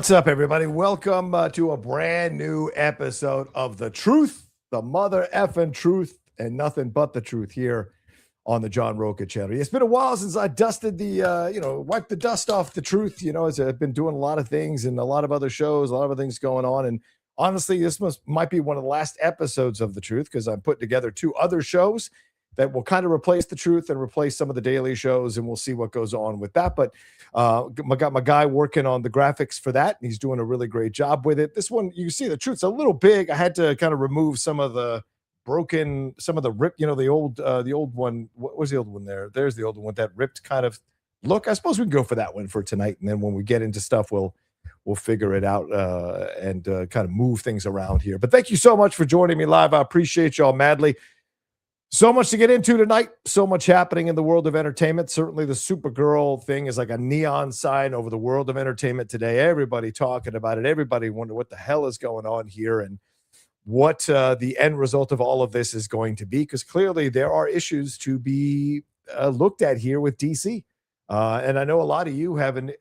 What's up, everybody? Welcome to a brand new episode of The Truth, the mother effing truth, and nothing but the truth here on the John Rocha channel. It's been a while since I dusted wiped the dust off the truth, as I've been doing a lot of things and a lot of other shows, a lot of other things going on. And honestly, this might be one of the last episodes of The Truth because I'm putting together two other shows that will kind of replace the truth and replace some of the daily shows, and we'll see what goes on with that. But got my guy working on the graphics for that, and he's doing a really great job with it. This one, you see the truth's a little big. I had to kind of remove some of the rip, the old one. What was the old one there? There's the old one with that ripped kind of look. I suppose we can go for that one for tonight, and then when we get into stuff, we'll figure it out and kind of move things around here. But thank you so much for joining me live. I appreciate y'all madly. So much to get into tonight. So much happening in the world of entertainment. Certainly the Supergirl thing is like a neon sign over the world of entertainment today. Everybody talking about it. Everybody wonder what the hell is going on here and what the end result of all of this is going to be, because clearly there are issues to be looked at here with DC. And I know a lot of you haven't,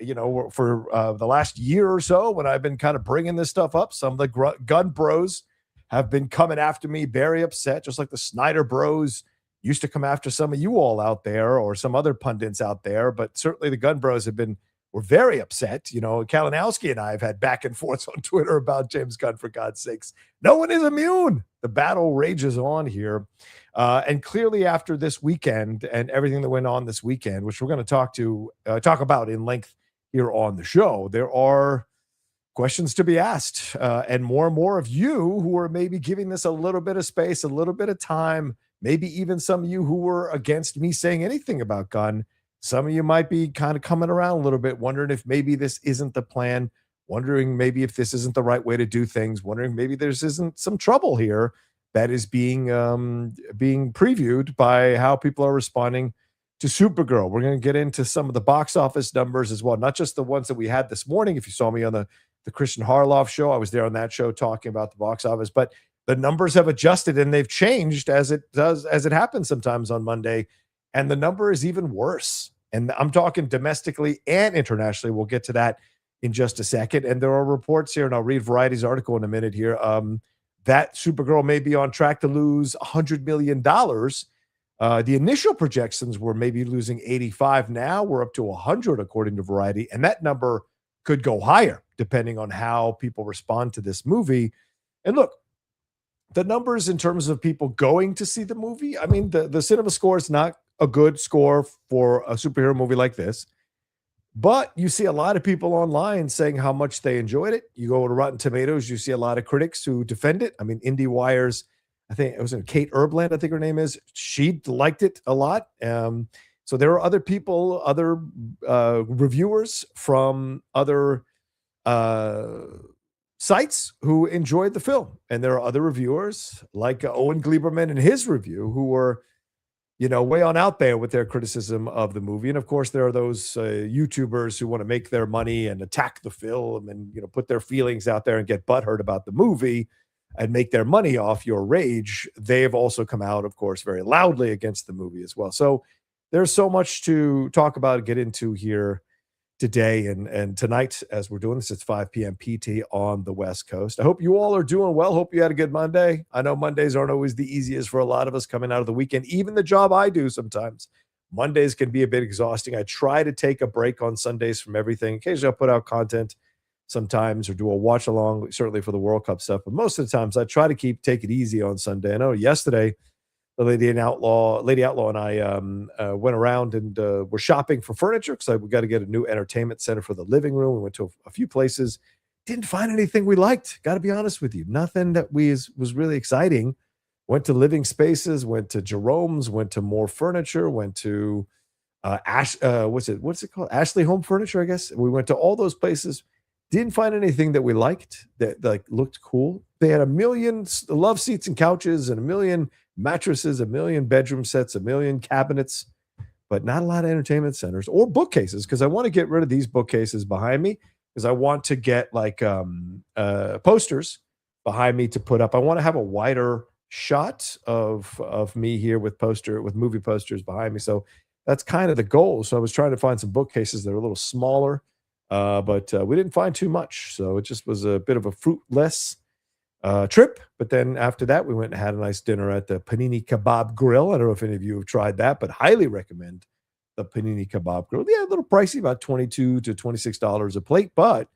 for the last year or so when I've been kind of bringing this stuff up, some of the gun bros have been coming after me, very upset, just like the Snyder Bros used to come after some of you all out there or some other pundits out there. But certainly the Gun Bros were very upset. Kalinowski and I have had back and forth on Twitter about James Gunn, for God's sakes. No one is immune. The battle rages on here. And clearly after this weekend and everything that went on this weekend, which we're going to talk about in length here on the show, there are questions to be asked, and more of you who are maybe giving this a little bit of space, a little bit of time, maybe even some of you who were against me saying anything about Gunn. Some of you might be kind of coming around a little bit, wondering if maybe this isn't the plan, wondering maybe if this isn't the right way to do things, wondering maybe there's isn't some trouble here that is being previewed by how people are responding to Supergirl. We're going to get into some of the box office numbers as well, not just the ones that we had this morning. If you saw me on the Christian Harloff show, I was there on that show talking about the box office, but the numbers have adjusted and they've changed as it happens sometimes on Monday. And the number is even worse. And I'm talking domestically and internationally. We'll get to that in just a second. And there are reports here, and I'll read Variety's article in a minute here, that Supergirl may be on track to lose $100 million. The initial projections were maybe losing 85. Now we're up to 100, according to Variety. And that number could go higher depending on how people respond to this movie. And look, the numbers in terms of people going to see the movie, I mean, the cinema score is not a good score for a superhero movie like this, but you see a lot of people online saying how much they enjoyed it. You go to Rotten Tomatoes, you see a lot of critics who defend it. I mean, IndieWire's, I think it was Kate Erbland, I think her name is, she liked it a lot. So there are other people, other reviewers from other sites who enjoyed the film. And there are other reviewers like Owen Gleiberman in his review who were, way on out there with their criticism of the movie. And of course, there are those YouTubers who want to make their money and attack the film and, put their feelings out there and get butthurt about the movie and make their money off your rage. They have also come out, of course, very loudly against the movie as well. So there's so much to talk about and get into here today and tonight as we're doing this. It's 5 p.m. PT on the West Coast. I hope you all are doing well. Hope you had a good Monday. I know Mondays aren't always the easiest for a lot of us coming out of the weekend. Even the job I do sometimes, Mondays can be a bit exhausting. I try to take a break on Sundays from everything. Occasionally I'll put out content sometimes or do a watch along, certainly for the World Cup stuff. But most of the times I try to take it easy on Sunday. I know yesterday, the Lady Outlaw and I went around and were shopping for furniture because we got to get a new entertainment center for the living room. We went to a few places, didn't find anything we liked. Got to be honest with you, nothing that was really exciting. Went to Living Spaces, went to Jerome's, went to More Furniture, went to what's it called? Ashley Home Furniture, I guess. We went to all those places. Didn't find anything that we liked that looked cool. They had a million love seats and couches and a million mattresses, a million bedroom sets, a million cabinets, but not a lot of entertainment centers or bookcases, because I want to get rid of these bookcases behind me because I want to get posters behind me to put up. I want to have a wider shot of me here with movie posters behind me. So that's kind of the goal. So I was trying to find some bookcases that are a little smaller but we didn't find too much. So it just was a bit of a fruitless trip. But then after that, we went and had a nice dinner at the Panini Kebab Grill. I don't know if any of you have tried that, but highly recommend the Panini Kebab Grill. Yeah, a little pricey, about $22 to $26 a plate, but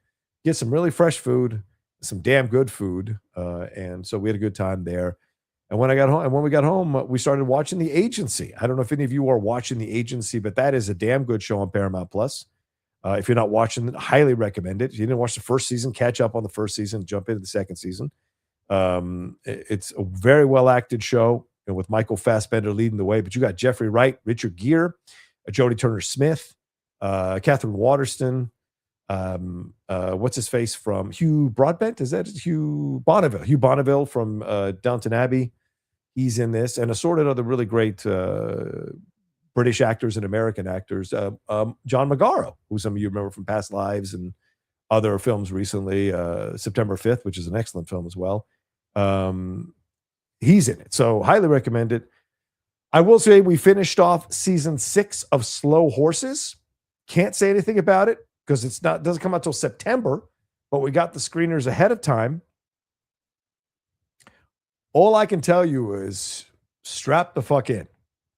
get some really fresh food, some damn good food. And so we had a good time there. And when we got home, we started watching The Agency. I don't know if any of you are watching The Agency, but that is a damn good show on Paramount Plus. If you're not watching it, highly recommend it. If you didn't watch the first season, catch up on the first season, jump into the second season. It's a very well acted show, with Michael Fassbender leading the way. But you got Jeffrey Wright, Richard Gere, Jodie Turner-Smith, Catherine Waterston. What's his face from Hugh Broadbent? Is that Hugh Bonneville? Hugh Bonneville from Downton Abbey. He's in this, and assorted other really great British actors and American actors. John Magaro, who some of you remember from Past Lives and other films recently. September 5th, which is an excellent film as well. He's in it, so highly recommend it. I will say we finished off season 6 of Slow Horses. Can't say anything about it because doesn't come out till September, but we got the screeners ahead of time. All I can tell you is strap the fuck in,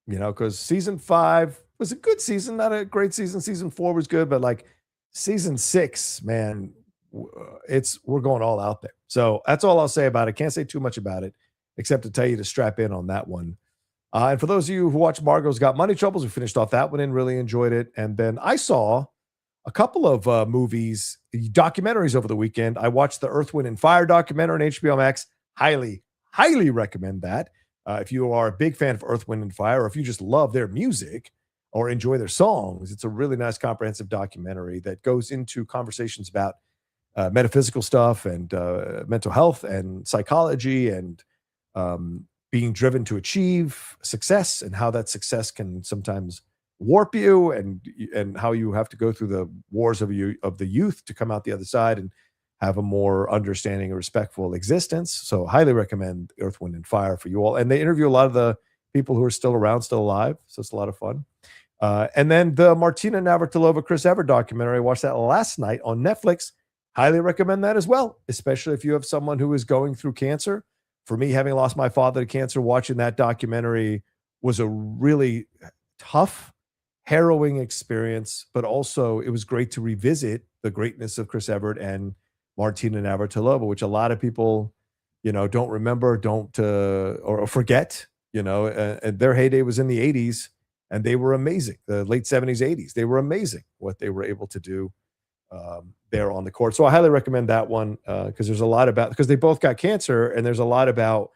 because season 5 was a good season, not a great season. Season 4 was good, but like season 6, man, we're going all out there. So that's all I'll say about it. Can't say too much about it, except to tell you to strap in on that one. And for those of you who watched Margot's Got Money Troubles, we finished off that one and really enjoyed it. And then I saw a couple of documentaries over the weekend. I watched the Earth, Wind, and Fire documentary on HBO Max. Highly recommend that. If you are a big fan of Earth, Wind, and Fire, or if you just love their music or enjoy their songs, it's a really nice, comprehensive documentary that goes into conversations about metaphysical stuff and mental health and psychology and being driven to achieve success, and how that success can sometimes warp you, and how you have to go through the wars of the youth to come out the other side and have a more understanding and respectful existence. So highly recommend Earth, Wind, and Fire for you all. And they interview a lot of the people who are still around, still alive. So it's a lot of fun. And then the Martina Navratilova, Chris Evert documentary, I watched that last night on Netflix. Highly recommend that as well, especially if you have someone who is going through cancer. For me, having lost my father to cancer, watching that documentary was a really tough, harrowing experience, but also it was great to revisit the greatness of Chris Evert and Martina Navratilova, which a lot of people, don't remember, or forget. And their heyday was in the 80s, and they were amazing. The late 70s, 80s, they were amazing what they were able to do there on the court. So I highly recommend that one because there's a lot because they both got cancer, and there's a lot about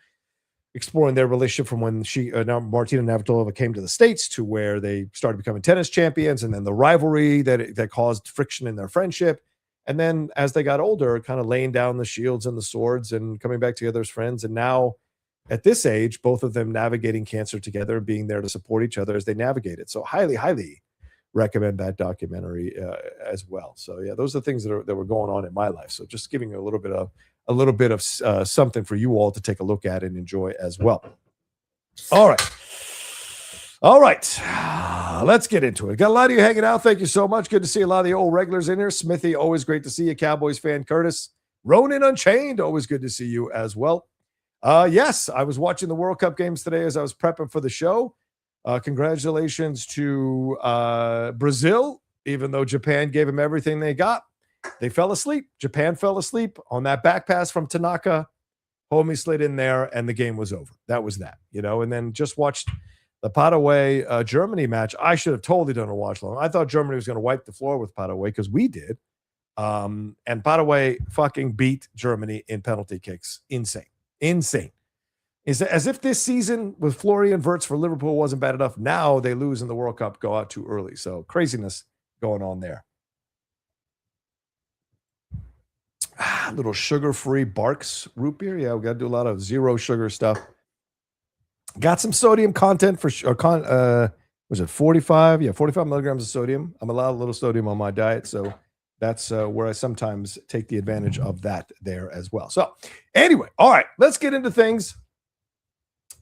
exploring their relationship from when Martina Navratilova came to the States to where they started becoming tennis champions, and then the rivalry that caused friction in their friendship. And then as they got older, kind of laying down the shields and the swords and coming back together as friends. And now at this age, both of them navigating cancer together and being there to support each other as they navigate it. So highly recommend that documentary as well. So yeah, those are the things that were going on in my life. So just giving you a little bit of something for you all to take a look at and enjoy as well. All right. Let's get into it. Got a lot of you hanging out. Thank you so much. Good to see a lot of the old regulars in here. Smithy, always great to see you. Cowboys fan Curtis. Ronan Unchained, always good to see you as well. Yes, I was watching the World Cup games today as I was prepping for the show. Congratulations to Brazil, even though Japan gave them everything they got. They fell asleep. Japan fell asleep on that back pass from Tanaka. Homie slid in there, and the game was over. That was that, and then just watched the Paraguay Germany match. I should have totally done a watch long. I thought Germany was going to wipe the floor with Paraguay because we did. And Paraguay fucking beat Germany in penalty kicks. Insane. Is as if this season with Florian Wirtz for Liverpool wasn't bad enough. Now they lose in the World Cup, go out too early. So craziness going on there. Little sugar-free Barks root beer. Yeah, we got to do a lot of zero sugar stuff. Got some sodium content was it 45? Yeah, 45 milligrams of sodium. I'm allowed a little sodium on my diet, so that's where I sometimes take the advantage of that there as well. So anyway, all right, let's get into things.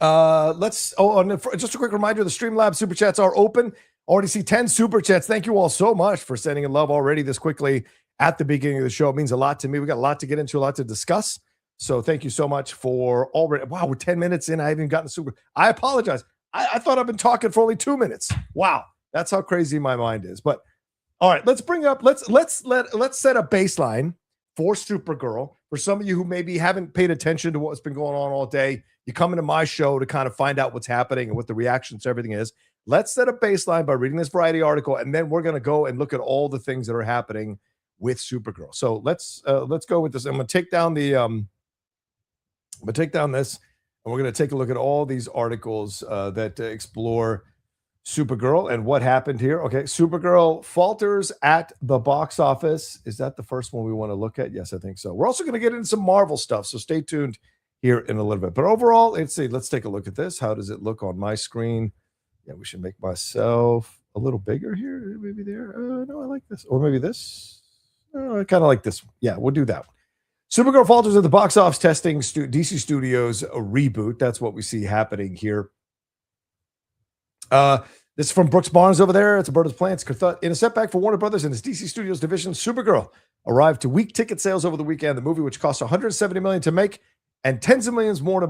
Just a quick reminder, the Streamlabs Super Chats are open. Already see 10 super chats. Thank you all so much for sending in love already this quickly at the beginning of the show. It means a lot to me. We got a lot to get into, a lot to discuss. So thank you so much for already. Wow, we're 10 minutes in. I haven't even gotten super. I apologize. I thought I've been talking for only 2 minutes. Wow, that's how crazy my mind is. But all right, let's set a baseline for Supergirl. For some of you who maybe haven't paid attention to what's been going on all day, you come into my show to kind of find out what's happening and what the reaction to everything is. Let's set a baseline by reading this Variety article, and then we're going to go and look at all the things that are happening with Supergirl. So let's go with this. I'm going to take down the this, and we're going to take a look at all these articles that explore Supergirl and what happened here. Okay, Supergirl falters at the box office. Is that the first one we want to look at? Yes, I think so. We're also going to get into some Marvel stuff, so stay tuned here in a little bit. But overall, let's take a look at this. How does it look on my screen? Yeah, we should make myself a little bigger here. Maybe there. No, I like this. Or maybe this. I kind of like this one. Yeah, we'll do that one. Supergirl falters at the box office, testing DC Studios a reboot. That's what we see happening here. This is from Brooks Barnes over there. It's a bird of plants. In a setback for Warner Brothers and its DC Studios division, Supergirl arrived to weak ticket sales over the weekend. The movie, which cost $170 million to make and tens of millions more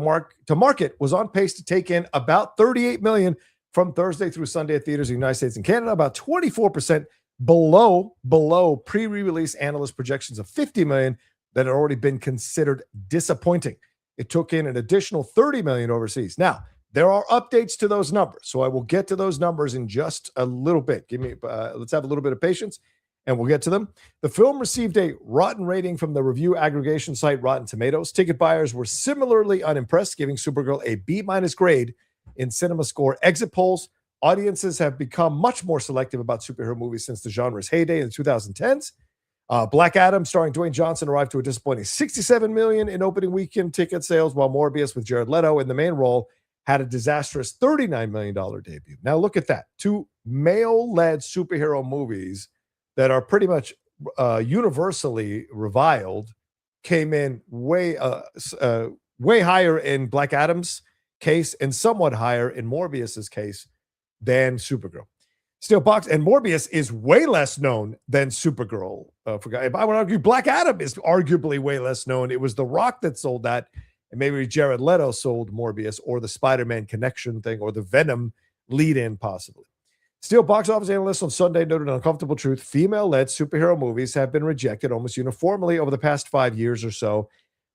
to market, was on pace to take in about $38 million from Thursday through Sunday at theaters in the United States and Canada, about 24% below pre-release analyst projections of $50 million that had already been considered disappointing. It took in an additional $30 million overseas. Now, there are updates to those numbers, so I will get to those numbers in just a little bit. Let's have a little bit of patience, and we'll get to them. The film received a rotten rating from the review aggregation site Rotten Tomatoes. Ticket buyers were similarly unimpressed, giving Supergirl a B- grade in CinemaScore exit polls. Audiences have become much more selective about superhero movies since the genre's heyday in the 2010s. Black Adam, starring Dwayne Johnson, arrived to a disappointing $67 million in opening weekend ticket sales, while Morbius, with Jared Leto in the main role, had a disastrous $39 million debut. Now look at that. Two male-led superhero movies that are pretty much universally reviled came in way higher in Black Adam's case and somewhat higher in Morbius's case than Supergirl. Still, and Morbius is way less known than Supergirl. I would argue Black Adam is arguably way less known. It was The Rock that sold that, and maybe Jared Leto sold Morbius, or the Spider-Man connection thing, or the Venom lead-in possibly. Still, box office analysts on Sunday noted an uncomfortable truth. Female-led superhero movies have been rejected almost uniformly over the past 5 years or so,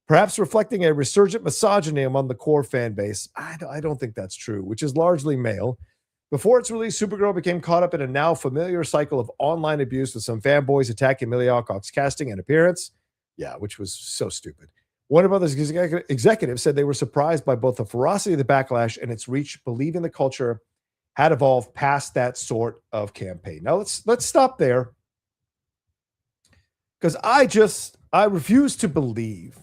perhaps reflecting a resurgent misogyny among the core fan base. I don't think that's true, which is largely male. Before its release, Supergirl became caught up in a now familiar cycle of online abuse, with some fanboys attacking Emilia Clarke's casting and appearance. Yeah, which was so stupid. Warner Brothers executives said they were surprised by both the ferocity of the backlash and its reach, believing the culture had evolved past that sort of campaign. Now let's stop there, because I refuse to believe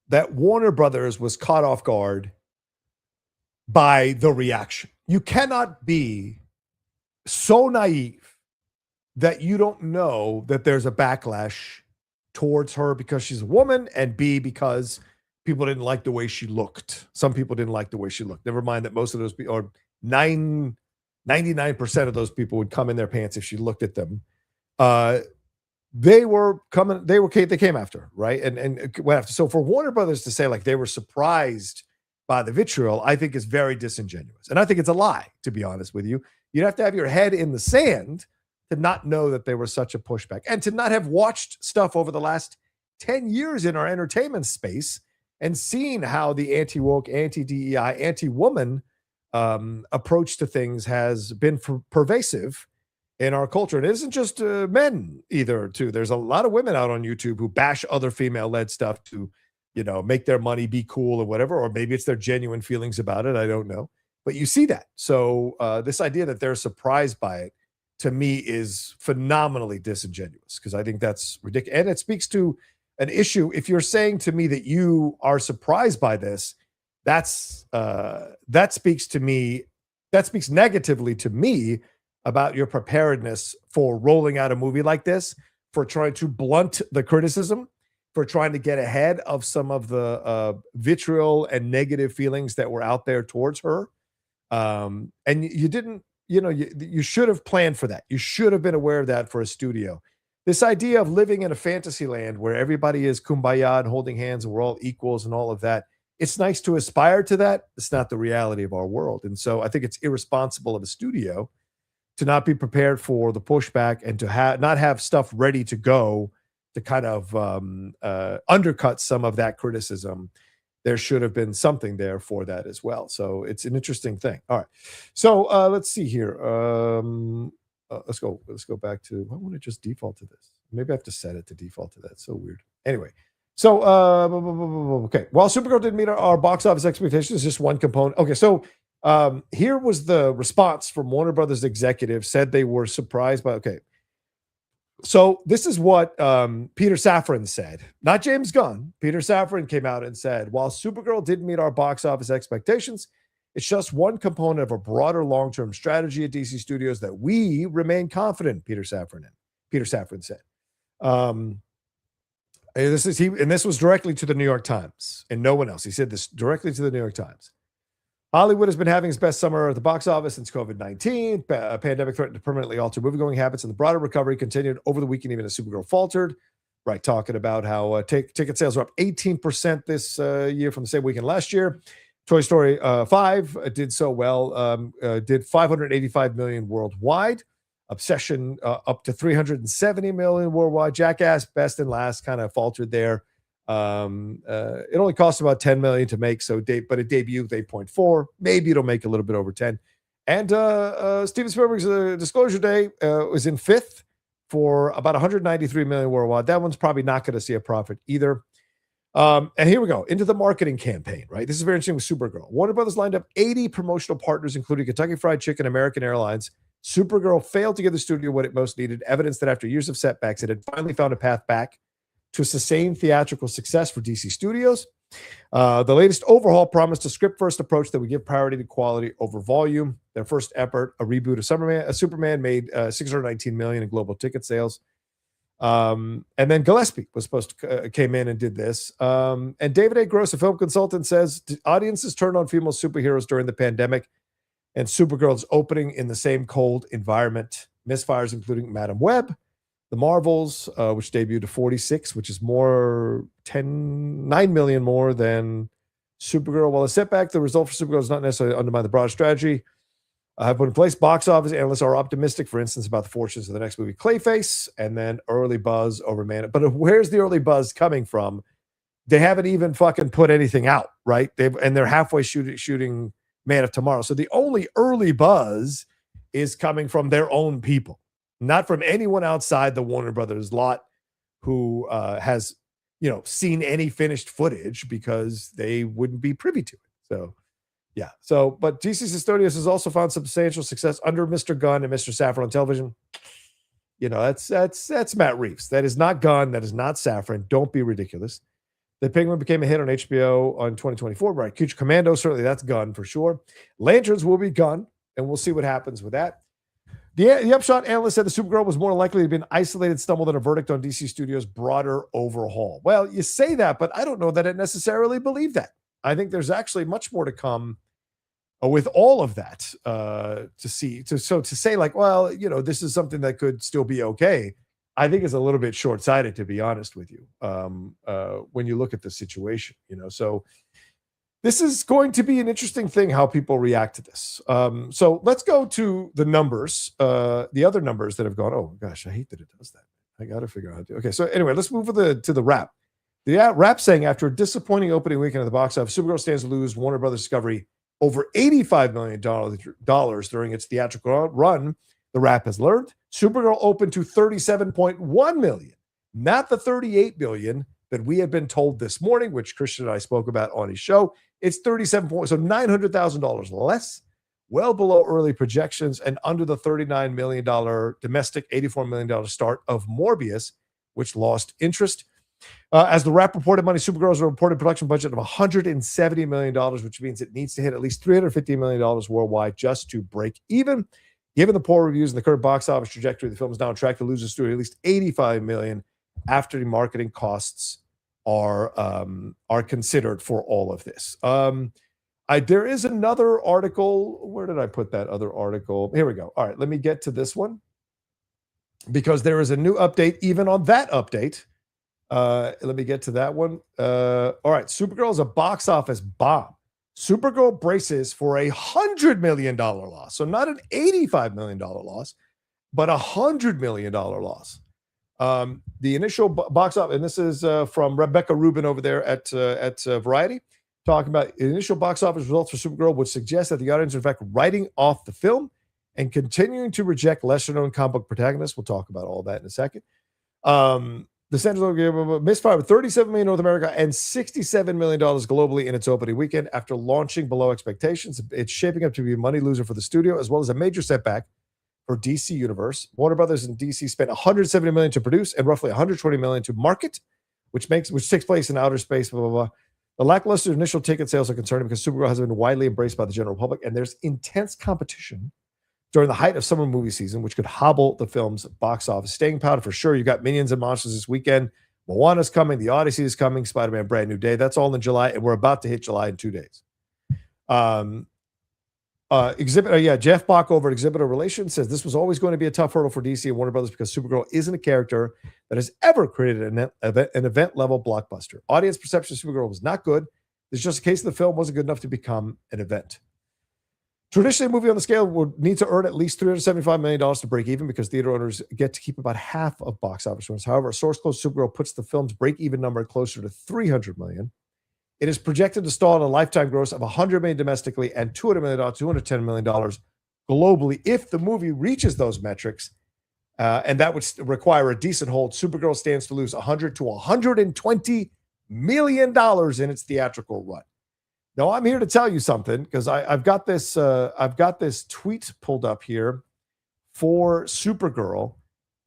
that Warner Brothers was caught off guard by the reaction. You cannot be so naive that you don't know that there's a backlash towards her because she's a woman, and B, because people didn't like the way she looked. Some people didn't like the way she looked. Never mind that most of those people, or 99% of those people, would come in their pants if she looked at them. They came after her, right? And went after. So for Warner Brothers to say like they were surprised by the vitriol, I think is very disingenuous. And I think it's a lie, to be honest with you. You'd have to have your head in the sand to not know that there was such a pushback, and to not have watched stuff over the last 10 years in our entertainment space and seen how the anti-woke, anti-DEI, anti-woman approach to things has been pervasive in our culture. And it isn't just men either, too. There's a lot of women out on YouTube who bash other female-led stuff to, make their money, be cool or whatever, or maybe it's their genuine feelings about it. I don't know. But you see that. So this idea that they're surprised by it, to me, is phenomenally disingenuous, because I think that's ridiculous. And it speaks to an issue. If you're saying to me that you are surprised by this, that speaks negatively to me about your preparedness for rolling out a movie like this, for trying to blunt the criticism, for trying to get ahead of some of the vitriol and negative feelings that were out there towards her. And you didn't you should have planned for that. You should have been aware of that for a studio. This idea of living in a fantasy land where everybody is kumbaya and holding hands and we're all equals and all of that. It's nice to aspire to that. It's not the reality of our world. And so I think it's irresponsible of a studio to not be prepared for the pushback and to not have stuff ready to go to kind of undercut some of that criticism. There should have been something there for that as well. So it's an interesting thing. All right. So let's see here. Let's go back to, I want to just default to this. Maybe I have to set it to default to that. It's so weird. Anyway. So, okay. While Supergirl didn't meet our box office expectations, just one component. Okay. So here was the response from Warner Brothers executives, said they were surprised by, okay. So this is what Peter Safran said, not James Gunn. Peter Safran came out and said, while Supergirl didn't meet our box office expectations, it's just one component of a broader long-term strategy at DC Studios that we remain confident, Peter Safran said. This was directly to the New York Times and no one else. He said this directly to the New York Times. Hollywood has been having its best summer at the box office since COVID-19. A pandemic threatened to permanently alter moviegoing habits, and the broader recovery continued over the weekend, even as Supergirl faltered. Right, talking about how ticket sales are up 18% this year from the same weekend last year. Toy Story 5 did so well, did $585 million worldwide. Obsession up to $370 million worldwide. Jackass, best and last, kind of faltered there. It only cost about $10 million to make, but it debuted with 8.4. Maybe it'll make a little bit over 10. And Steven Spielberg's Disclosure Day was in fifth for about $193 million worldwide. That one's probably not going to see a profit either. And here we go into the marketing campaign, right? This is very interesting with Supergirl. Warner Brothers lined up 80 promotional partners, including Kentucky Fried Chicken, American Airlines. Supergirl failed to give the studio what it most needed, evidence that after years of setbacks, it had finally found a path back to sustained theatrical success for DC Studios. The latest overhaul promised a script-first approach that would give priority to quality over volume. Their first effort, a reboot of Superman, made $619 million in global ticket sales. And then Gillespie was came in and did this. And David A. Gross, a film consultant, says audiences turned on female superheroes during the pandemic, and Supergirl's opening in the same cold environment. Misfires including Madam Web, The Marvels, which debuted to 46, which is $9 million more than Supergirl. While a setback, the result for Supergirl does not necessarily undermine the broader strategy have put in place. Box office analysts are optimistic, for instance, about the fortunes of the next movie, Clayface, and then early buzz over Man. But where's the early buzz coming from? They haven't even fucking put anything out, right? They're halfway shooting Man of Tomorrow. So the only early buzz is coming from their own people, not from anyone outside the Warner Brothers lot who has, seen any finished footage, because they wouldn't be privy to it. So, yeah. So, but DC Studios has also found substantial success under Mr. Gunn and Mr. Safran on television. That's Matt Reeves. That is not Gunn. That is not Safran. Don't be ridiculous. The Penguin became a hit on HBO on 2024. Right. Cutie Commando, certainly that's Gunn for sure. Lanterns will be Gunn, and we'll see what happens with that. The Upshot analyst said the Supergirl was more likely to have been an isolated stumble than a verdict on DC Studios' broader overhaul. Well, you say that, but I don't know that I necessarily believe that. I think there's actually much more to come with all of that to say like, well, this is something that could still be okay, I think is a little bit short-sighted, to be honest with you, when you look at the situation, so this is going to be an interesting thing, how people react to this. So let's go to the numbers, the other numbers that have gone. Oh gosh, I hate that it does that. I got to figure out how to do. Okay, so anyway, let's move to the wrap. The wrap saying, after a disappointing opening weekend at the box office, Supergirl stands to lose Warner Brothers Discovery over $85 million during its theatrical run. The wrap has learned Supergirl opened to $37.1 million, not the $38 billion that we had been told this morning, which Christian and I spoke about on his show. It's $37 so $900,000 less, well below early projections, and under the $39 million domestic, $84 million start of Morbius, which lost interest. As the wrap reported money, Supergirl's reported production budget of $170 million, which means it needs to hit at least $350 million worldwide just to break even. Given the poor reviews and the current box office trajectory, the film is now on track to lose the studio at least $85 million after the marketing costs are considered for all of this. There is another article. Where did I put that other article? Here we go. All right, let me get to this one because there is a new update even on that update. Let me get to that one. All right, Supergirl is a box office bomb. Supergirl braces for $100 million loss. So not an $85 million loss, but $100 million loss. The initial box office, and this is from Rebecca Rubin over there at Variety, talking about initial box office results for Supergirl, which suggest that the audience are in fact writing off the film and continuing to reject lesser-known comic book protagonists. We'll talk about all that in a second. The Central misfired with $37 million in North America and $67 million globally in its opening weekend after launching below expectations. It's shaping up to be a money loser for the studio, as well as a major setback for DC Universe. Warner Brothers and DC spent $170 million to produce and roughly $120 million to market, which takes place in outer space. Blah blah blah. The lackluster initial ticket sales are concerning because Supergirl has been widely embraced by the general public, and there's intense competition during the height of summer movie season, which could hobble the film's box office. Staying power for sure. You got Minions and Monsters this weekend. Moana's coming. The Odyssey is coming. Spider-Man Brand New Day. That's all in July, and we're about to hit July in 2 days. Jeff Bach over at Exhibitor Relations says this was always going to be a tough hurdle for DC and Warner Brothers because Supergirl isn't a character that has ever created an event-level blockbuster. Audience perception of Supergirl was not good. It's just a case of the film wasn't good enough to become an event. Traditionally, a movie on the scale would need to earn at least $375 million to break even because theater owners get to keep about half of box office runs. However, a source close to Supergirl puts the film's break-even number closer to $300 million. It is projected to stall at a lifetime gross of $100 million domestically and $210 million globally if the movie reaches those metrics, and that would require a decent hold. Supergirl stands to lose $100 to $120 million in its theatrical run. Now, I'm here to tell you something because I've got this tweet pulled up here for Supergirl.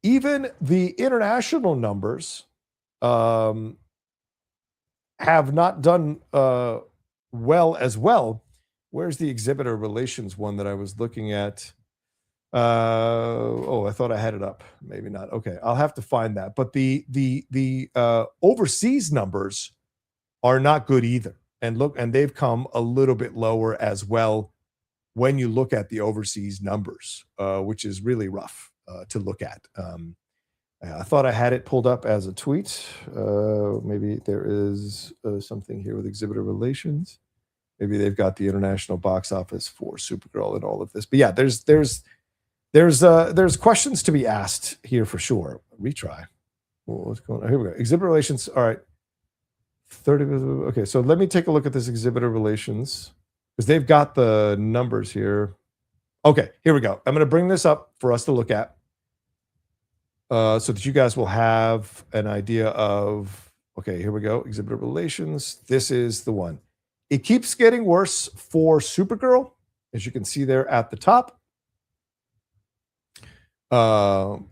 Even the international numbers have not done well as well. Where's the exhibitor relations one that I was looking at? I thought I had it up. Maybe not. Okay, I'll have to find that. But the overseas numbers are not good either. And they've come a little bit lower as well when you look at the overseas numbers, which is really rough to look at. I thought I had it pulled up as a tweet. Maybe there is something here with exhibitor relations. Maybe they've got the international box office for Supergirl and all of this. But yeah, there's questions to be asked here for sure. Retry. What's going on? Here we go. Exhibitor relations. All right. 30. Okay, so let me take a look at this exhibitor relations because they've got the numbers here. Okay, here we go. I'm going to bring this up for us to look at so that you guys will have an idea of, okay, here we go. Exhibitor relations. This is the one. It keeps getting worse for Supergirl, as you can see there at the top,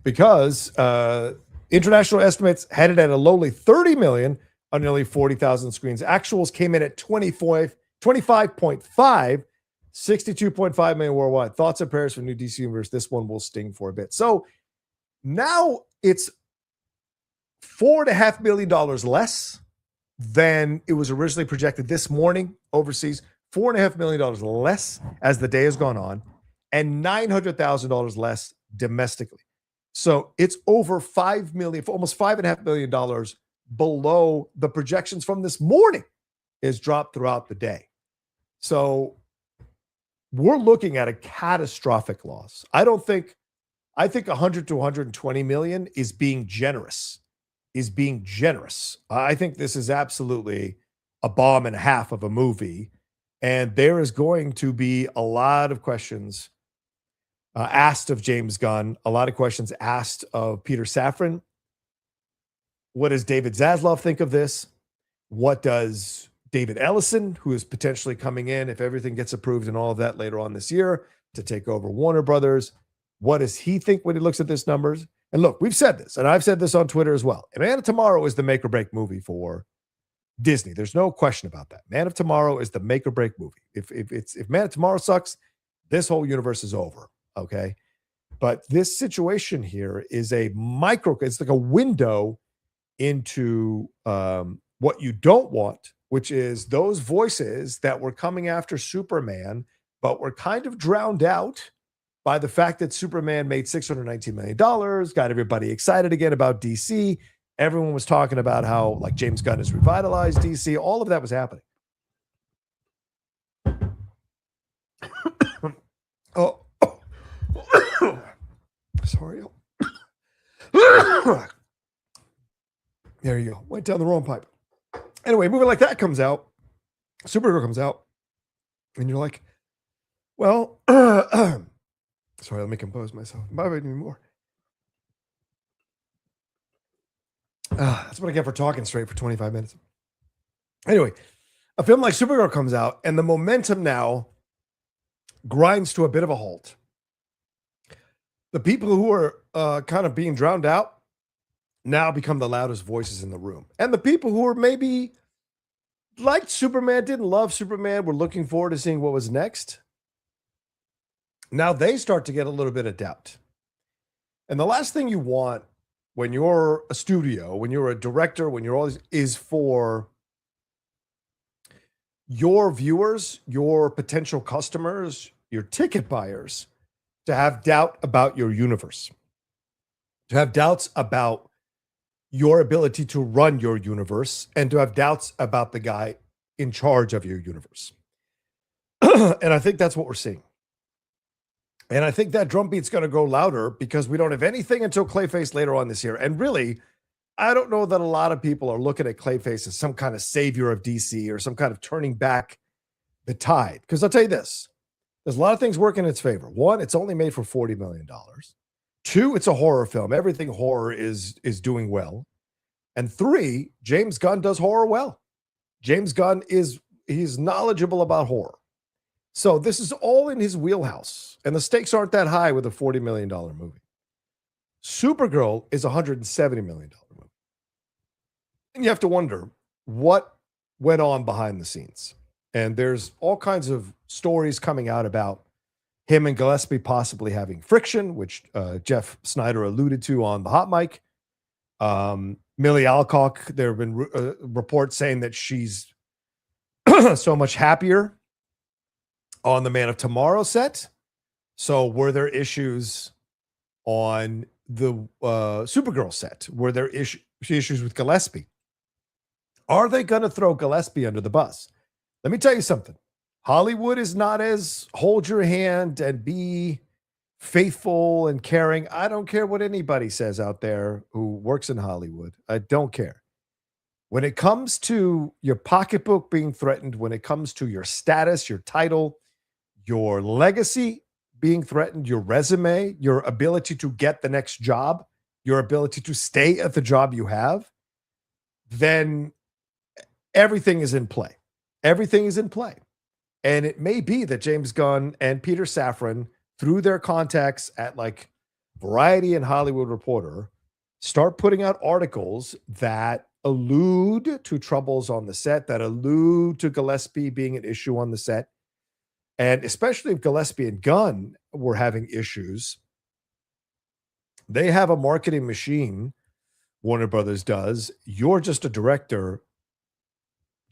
because international estimates had it at a lowly 30 million on nearly 40,000 screens. Actuals came in at 25.5, 62.5 million worldwide. Thoughts and prayers for new DC Universe. This one will sting for a bit. So now it's $4.5 million less than it was originally projected this morning overseas. $4.5 million less as the day has gone on, and $900,000 less domestically. So it's over $5 million, almost $5.5 million below the projections from this morning is dropped throughout the day. So we're looking at a catastrophic loss. I think 100 to 120 million is being generous. I think this is absolutely a bomb and a half of a movie. And there is going to be a lot of questions asked of James Gunn, a lot of questions asked of Peter Safran. What does David Zaslav think of this? What does David Ellison, who is potentially coming in if everything gets approved and all of that later on this year to take over Warner Brothers, what does he think when he looks at this numbers? And look, we've said this, and I've said this on Twitter as well. Man of Tomorrow is the make or break movie for Disney. There's no question about that. Man of Tomorrow is the make or break movie. If Man of Tomorrow sucks, this whole universe is over. Okay. But this situation here is it's like a window into what you don't want which is those voices that were coming after Superman, but were kind of drowned out by the fact that Superman made $619 million, got everybody excited again about DC. Everyone was talking about how like James Gunn has revitalized DC. All of that was happening. Oh, sorry. There you go. Went down the wrong pipe. Anyway, movie like that comes out. Supergirl comes out. And you're like, well, sorry, let me compose myself. I'm not anymore. That's what I get for talking straight for 25 minutes. Anyway, a film like Supergirl comes out, and the momentum now grinds to a bit of a halt. The people who are kind of being drowned out now become the loudest voices in the room. And the people who are maybe liked Superman, didn't love Superman, were looking forward to seeing what was next. Now they start to get a little bit of doubt. And the last thing you want when you're a studio, when you're a director, when you're all this, is for your viewers, your potential customers, your ticket buyers to have doubt about your universe, to have doubts about your ability to run your universe, and to have doubts about the guy in charge of your universe. And I think that's what we're seeing. And I think that drumbeat's going to go louder because we don't have anything until Clayface later on this year. And really, I don't know that a lot of people are looking at Clayface as some kind of savior of DC or some kind of turning back the tide. Because I'll tell you this, there's a lot of things working in its favor. One, it's only made for $40 million. Two, it's a horror film. Everything horror is doing well. And three, James Gunn does horror well. James Gunn he's knowledgeable about horror. So this is all in his wheelhouse. And the stakes aren't that high with a $40 million movie. Supergirl is a $170 million movie. And you have to wonder what went on behind the scenes. And there's all kinds of stories coming out about him and Gillespie possibly having friction, which Jeff Snyder alluded to on the hot mic. Millie Alcock, there have been reports saying that she's so much happier on the Man of Tomorrow set. So were there issues on the Supergirl set? Were there issues with Gillespie? Are they going to throw Gillespie under the bus? Let me tell you something. Hollywood is not as hold your hand and be faithful and caring. I don't care what anybody says out there who works in Hollywood. I don't care. When it comes to your pocketbook being threatened, when it comes to your status, your title, your legacy being threatened, your resume, your ability to get the next job, your ability to stay at the job you have, then everything is in play. Everything is in play. And it may be that James Gunn and Peter Safran, through their contacts at like Variety and Hollywood Reporter, start putting out articles that allude to troubles on the set, that allude to Gillespie being an issue on the set. And especially if Gillespie and Gunn were having issues, they have a marketing machine, Warner Brothers does. You're just a director.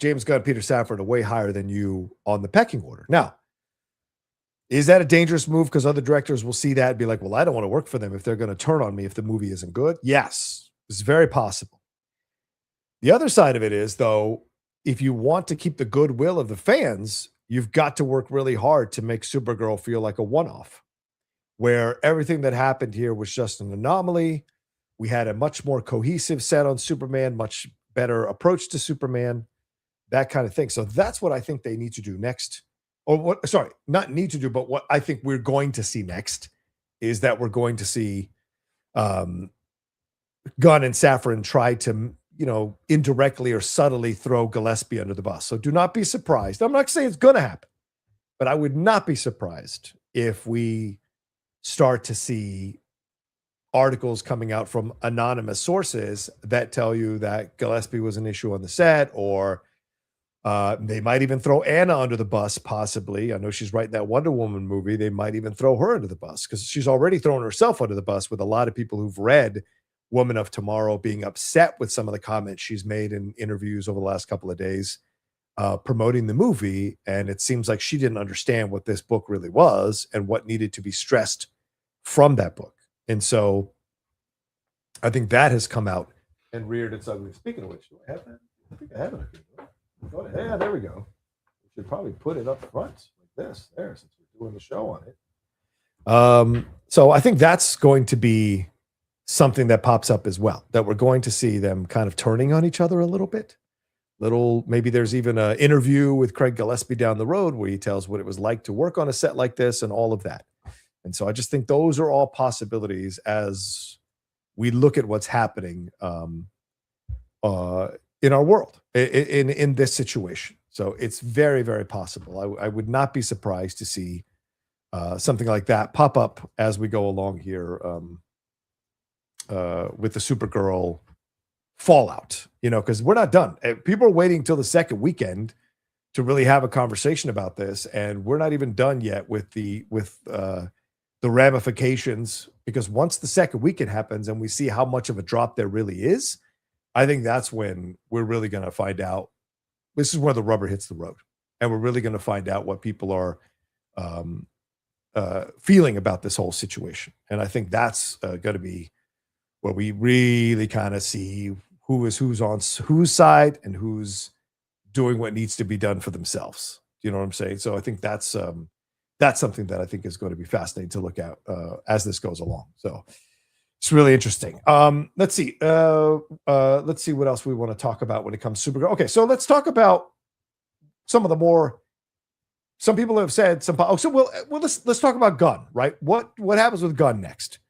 James Gunn, Peter Safran are way higher than you on the pecking order. Now, is that a dangerous move? Because other directors will see that and be like, well, I don't want to work for them if they're going to turn on me if the movie isn't good. Yes, it's very possible. The other side of it is, though, if you want to keep the goodwill of the fans, you've got to work really hard to make Supergirl feel like a one-off, where everything that happened here was just an anomaly. We had a much more cohesive set on Superman, much better approach to Superman, that kind of thing. So that's what I think they need to do next. Or what, sorry, not need to do, but what I think we're going to see next is that we're going to see Gunn and Safran try to, indirectly or subtly throw Gillespie under the bus. So do not be surprised. I'm not saying it's going to happen, but I would not be surprised if we start to see articles coming out from anonymous sources that tell you that Gillespie was an issue on the set, or they might even throw Anna under the bus, possibly. I know she's writing that Wonder Woman movie. They might even throw her under the bus because she's already thrown herself under the bus with a lot of people who've read Woman of Tomorrow being upset with some of the comments she's made in interviews over the last couple of days promoting the movie, and it seems like she didn't understand what this book really was and what needed to be stressed from that book. And so I think that has come out and reared its ugly. Speaking of which, do I have that? I think I have it up here. Yeah, there we go. We should probably put it up front like this, there, since we're doing the show on it. So I think that's going to be something that pops up as well, that we're going to see them kind of turning on each other a little bit. Maybe there's even an interview with Craig Gillespie down the road where he tells what it was like to work on a set like this and all of that. And so I just think those are all possibilities as we look at what's happening in our world, in this situation. So it's very, very possible. I would not be surprised to see something like that pop up as we go along here with the Supergirl fallout, because we're not done. People are waiting till the second weekend to really have a conversation about this, and we're not even done yet with the ramifications, because once the second weekend happens and we see how much of a drop there really is, I think that's when we're really going to find out. This is where the rubber hits the road, and we're really going to find out what people are feeling about this whole situation. And I think that's going to be where we really kind of see who's on whose side and who's doing what needs to be done for themselves. You know what I'm saying? So I think that's something that I think is going to be fascinating to look at as this goes along. So it's really interesting. Let's see what else we want to talk about when it comes to Supergirl. Okay, so let's talk about some of the more. Some people have said let's talk about Gunn, right? What happens with Gunn next?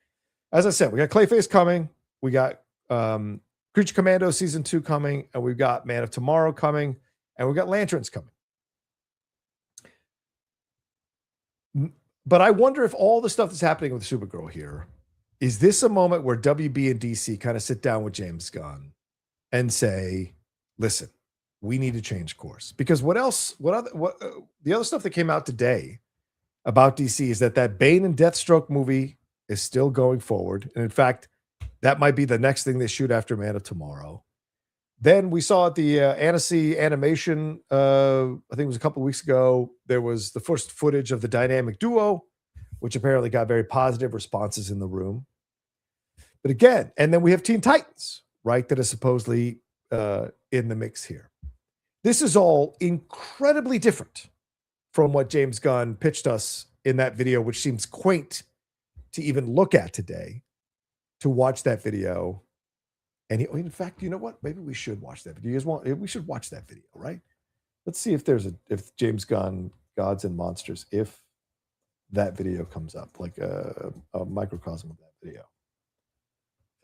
As I said, we got Clayface coming, we got Creature Commando season 2 coming, and we've got Man of Tomorrow coming, and we've got Lanterns coming. But I wonder if all the stuff that's happening with Supergirl here, is this a moment where WB and DC kind of sit down with James Gunn and say, listen, we need to change course? Because the other stuff that came out today about DC is that Bane and Deathstroke movie is still going forward. And in fact, that might be the next thing they shoot after Man of Tomorrow. Then we saw at the Annecy animation, I think it was a couple of weeks ago, there was the first footage of the dynamic duo, which apparently got very positive responses in the room. But again, and then we have Teen Titans, right, that is supposedly in the mix here. This is all incredibly different from what James Gunn pitched us in that video, which seems quaint to even look at today, to watch that video. And in fact, you know what? Maybe we should watch that video. We should watch that video, right? Let's see if if James Gunn, Gods and Monsters, if that video comes up, like a microcosm of that video.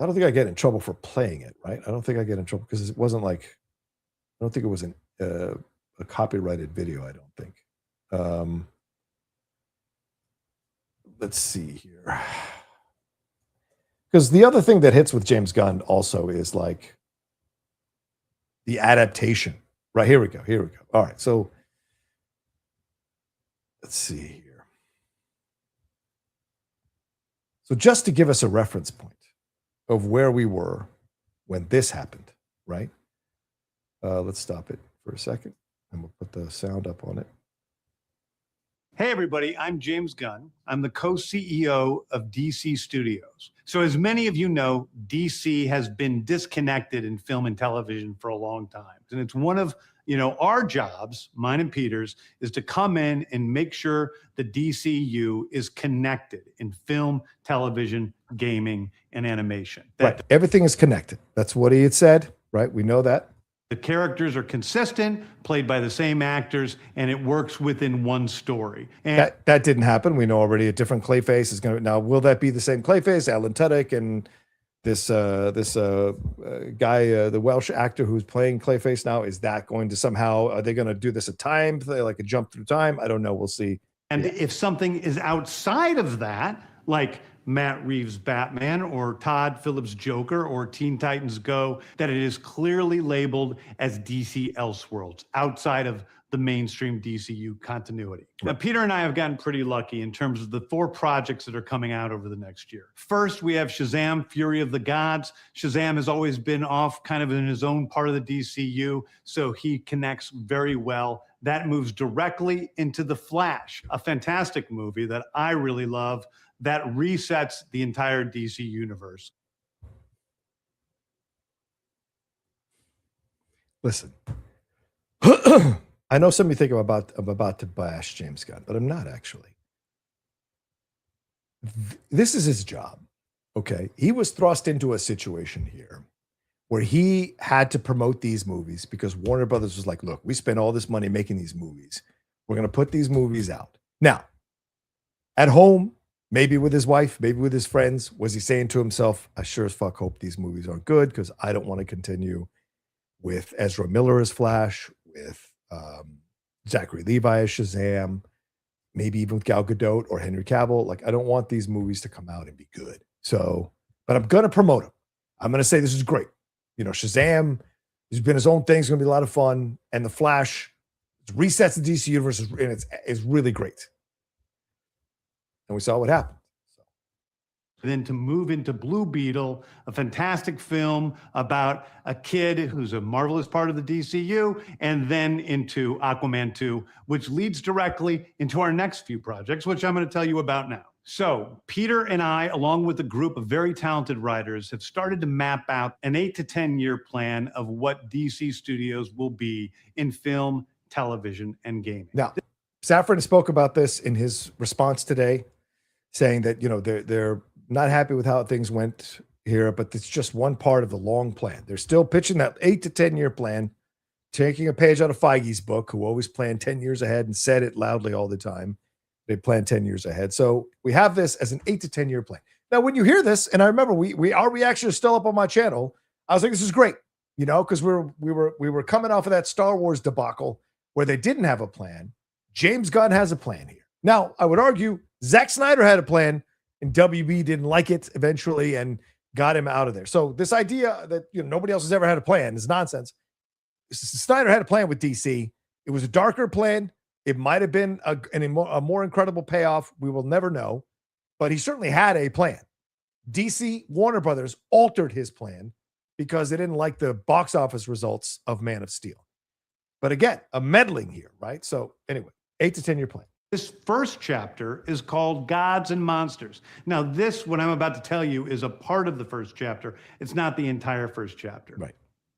I don't think I get in trouble for playing it, right? I don't think I get in trouble because it wasn't like, I don't think it was a copyrighted video, I don't think. Let's see here. Because the other thing that hits with James Gunn also is like the adaptation. Right, here we go. All right, so let's see here. So just to give us a reference point of where we were when this happened, right? Let's stop it for a second, and we'll put the sound up on it. Hey, everybody, I'm James Gunn. I'm the co-CEO of DC Studios. So as many of you know, DC has been disconnected in film and television for a long time. And it's one of our jobs, mine and Peter's, is to come in and make sure the DCU is connected in film, television, gaming, and animation. Right. Everything is connected. That's what he had said, right? We know that. The characters are consistent, played by the same actors, and it works within one story. And that didn't happen. We know already a different Clayface is going to. Now, will that be the same Clayface, Alan Tudyk, and this guy, the Welsh actor who's playing Clayface now? Is that going to somehow? Are they going to do this a time, like a jump through time? I don't know. We'll see. And if something is outside of that, like Matt Reeves' Batman or Todd Phillips' Joker or Teen Titans Go, that it is clearly labeled as DC Elseworlds, outside of the mainstream DCU continuity. Now, Peter and I have gotten pretty lucky in terms of the 4 projects that are coming out over the next year. First, we have Shazam, Fury of the Gods. Shazam has always been off kind of in his own part of the DCU, so he connects very well. That moves directly into The Flash, a fantastic movie that I really love that resets the entire DC universe. Listen, I know some of you think I'm about to bash James Gunn, but I'm not actually. This is his job, okay? He was thrust into a situation here where he had to promote these movies because Warner Brothers was like, look, we spent all this money making these movies. We're going to put these movies out. Now, at home, maybe with his wife, maybe with his friends, was he saying to himself, I sure as fuck hope these movies aren't good because I don't want to continue with Ezra Miller as Flash, with Zachary Levi as Shazam, maybe even with Gal Gadot or Henry Cavill. Like, I don't want these movies to come out and be good. So, but I'm going to promote them. I'm going to say this is great. You know, Shazam has been his own thing. It's going to be a lot of fun. And The Flash resets the DC universe and it's really great. And we saw what happened. Then to move into Blue Beetle, a fantastic film about a kid who's a marvelous part of the DCU, and then into Aquaman 2, which leads directly into our next few projects, which I'm going to tell you about now. So Peter and I, along with a group of very talented writers, have started to map out an 8 to 10 year plan of what DC Studios will be in film, television, and gaming. Now, Safran spoke about this in his response today, saying that, you know, they're not happy with how things went here, but it's just one part of the long plan. They're still pitching that 8 to 10 year plan, taking a page out of Feige's book, who always planned 10 years ahead and said it loudly all the time. They plan 10 years ahead. So we have this as an 8 to 10 year plan. Now, when you hear this, and I remember our reaction is still up on my channel, I was like, this is great, you know, because we were coming off of that Star Wars debacle where they didn't have a plan. James Gunn has a plan here. Now, I would argue Zack Snyder had a plan, and WB didn't like it eventually and got him out of there. So this idea that, you know, nobody else has ever had a plan is nonsense. Snyder had a plan with DC. It was a darker plan. It might have been a more incredible payoff. We will never know, but he certainly had a plan. DC, Warner Brothers altered his plan because they didn't like the box office results of Man of Steel. But again, a meddling here, right? So anyway, 8 to 10 year plan. This first chapter is called Gods and Monsters. Now, this, what I'm about to tell you, is a part of the first chapter. It's not the entire first chapter. Right.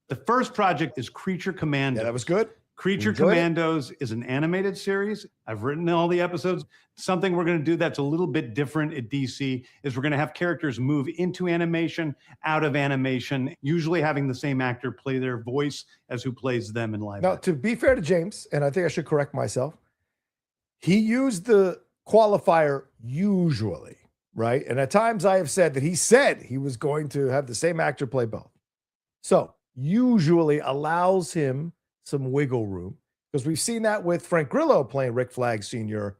The first project is Creature Commandos. Yeah, that was good. Creature Commandos is an animated series. I've written all the episodes. Something we're going to do that's a little bit different at DC is we're going to have characters move into animation, out of animation, usually having the same actor play their voice as who plays them in live. Now, to be fair to James, and I think I should correct myself, he used the qualifier usually, right? And at times I have said that he said he was going to have the same actor play both. So usually allows him some wiggle room, because we've seen that with Frank Grillo playing Rick Flag Sr.,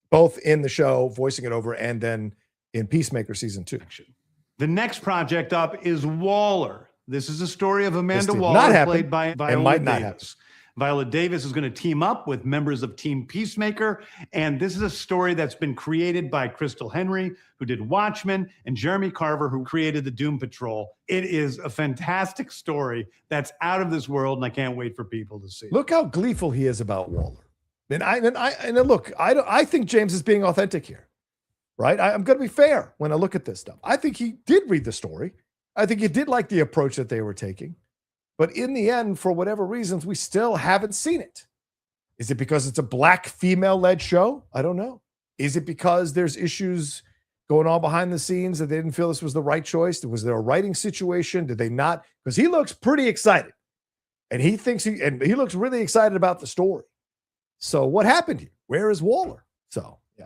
both in the show, voicing it over, and then in Peacemaker season 2. The next project up is Waller. This is a story of Amanda Waller, played by Viola Davis. Viola Davis is going to team up with members of Team Peacemaker, and this is a story that's been created by Crystal Henry, who did Watchmen, and Jeremy Carver, who created the Doom Patrol. It is a fantastic story that's out of this world, and I can't wait for people to see it. Look how gleeful he is about Waller. And look, I think James is being authentic here, right? I'm going to be fair when I look at this stuff. I think he did read the story. I think he did like the approach that they were taking. But in the end, for whatever reasons, we still haven't seen it. Is it because it's a black female-led show? I don't know. Is it because there's issues going on behind the scenes that they didn't feel this was the right choice? Was there a writing situation? Did they not? Because he looks pretty excited. And he looks really excited about the story. So what happened here? Where is Waller? So, yeah.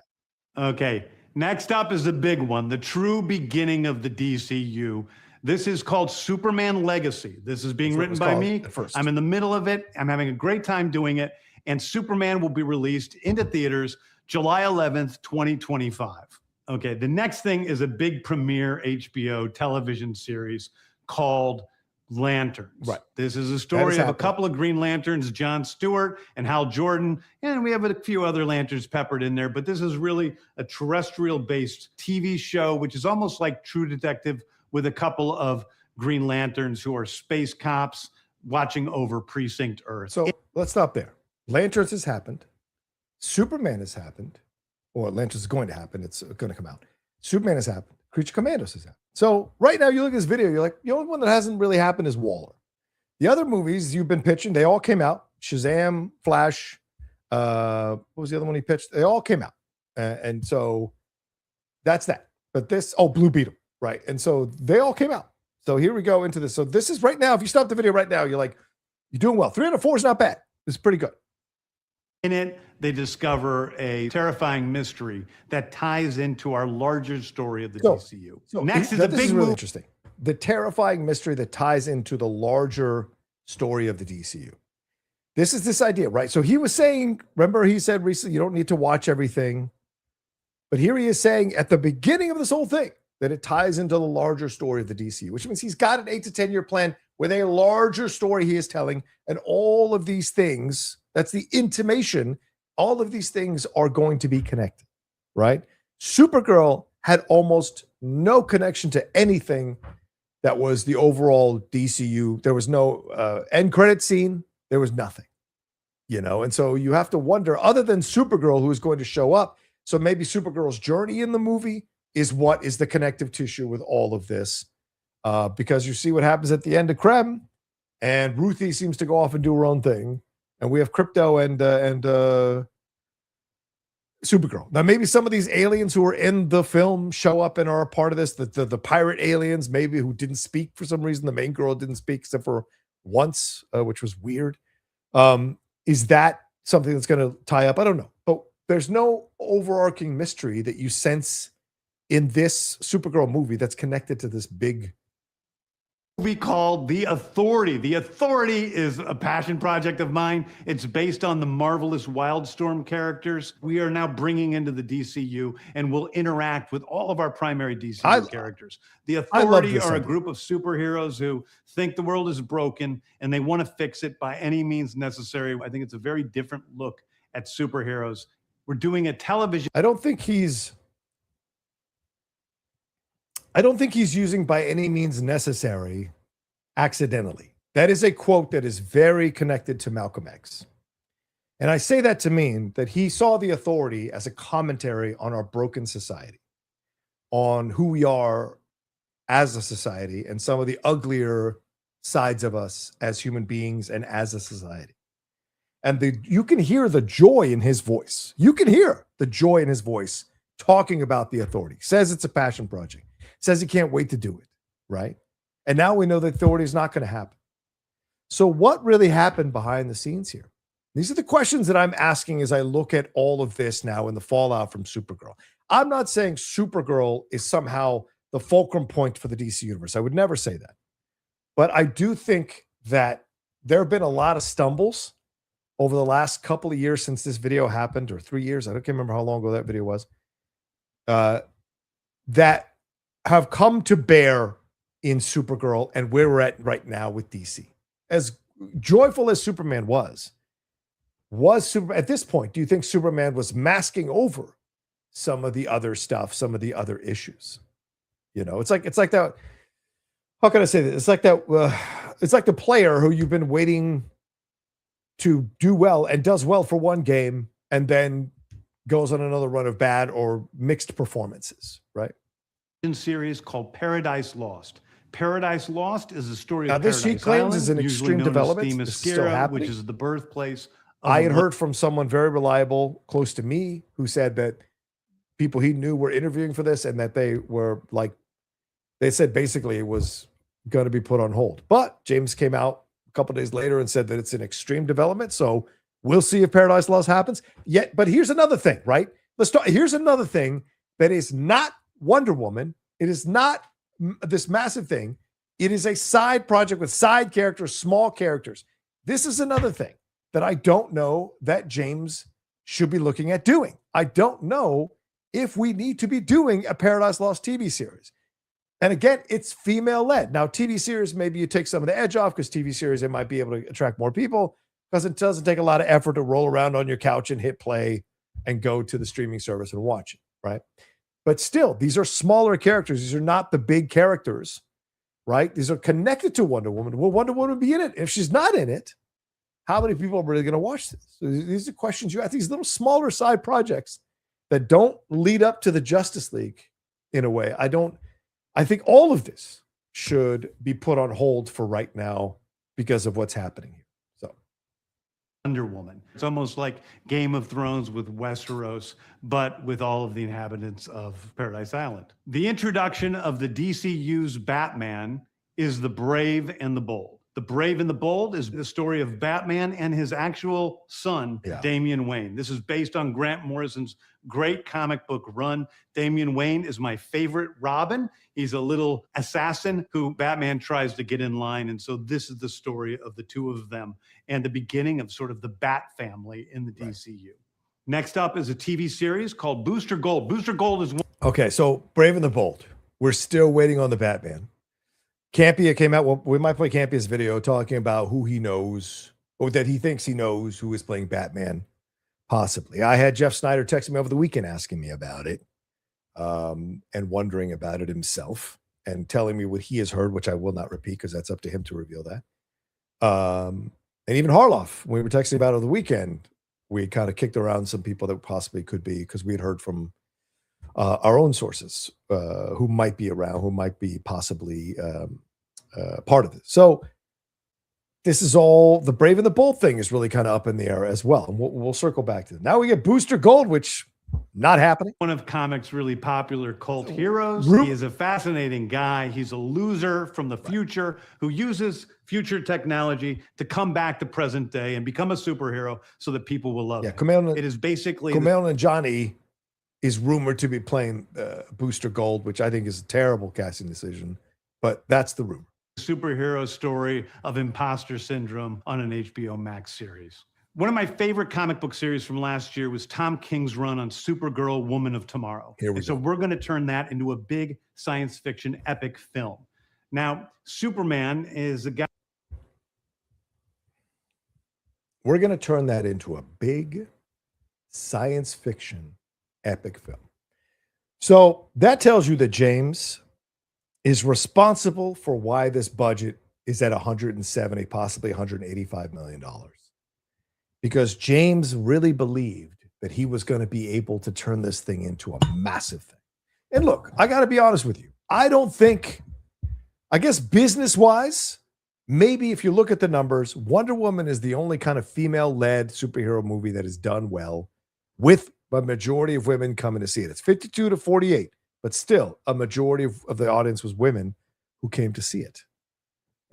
Okay. Next up is the big one, the true beginning of the DCU. This is called Superman Legacy. This is being written by me. I'm in the middle of it. I'm having a great time doing it. And Superman will be released into theaters July 11th, 2025. Okay, the next thing is a big premiere HBO television series called Lanterns. Right. This is a story of a couple of Green Lanterns, John Stewart and Hal Jordan, and we have a few other lanterns peppered in there, but this is really a terrestrial-based TV show, which is almost like True Detective with a couple of Green Lanterns who are space cops watching over Precinct Earth. So let's stop there. Lanterns has happened. Superman has happened. Or Lanterns is going to happen. It's going to come out. Superman has happened. Creature Commandos has happened. So right now you look at this video, you're like, the only one that hasn't really happened is Waller. The other movies you've been pitching, they all came out. Shazam, Flash, what was the other one he pitched? They all came out. And so that's that. But this, Blue Beetle, right? And so they all came out. So here we go into this. So this is right now, if you stop the video right now, you're like, you're doing well. 304 is not bad. It's pretty good. In it, they discover a terrifying mystery that ties into our larger story of the DCU. So next is a big really move. Interesting. The terrifying mystery that ties into the larger story of the DCU. This is this idea, right? So he was saying, remember he said recently, you don't need to watch everything. But here he is saying at the beginning of this whole thing that it ties into the larger story of the DCU, which means he's got an 8 to 10 year plan with a larger story he is telling. And all of these things, that's the intimation, all of these things are going to be connected, right? Supergirl had almost no connection to anything that was the overall DCU. There was no end credit scene. There was nothing, and so you have to wonder, other than Supergirl, who is going to show up. So maybe Supergirl's journey in the movie is what is the connective tissue with all of this. Because you see what happens at the end of Krem, and Ruthie seems to go off and do her own thing. And we have Crypto and Supergirl. Now, maybe some of these aliens who are in the film show up and are a part of this. The pirate aliens, maybe, who didn't speak for some reason. The main girl didn't speak except for once, which was weird. Is that something that's going to tie up? I don't know. But there's no overarching mystery that you sense in this Supergirl movie that's connected to this big movie called The Authority. The Authority is a passion project of mine. It's based on the marvelous Wildstorm characters we are now bringing into the DCU and will interact with all of our primary DCU characters. The Authority are a group of superheroes who think the world is broken and they want to fix it by any means necessary. I think it's a very different look at superheroes. We're doing a television. I don't think he's using by any means necessary accidentally. That is a quote that is very connected to Malcolm X. And I say that to mean that he saw the Authority as a commentary on our broken society, on who we are as a society and some of the uglier sides of us as human beings and as a society. And you can hear the joy in his voice. You can hear the joy in his voice talking about the Authority. Says it's a passion project. Says he can't wait to do it, right? And now we know the Authority is not going to happen. So what really happened behind the scenes here? These are the questions that I'm asking as I look at all of this now in the fallout from Supergirl. I'm not saying Supergirl is somehow the fulcrum point for the DC universe. I would never say that. But I do think that there have been a lot of stumbles over the last couple of years since this video happened, or 3 years. I can't remember how long ago that video was. That have come to bear in Supergirl and where we're at right now with DC. As joyful as Superman was at this point, do you think Superman was masking over some of the other stuff, some of the other issues? It's like that. How can I say this? It's like that. It's like the player who you've been waiting to do well and does well for one game and then goes on another run of bad or mixed performances, right? Series called Paradise Lost. Paradise Lost is a story of Paradise this, she claims, Island, is an extreme development. This is still happening. Which is the birthplace of I had heard from someone very reliable close to me who said that people he knew were interviewing for this and that they said basically it was going to be put on hold. But James came out a couple of days later and said that it's an extreme development. So we'll see if Paradise Lost happens. But here's another thing, right? Here's another thing that is not Wonder Woman. It is not this massive thing. It is a side project with side characters, small characters. This is another thing that I don't know that James should be looking at doing. I don't know if we need to be doing a Paradise Lost TV series. And again, it's female led. Now, TV series, maybe you take some of the edge off because TV series, they might be able to attract more people because it doesn't take a lot of effort to roll around on your couch and hit play and go to the streaming service and watch it, right? But still, these are smaller characters. These are not the big characters, right? These are connected to Wonder Woman. Will Wonder Woman be in it? If she's not in it, how many people are really going to watch this? So these are questions you ask. These little smaller side projects that don't lead up to the Justice League in a way. I think all of this should be put on hold for right now because of what's happening here. So, Wonder Woman. It's almost like Game of Thrones with Westeros, but with all of the inhabitants of Paradise Island. The introduction of the DCU's Batman is The Brave and the Bold. The Brave and the Bold is the story of Batman and his actual son, Damian Wayne. This is based on Grant Morrison's great comic book run. Damian Wayne is my favorite Robin. He's a little assassin who Batman tries to get in line. And so this is the story of the two of them and the beginning of sort of the Bat family in the DCU. Next up is a TV series called Booster Gold. Booster Gold is one. Okay, so Brave and the Bold. We're still waiting on the Batman. Campia came out. Well, we might play Campia's video talking about who he knows or that he thinks he knows who is playing Batman, possibly. I had Jeff Snyder texting me over the weekend asking me about it and wondering about it himself and telling me what he has heard, which I will not repeat because that's up to him to reveal that. And even Harloff, when we were texting about it over the weekend, we kind of kicked around some people that possibly could be because we had heard from our own sources who might be around, who might be possibly part of this. So this is all the Brave and the Bold thing is really kind of up in the air as well. And we'll circle back to it. Now we get Booster Gold, which not happening. One of comics' really popular cult heroes. He is a fascinating guy. He's a loser from the future who uses future technology to come back to present day and become a superhero so that people will love him. It is basically Kumail Nanjiani is rumored to be playing Booster Gold, which I think is a terrible casting decision, but that's the rumor. Superhero story of imposter syndrome on an HBO Max series. One of my favorite comic book series from last year was Tom King's run on Supergirl, Woman of Tomorrow. So we're going to turn that into a big science fiction epic film. Now, Superman is a guy. We're going to turn that into a big science fiction epic film. So that tells you that James is responsible for why this budget is at 170, possibly $185 million. Because James really believed that he was going to be able to turn this thing into a massive thing. And look, I got to be honest with you. I guess business-wise, maybe if you look at the numbers, Wonder Woman is the only kind of female-led superhero movie that is done well with a majority of women coming to see it. It's 52 to 48, but still a majority of the audience was women who came to see it.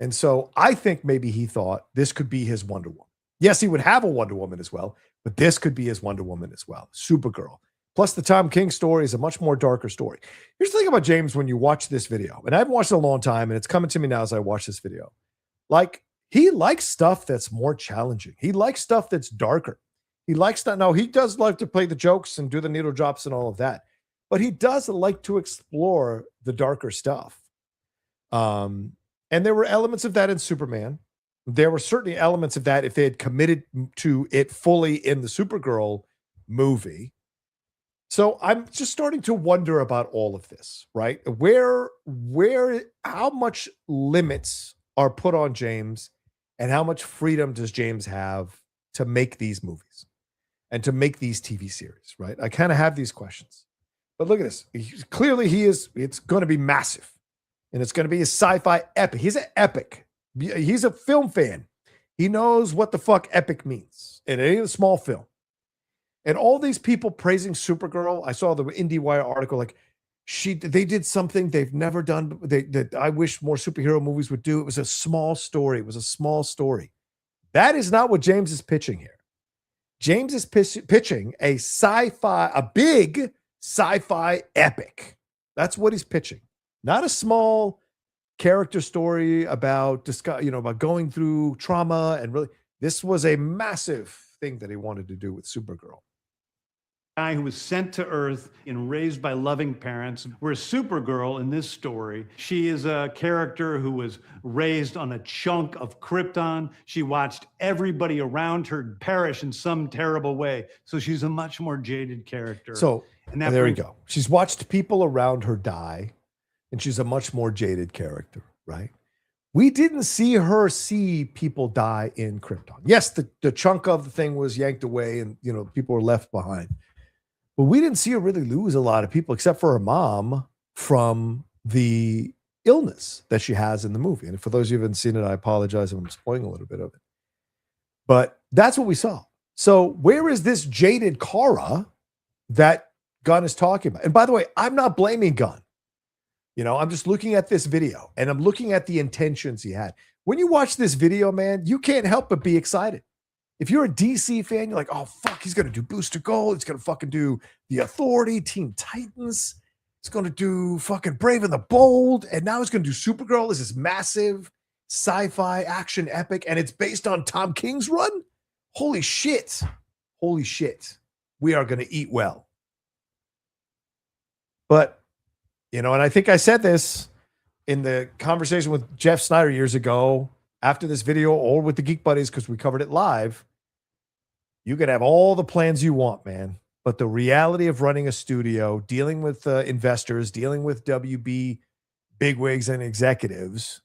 And so I think maybe he thought this could be his Wonder Woman. Yes, he would have a Wonder Woman as well, but this could be his Wonder Woman as well. Supergirl. Plus the Tom King story is a much more darker story. Here's the thing about James when you watch this video, and I haven't watched it in a long time, and it's coming to me now as I watch this video. Like, he likes stuff that's more challenging. He likes stuff that's darker. He likes that. Now, he does like to play the jokes and do the needle drops and all of that, but he does like to explore the darker stuff. And there were elements of that in Superman. There were certainly elements of that if they had committed to it fully in the Supergirl movie. So I'm just starting to wonder about all of this, right? How much limits are put on James and how much freedom does James have to make these movies and to make these TV series, right? I kind of have these questions. But look at this. It's going to be massive. And it's going to be a sci-fi epic. He's an epic. He's a film fan. He knows what the fuck epic means. And it ain't a small film. And all these people praising Supergirl. I saw the IndieWire article, like they did something they've never done that I wish more superhero movies would do. It was a small story. It was a small story. That is not what James is pitching here. James is pitching a big sci-fi epic. That's what he's pitching. Not a small character story about about going through trauma and really. This was a massive thing that he wanted to do with Supergirl. guy who was sent to Earth and raised by loving parents. Whereas Supergirl in this story, she is a character who was raised on a chunk of Krypton. She watched everybody around her perish in some terrible way. So she's a much more jaded character. So and that there you go. She's watched people around her die, and she's a much more jaded character, right? We didn't see people die in Krypton. Yes, the chunk of the thing was yanked away and, people were left behind. But we didn't see her really lose a lot of people, except for her mom, from the illness that she has in the movie. And for those of you who haven't seen it, I apologize if I'm spoiling a little bit of it. But that's what we saw. So where is this jaded Kara that Gunn is talking about? And by the way, I'm not blaming Gunn. I'm just looking at this video and I'm looking at the intentions he had. When you watch this video, man, you can't help but be excited. If you're a DC fan, you're like, oh, fuck, he's going to do Booster Gold. He's going to fucking do The Authority, Teen Titans. He's going to do fucking Brave and the Bold. And now he's going to do Supergirl. This is massive sci-fi action epic. And it's based on Tom King's run. Holy shit. Holy shit. We are going to eat well. But, and I think I said this in the conversation with Jeff Snyder years ago, after this video or with the Geek Buddies, because we covered it live. You can have all the plans you want, man. But the reality of running a studio, dealing with investors, dealing with WB bigwigs and executives,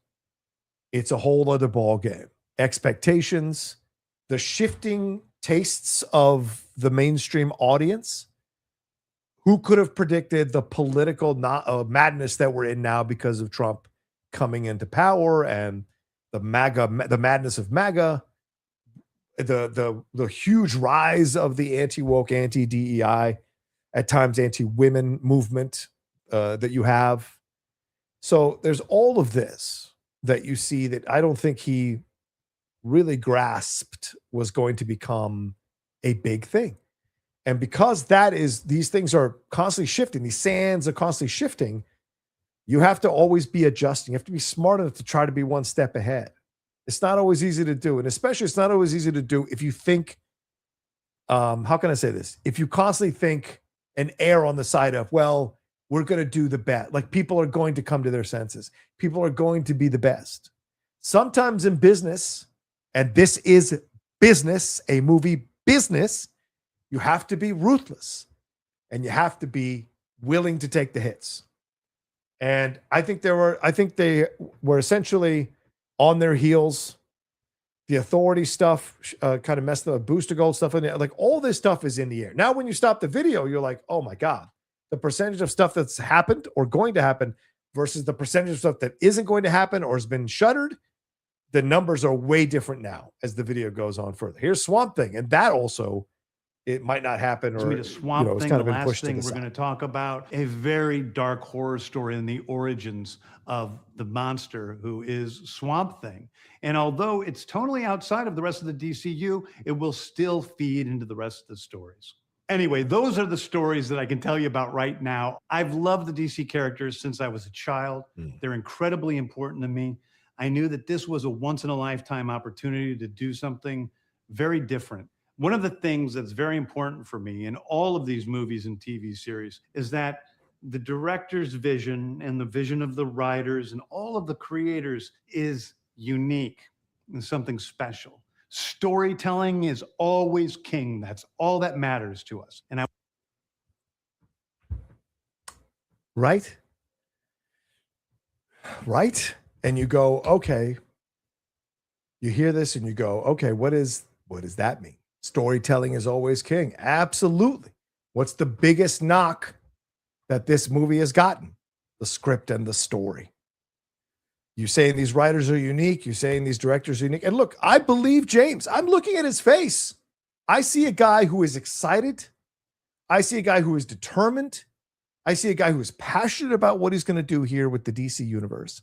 it's a whole other ball game. Expectations, the shifting tastes of the mainstream audience. Who could have predicted the political madness that we're in now because of Trump coming into power and the madness of MAGA, the huge rise of the anti-woke, anti-DEI, at times anti-women movement that you have. So there's all of this that you see that I don't think he really grasped was going to become a big thing. And because these things are constantly shifting, these sands are constantly shifting, you have to always be adjusting. You have to be smart enough to try to be one step ahead. It's not always easy to do. And especially it's not always easy to do if you think, how can I say this? If you constantly think and err on the side of, well, we're going to do the best. Like people are going to come to their senses. People are going to be the best. Sometimes in business, and this is business, a movie business, you have to be ruthless and you have to be willing to take the hits. And I think they were essentially on their heels. The Authority stuff kind of messed up, Booster Gold stuff in there. Like all this stuff is in the air. Now, when you stop the video, you're like, oh my God, the percentage of stuff that's happened or going to happen versus the percentage of stuff that isn't going to happen or has been shuttered. The numbers are way different now as the video goes on further. Here's Swamp Thing. And that also, it might not happen, or the Swamp Thing, it's kind of the been last pushed thing to the we're side. going to talk about, a very dark horror story in the origins of the monster who is Swamp Thing. And although it's totally outside of the rest of the DCU, it will still feed into the rest of the stories. Anyway, those are the stories that I can tell you about right now. I've loved the DC characters since I was a child. They're incredibly important to me. I knew that this was a once-in-a-lifetime opportunity to do something very different. One of the things that's very important for me in all of these movies and TV series is that the director's vision and the vision of the writers and all of the creators is unique and something special. Storytelling is always king. That's all that matters to us. And Right? Right? And you go, okay. You hear this and you go, okay, what does that mean? Storytelling is always king. Absolutely. What's the biggest knock that this movie has gotten? The script and the story. You're saying these writers are unique. You're saying these directors are unique. And look, I believe James. I'm looking at his face. I see a guy who is excited. I see a guy who is determined. I see a guy who is passionate about what he's going to do here with the DC universe.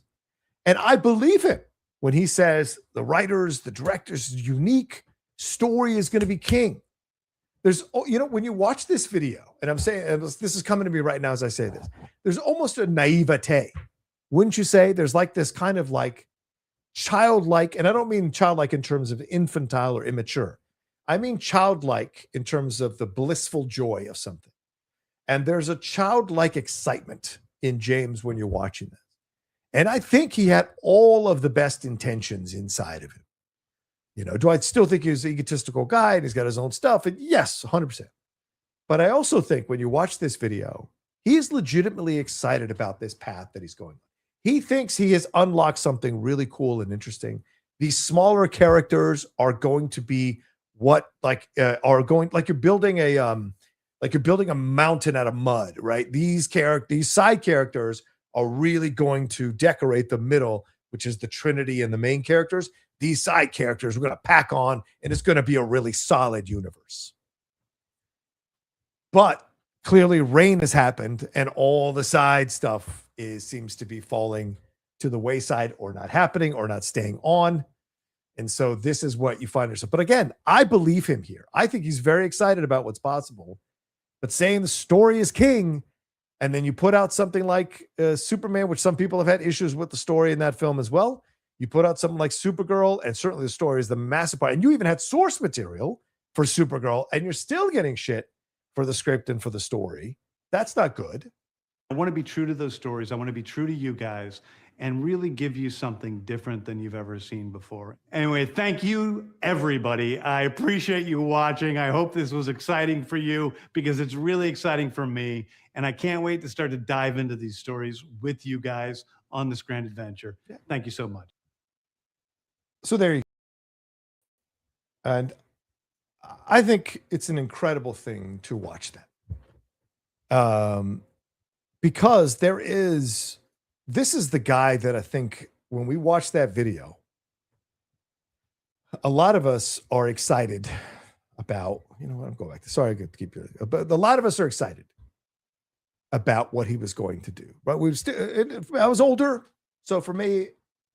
And I believe him when he says the writers, the directors is unique. Story is going to be king. There's, when you watch this video, and I'm saying, and this is coming to me right now as I say this, there's almost a naivete. Wouldn't you say? There's like this kind of like childlike, and I don't mean childlike in terms of infantile or immature, I mean childlike in terms of the blissful joy of something. And there's a childlike excitement in James when you're watching this. And I think he had all of the best intentions inside of him. You know, do I still think he's an egotistical guy and he's got his own stuff? And yes, 100%. But I also think when you watch this video, he is legitimately excited about this path that he's going. He thinks he has unlocked something really cool and interesting. These smaller characters are going to be what are going like you're building a mountain out of mud, right? These side characters are really going to decorate the middle, which is the Trinity and the main characters. These side characters we're going to pack on, and it's going to be a really solid universe. But clearly rain has happened, and all the side stuff seems to be falling to the wayside or not happening or not staying on. And so this is what you find yourself. But again, I believe him here. I think he's very excited about what's possible. But saying the story is king, and then you put out something like Superman, which some people have had issues with the story in that film as well. You put out something like Supergirl, and certainly the story is the massive part. And you even had source material for Supergirl, and you're still getting shit for the script and for the story. That's not good. I want to be true to those stories. I want to be true to you guys and really give you something different than you've ever seen before. Anyway, thank you, everybody. I appreciate you watching. I hope this was exciting for you because it's really exciting for me. And I can't wait to start to dive into these stories with you guys on this grand adventure. Thank you so much. So there you go. And I think it's an incredible thing to watch that. Because this is the guy that I think when we watch that video, a lot of us are excited about, you know what, I'm going back to, sorry, I could keep you, but a lot of us are excited about what he was going to do. But I was older. So for me,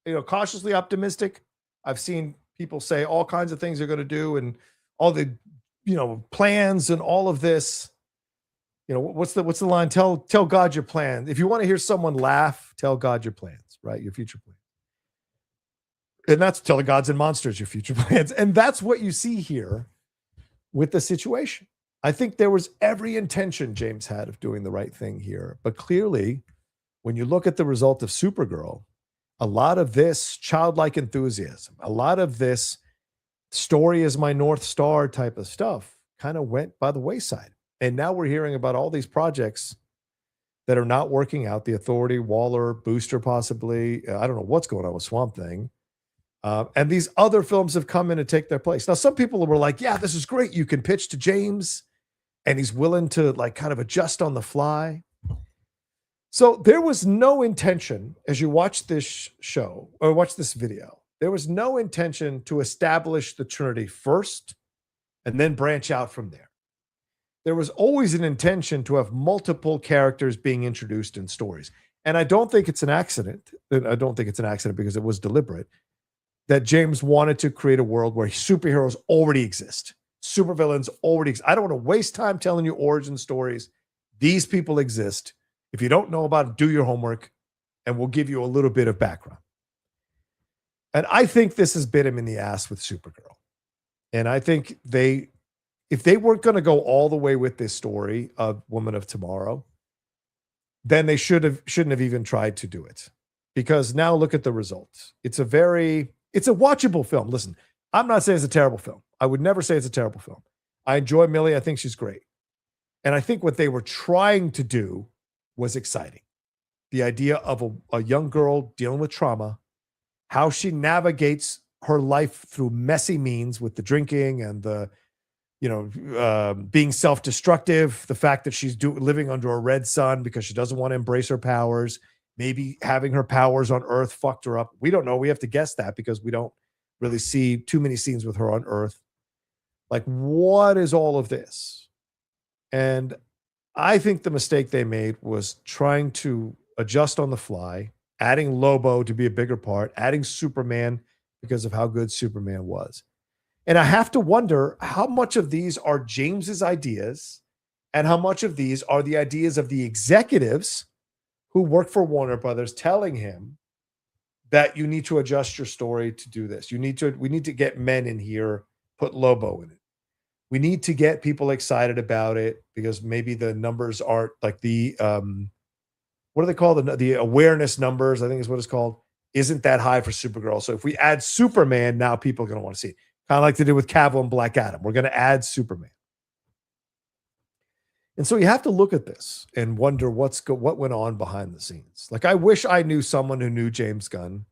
you know, cautiously optimistic. I've seen people say all kinds of things they're going to do and all the, you know, plans and all of this. You know, what's the line? Tell God your plans. If you want to hear someone laugh, tell God your plans, right? Your future plans. And that's tell the gods and monsters your future plans. And that's what you see here with the situation. I think there was every intention James had of doing the right thing here. But clearly, when you look at the result of Supergirl, a lot of this childlike enthusiasm, a lot of this story is my North Star type of stuff kind of went by the wayside. And now we're hearing about all these projects that are not working out. The Authority, Waller, Booster, possibly. I don't know what's going on with Swamp Thing. And these other films have come in to take their place. Now, some people were like, yeah, this is great. You can pitch to James and he's willing to like kind of adjust on the fly. So there was no intention as you watch this show or watch this video, there was no intention to establish the Trinity first and then branch out from there. There was always an intention to have multiple characters being introduced in stories. And I don't think it's an accident. I don't think it's an accident because it was deliberate that James wanted to create a world where superheroes already exist. Supervillains already exist. I don't want to waste time telling you origin stories. These people exist. If you don't know about it, do your homework and we'll give you a little bit of background. And I think this has bit him in the ass with Supergirl. And I think if they weren't going to go all the way with this story of Woman of Tomorrow, then they shouldn't have even tried to do it. Because now look at the results. It's a watchable film. Listen, I'm not saying it's a terrible film. I would never say it's a terrible film. I enjoy Millie. I think she's great. And I think what they were trying to do was exciting. The idea of a young girl dealing with trauma, how she navigates her life through messy means with the drinking and the, being self-destructive, the fact that she's living under a red sun because she doesn't want to embrace her powers, maybe having her powers on Earth fucked her up. We don't know. We have to guess that because we don't really see too many scenes with her on Earth. Like, what is all of this? And I think the mistake they made was trying to adjust on the fly, adding Lobo to be a bigger part, adding Superman because of how good Superman was. And I have to wonder how much of these are James's ideas and how much of these are the ideas of the executives who work for Warner Brothers telling him that you need to adjust your story to do this. We need to get men in here, put Lobo in it. We need to get people excited about it because maybe the numbers aren't like the what do they call the awareness numbers? I think is what it's called. Isn't that high for Supergirl? So if we add Superman, now people are going to want to see it. Kind of like they did with Cavill and Black Adam. We're going to add Superman. And so you have to look at this and wonder what went on behind the scenes. Like, I wish I knew someone who knew James Gunn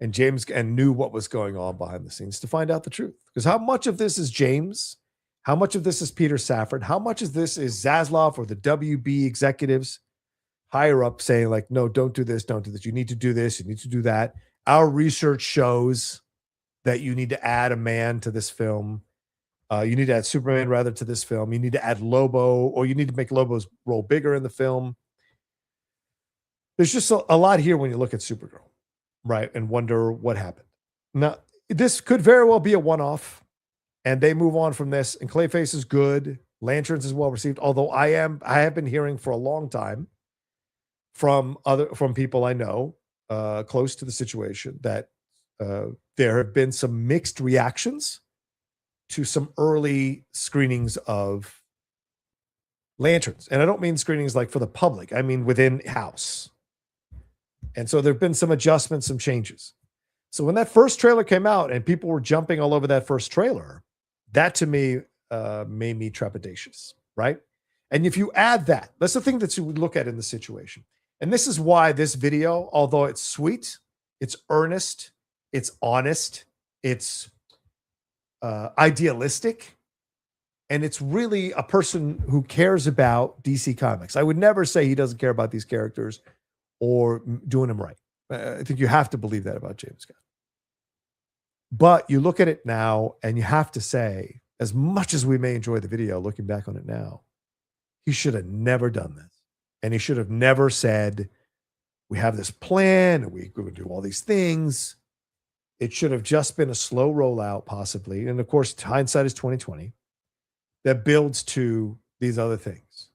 and knew what was going on behind the scenes to find out the truth. Because how much of this is James? How much of this is Peter Safran? How much of this is Zaslav or the WB executives higher up saying, like, no, don't do this, don't do this. You need to do this, you need to do that. Our research shows that you need to add a man to this film. You need to add Superman rather to this film. You need to add Lobo, or you need to make Lobo's role bigger in the film. There's just a lot here when you look at Supergirl, right? And wonder what happened. Now, this could very well be a one-off, and they move on from this. And Clayface is good. Lanterns is well received. Although I have been hearing for a long time from people I know close to the situation that there have been some mixed reactions to some early screenings of Lanterns. And I don't mean screenings like for the public. I mean within house. And so there have been some adjustments, some changes. So when that first trailer came out and people were jumping all over that first trailer, that to me made me trepidatious, right? And if you add that, that's the thing that you would look at in the situation. And this is why this video, although it's sweet, it's earnest, it's honest, it's idealistic, and it's really a person who cares about DC Comics. I would never say he doesn't care about these characters or doing them right. I think you have to believe that about James Gunn. But you look at it now and you have to say, as much as we may enjoy the video, looking back on it now, he should have never done this. And he should have never said, we have this plan and we're going to do all these things. It should have just been a slow rollout, possibly. And of course, hindsight is 2020, that builds to these other things.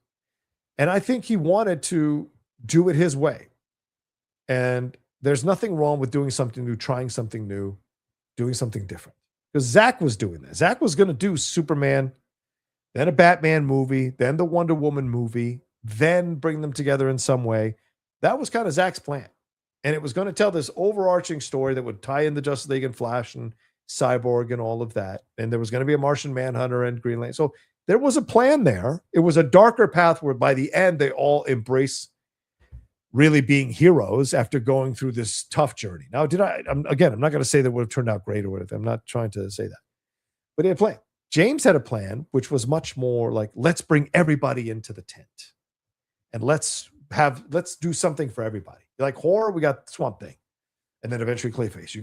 And I think he wanted to do it his way. And there's nothing wrong with doing something new, trying something new, doing something different. Because Zach was doing that. Zach was going to do Superman, then a Batman movie, then the Wonder Woman movie, then bring them together in some way. That was kind of Zach's plan. And it was going to tell this overarching story that would tie in the Justice League and Flash and Cyborg and all of that. And there was going to be a Martian Manhunter and Green Lantern. So there was a plan there. It was a darker path where by the end, they all embrace really being heroes after going through this tough journey. Now, I'm not going to say that would have turned out great or whatever. I'm not trying to say that. But he had a plan. James had a plan, which was much more like, let's bring everybody into the tent. And let's do something for everybody. You like horror? We got Swamp Thing. And then eventually Clayface.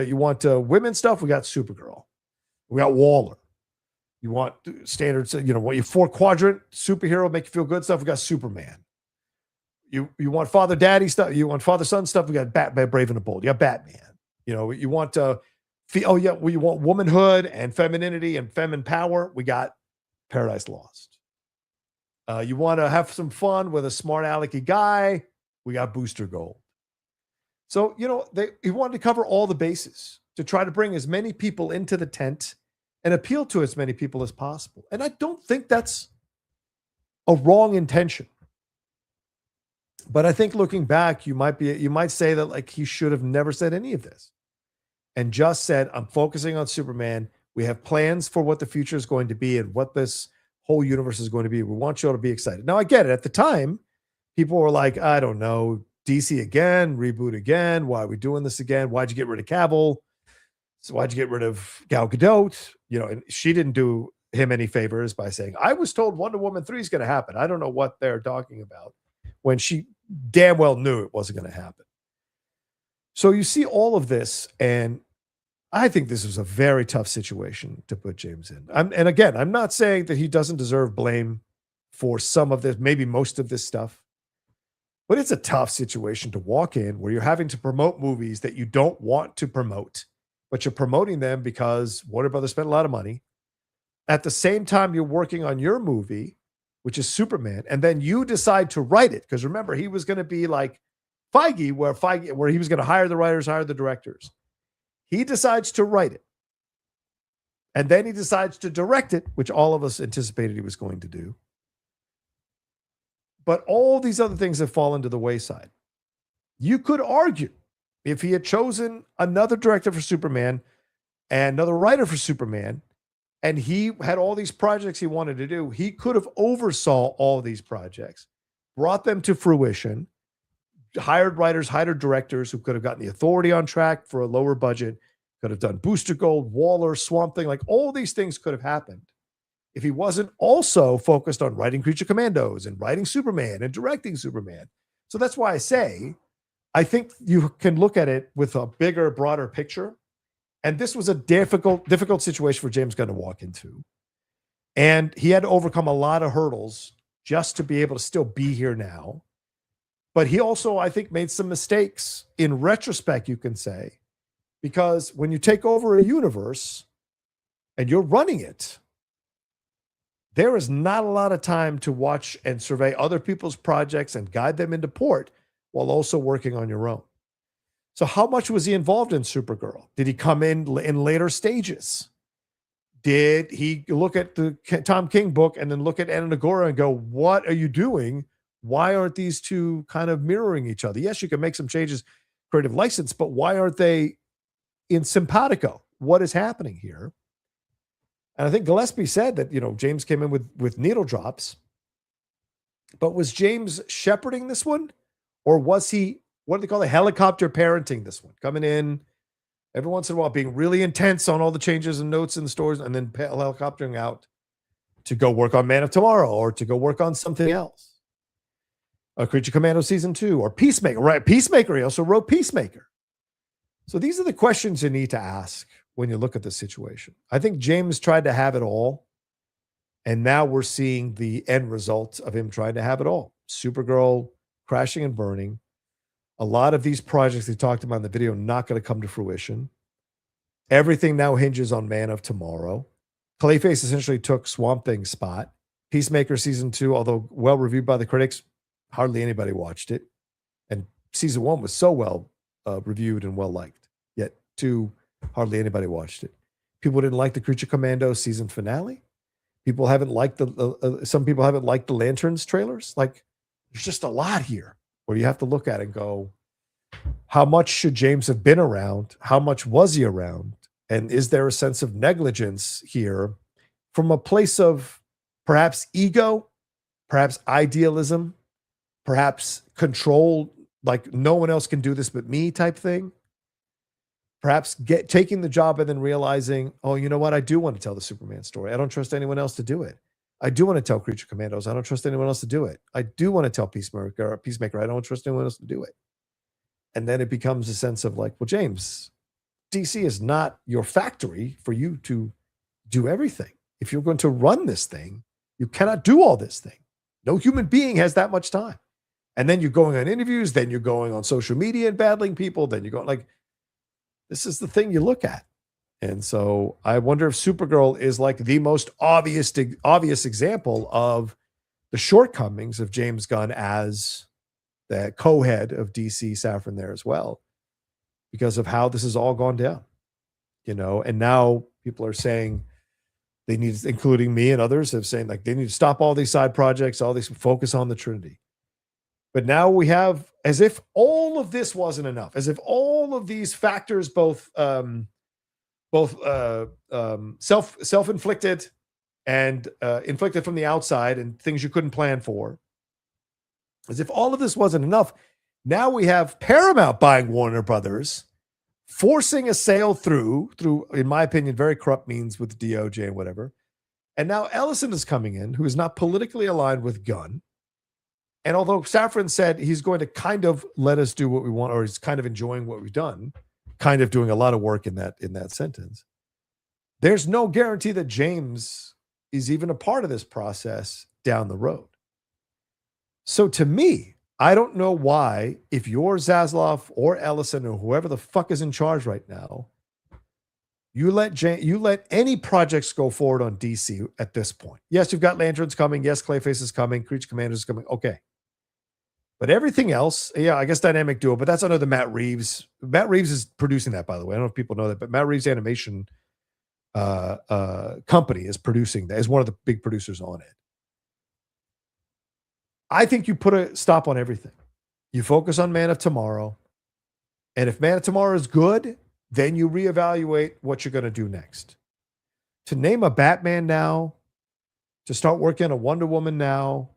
You want women's stuff? We got Supergirl. We got Waller. You want standards, what your 4-quadrant superhero, make you feel good stuff? We got Superman. You want father daddy stuff? You want father son stuff? We got Batman, Brave and the Bold. You got Batman. You want you want womanhood and femininity and feminine power? We got Paradise Lost. You want to have some fun with a smart alecky guy? We got Booster Gold. So, he wanted to cover all the bases to try to bring as many people into the tent and appeal to as many people as possible. And I don't think that's a wrong intention. But I think looking back, you might say that like he should have never said any of this and just said, I'm focusing on Superman. We have plans for what the future is going to be and what this whole universe is going to be. We want you all to be excited. Now, I get it. At the time, people were like, I don't know, DC again, reboot again. Why are we doing this again? Why'd you get rid of Cavill? So why'd you get rid of Gal Gadot? And she didn't do him any favors by saying, I was told Wonder Woman 3 is going to happen. I don't know what they're talking about, when she damn well knew it wasn't going to happen. So you see all of this, and I think this was a very tough situation to put James in. And again, I'm not saying that he doesn't deserve blame for some of this, maybe most of this stuff, but it's a tough situation to walk in where you're having to promote movies that you don't want to promote, but you're promoting them because Warner Brothers spent a lot of money. At the same time, you're working on your movie, which is Superman, and then you decide to write it. Because remember, he was going to be like Feige, where he was going to hire the writers, hire the directors. He decides to write it. And then he decides to direct it, which all of us anticipated he was going to do. But all these other things have fallen to the wayside. You could argue if he had chosen another director for Superman and another writer for Superman, and he had all these projects he wanted to do, he could have oversaw all these projects, brought them to fruition, hired writers, hired directors who could have gotten the Authority on track for a lower budget, could have done Booster Gold, Waller, Swamp Thing, like all these things could have happened if he wasn't also focused on writing Creature Commandos and writing Superman and directing Superman. So that's why I say, I think you can look at it with a bigger, broader picture. And this was a difficult situation for James Gunn to walk into. And he had to overcome a lot of hurdles just to be able to still be here now. But he also, I think, made some mistakes in retrospect, you can say, because when you take over a universe and you're running it, there is not a lot of time to watch and survey other people's projects and guide them into port while also working on your own. So how much was he involved in Supergirl? Did he come in later stages? Did he look at the Tom King book and then look at Anna Nagora and go, what are you doing? Why aren't these two kind of mirroring each other? Yes, you can make some changes, creative license, but why aren't they in simpatico? What is happening here? And I think Gillespie said that, James came in with needle drops, but was James shepherding this one? Or was he, what do they call it, helicopter parenting this one? Coming in every once in a while, being really intense on all the changes and notes in the stores, and then helicoptering out to go work on Man of Tomorrow or to go work on something else. Creature Commando Season 2 or Peacemaker, right? Peacemaker, he also wrote Peacemaker. So these are the questions you need to ask when you look at the situation. I think James tried to have it all, and now we're seeing the end result of him trying to have it all. Supergirl crashing and burning. A lot of these projects they talked about in the video not going to come to fruition. Everything now hinges on Man of Tomorrow. Clayface essentially took Swamp Thing's spot. Peacemaker Season 2, although well reviewed by the critics, hardly anybody watched it. And Season 1 was so well reviewed and well liked. Yet 2, hardly anybody watched it. People didn't like the Creature Commando season finale. People haven't liked some people haven't liked the Lanterns trailers. Like, there's just a lot here where you have to look at it and go, how much should James have been around? How much was he around? And is there a sense of negligence here from a place of perhaps ego, perhaps idealism, perhaps control, like no one else can do this but me type thing? Perhaps taking the job and then realizing, oh, you know what? I do want to tell the Superman story. I don't trust anyone else to do it. I do want to tell Creature Commandos. I don't trust anyone else to do it. I do want to tell Peacemaker. I don't trust anyone else to do it. And then it becomes a sense of like, well, James, DC is not your factory for you to do everything. If you're going to run this thing, you cannot do all this thing. No human being has that much time. And then you're going on interviews, then you're going on social media and battling people, then you're going like, this is the thing you look at. And so I wonder if Supergirl is like the most obvious example of the shortcomings of James Gunn as the co-head of DC Saffron there as well, because of how this has all gone down, and now people are saying they need, including me and others have saying like they need to stop all these side projects, all these, focus on the Trinity. But now we have, as if all of this wasn't enough, as if all of these factors, both self-inflicted and inflicted from the outside and things you couldn't plan for, as if all of this wasn't enough, now we have Paramount buying Warner Brothers, forcing a sale through, in my opinion, very corrupt means with DOJ and whatever. And now Ellison is coming in, who is not politically aligned with Gunn. And although Saffron said he's going to kind of let us do what we want, or he's kind of enjoying what we've done, kind of doing a lot of work in that sentence, there's no guarantee that James is even a part of this process down the road. So to me, I don't know why, if you're Zaslav or Ellison or whoever the fuck is in charge right now, you let any projects go forward on DC at this point. Yes, you've got Lanterns coming. Yes, Clayface is coming. Creature Commandos is coming. Okay. But everything else, yeah, I guess Dynamic Duo, but that's under the Matt Reeves. Matt Reeves is producing that, by the way. I don't know if people know that, but Matt Reeves Animation company is producing that, is one of the big producers on it. I think you put a stop on everything. You focus on Man of Tomorrow. And if Man of Tomorrow is good, then you reevaluate what you're going to do next. To name a Batman now, to start working on a Wonder Woman now,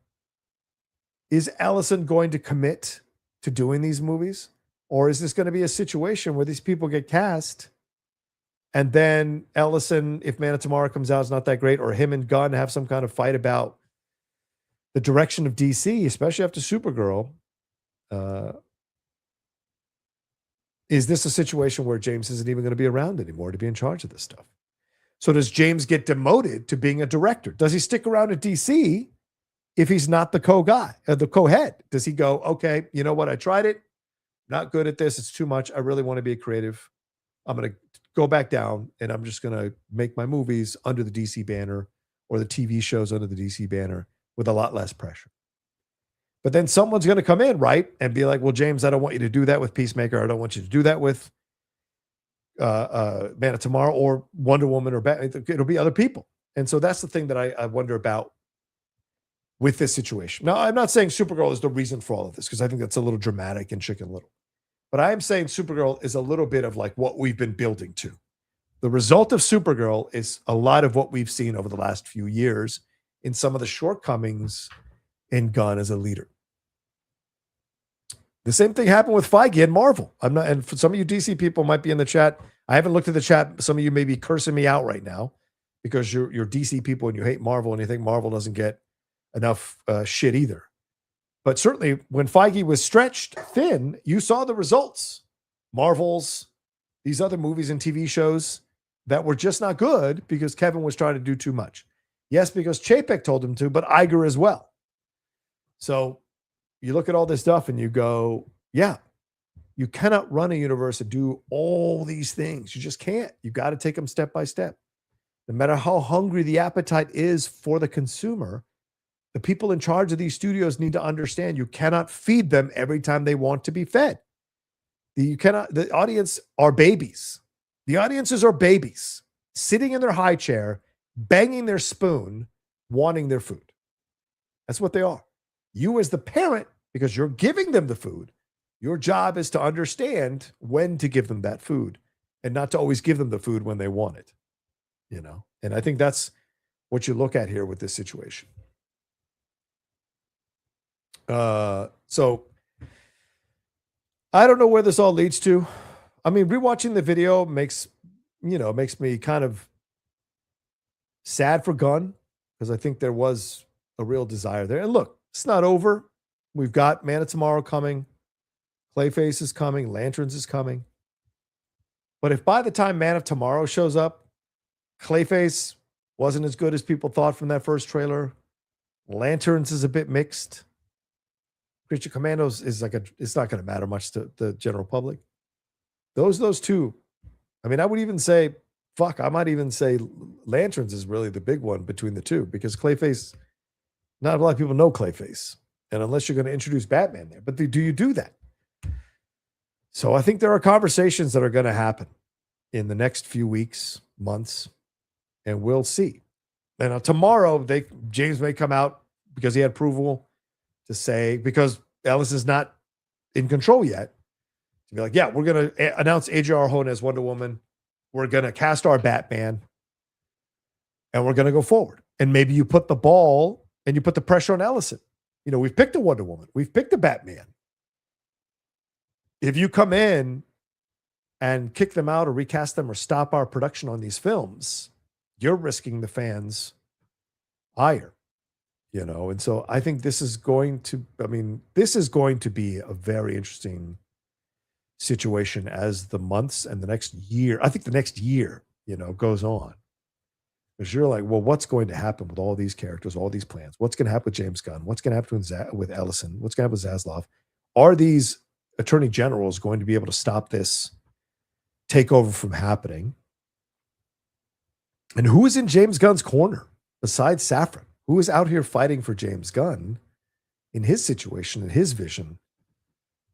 is Ellison going to commit to doing these movies? Or is this going to be a situation where these people get cast and then Ellison, if Man of Tomorrow comes out, is not that great, or him and Gunn have some kind of fight about the direction of DC, especially after Supergirl? Is this a situation where James isn't even going to be around anymore to be in charge of this stuff? So does James get demoted to being a director? Does he stick around at DC if he's not the co-guy, the co-head? Does he go, okay, you know what? I tried it. Not good at this. It's too much. I really want to be a creative. I'm going to go back down and I'm just going to make my movies under the DC banner, or the TV shows under the DC banner, with a lot less pressure. But then someone's going to come in, right, and be like, well, James, I don't want you to do that with Peacemaker. I don't want you to do that with Man of Tomorrow or Wonder Woman or Batman. It'll be other people. And so that's the thing that I wonder about with this situation. Now, I'm not saying Supergirl is the reason for all of this, because I think that's a little dramatic and Chicken Little. But I am saying Supergirl is a little bit of like what we've been building to. The result of Supergirl is a lot of what we've seen over the last few years in some of the shortcomings in Gunn as a leader. The same thing happened with Feige and Marvel. I'm not, and for some of you DC people might be in the chat. I haven't looked at the chat. Some of you may be cursing me out right now because you're DC people and you hate Marvel and you think Marvel doesn't get enough shit either. But certainly when Feige was stretched thin, you saw the results. Marvel's, these other movies and TV shows that were just not good because Kevin was trying to do too much. Yes, because Chapek told him to, but Iger as well. So you look at all this stuff and you go, yeah, you cannot run a universe and do all these things. You just can't. You got to take them step by step. No matter how hungry the appetite is for the consumer, the people in charge of these studios need to understand you cannot feed them every time they want to be fed. The audience are babies. The audiences are babies sitting in their high chair, banging their spoon, wanting their food. That's what they are. You as the parent, because you're giving them the food, your job is to understand when to give them that food and not to always give them the food when they want it, you know? And I think that's what you look at here with this situation. So I don't know where this all leads to. I mean, rewatching the video makes me kind of sad for Gunn, because I think there was a real desire there. And look, it's not over. We've got Man of Tomorrow coming. Clayface is coming. Lanterns is coming. But if by the time Man of Tomorrow shows up, Clayface wasn't as good as people thought from that first trailer, Lanterns is a bit mixed, Creature Commandos is it's not going to matter much to the general public. Those two, I mean, I would even say, I might even say Lanterns is really the big one between the two, because Clayface, not a lot of people know Clayface. And unless you're going to introduce Batman there, but do you do that? So I think there are conversations that are going to happen in the next few weeks, months, and we'll see. And tomorrow, James may come out because he had approval to say, because Ellis is not in control yet, to be like, yeah, we're going to announce Adria Arjona as Wonder Woman. We're going to cast our Batman, and we're going to go forward. And maybe you put the ball and you put the pressure on Ellison. You know, we've picked a Wonder Woman. We've picked a Batman. If you come in and kick them out or recast them or stop our production on these films, you're risking the fans' ire, you know? And so I think this is going to be a very interesting situation as the months and the next year, I think the next year, goes on. Because you're like, well, what's going to happen with all these characters, all these plans? What's going to happen with James Gunn? What's going to happen with Ellison? What's going to happen with Zaslav? Are these attorney generals going to be able to stop this takeover from happening? And who is in James Gunn's corner besides Safran? Who is out here fighting for James Gunn in his situation, in his vision?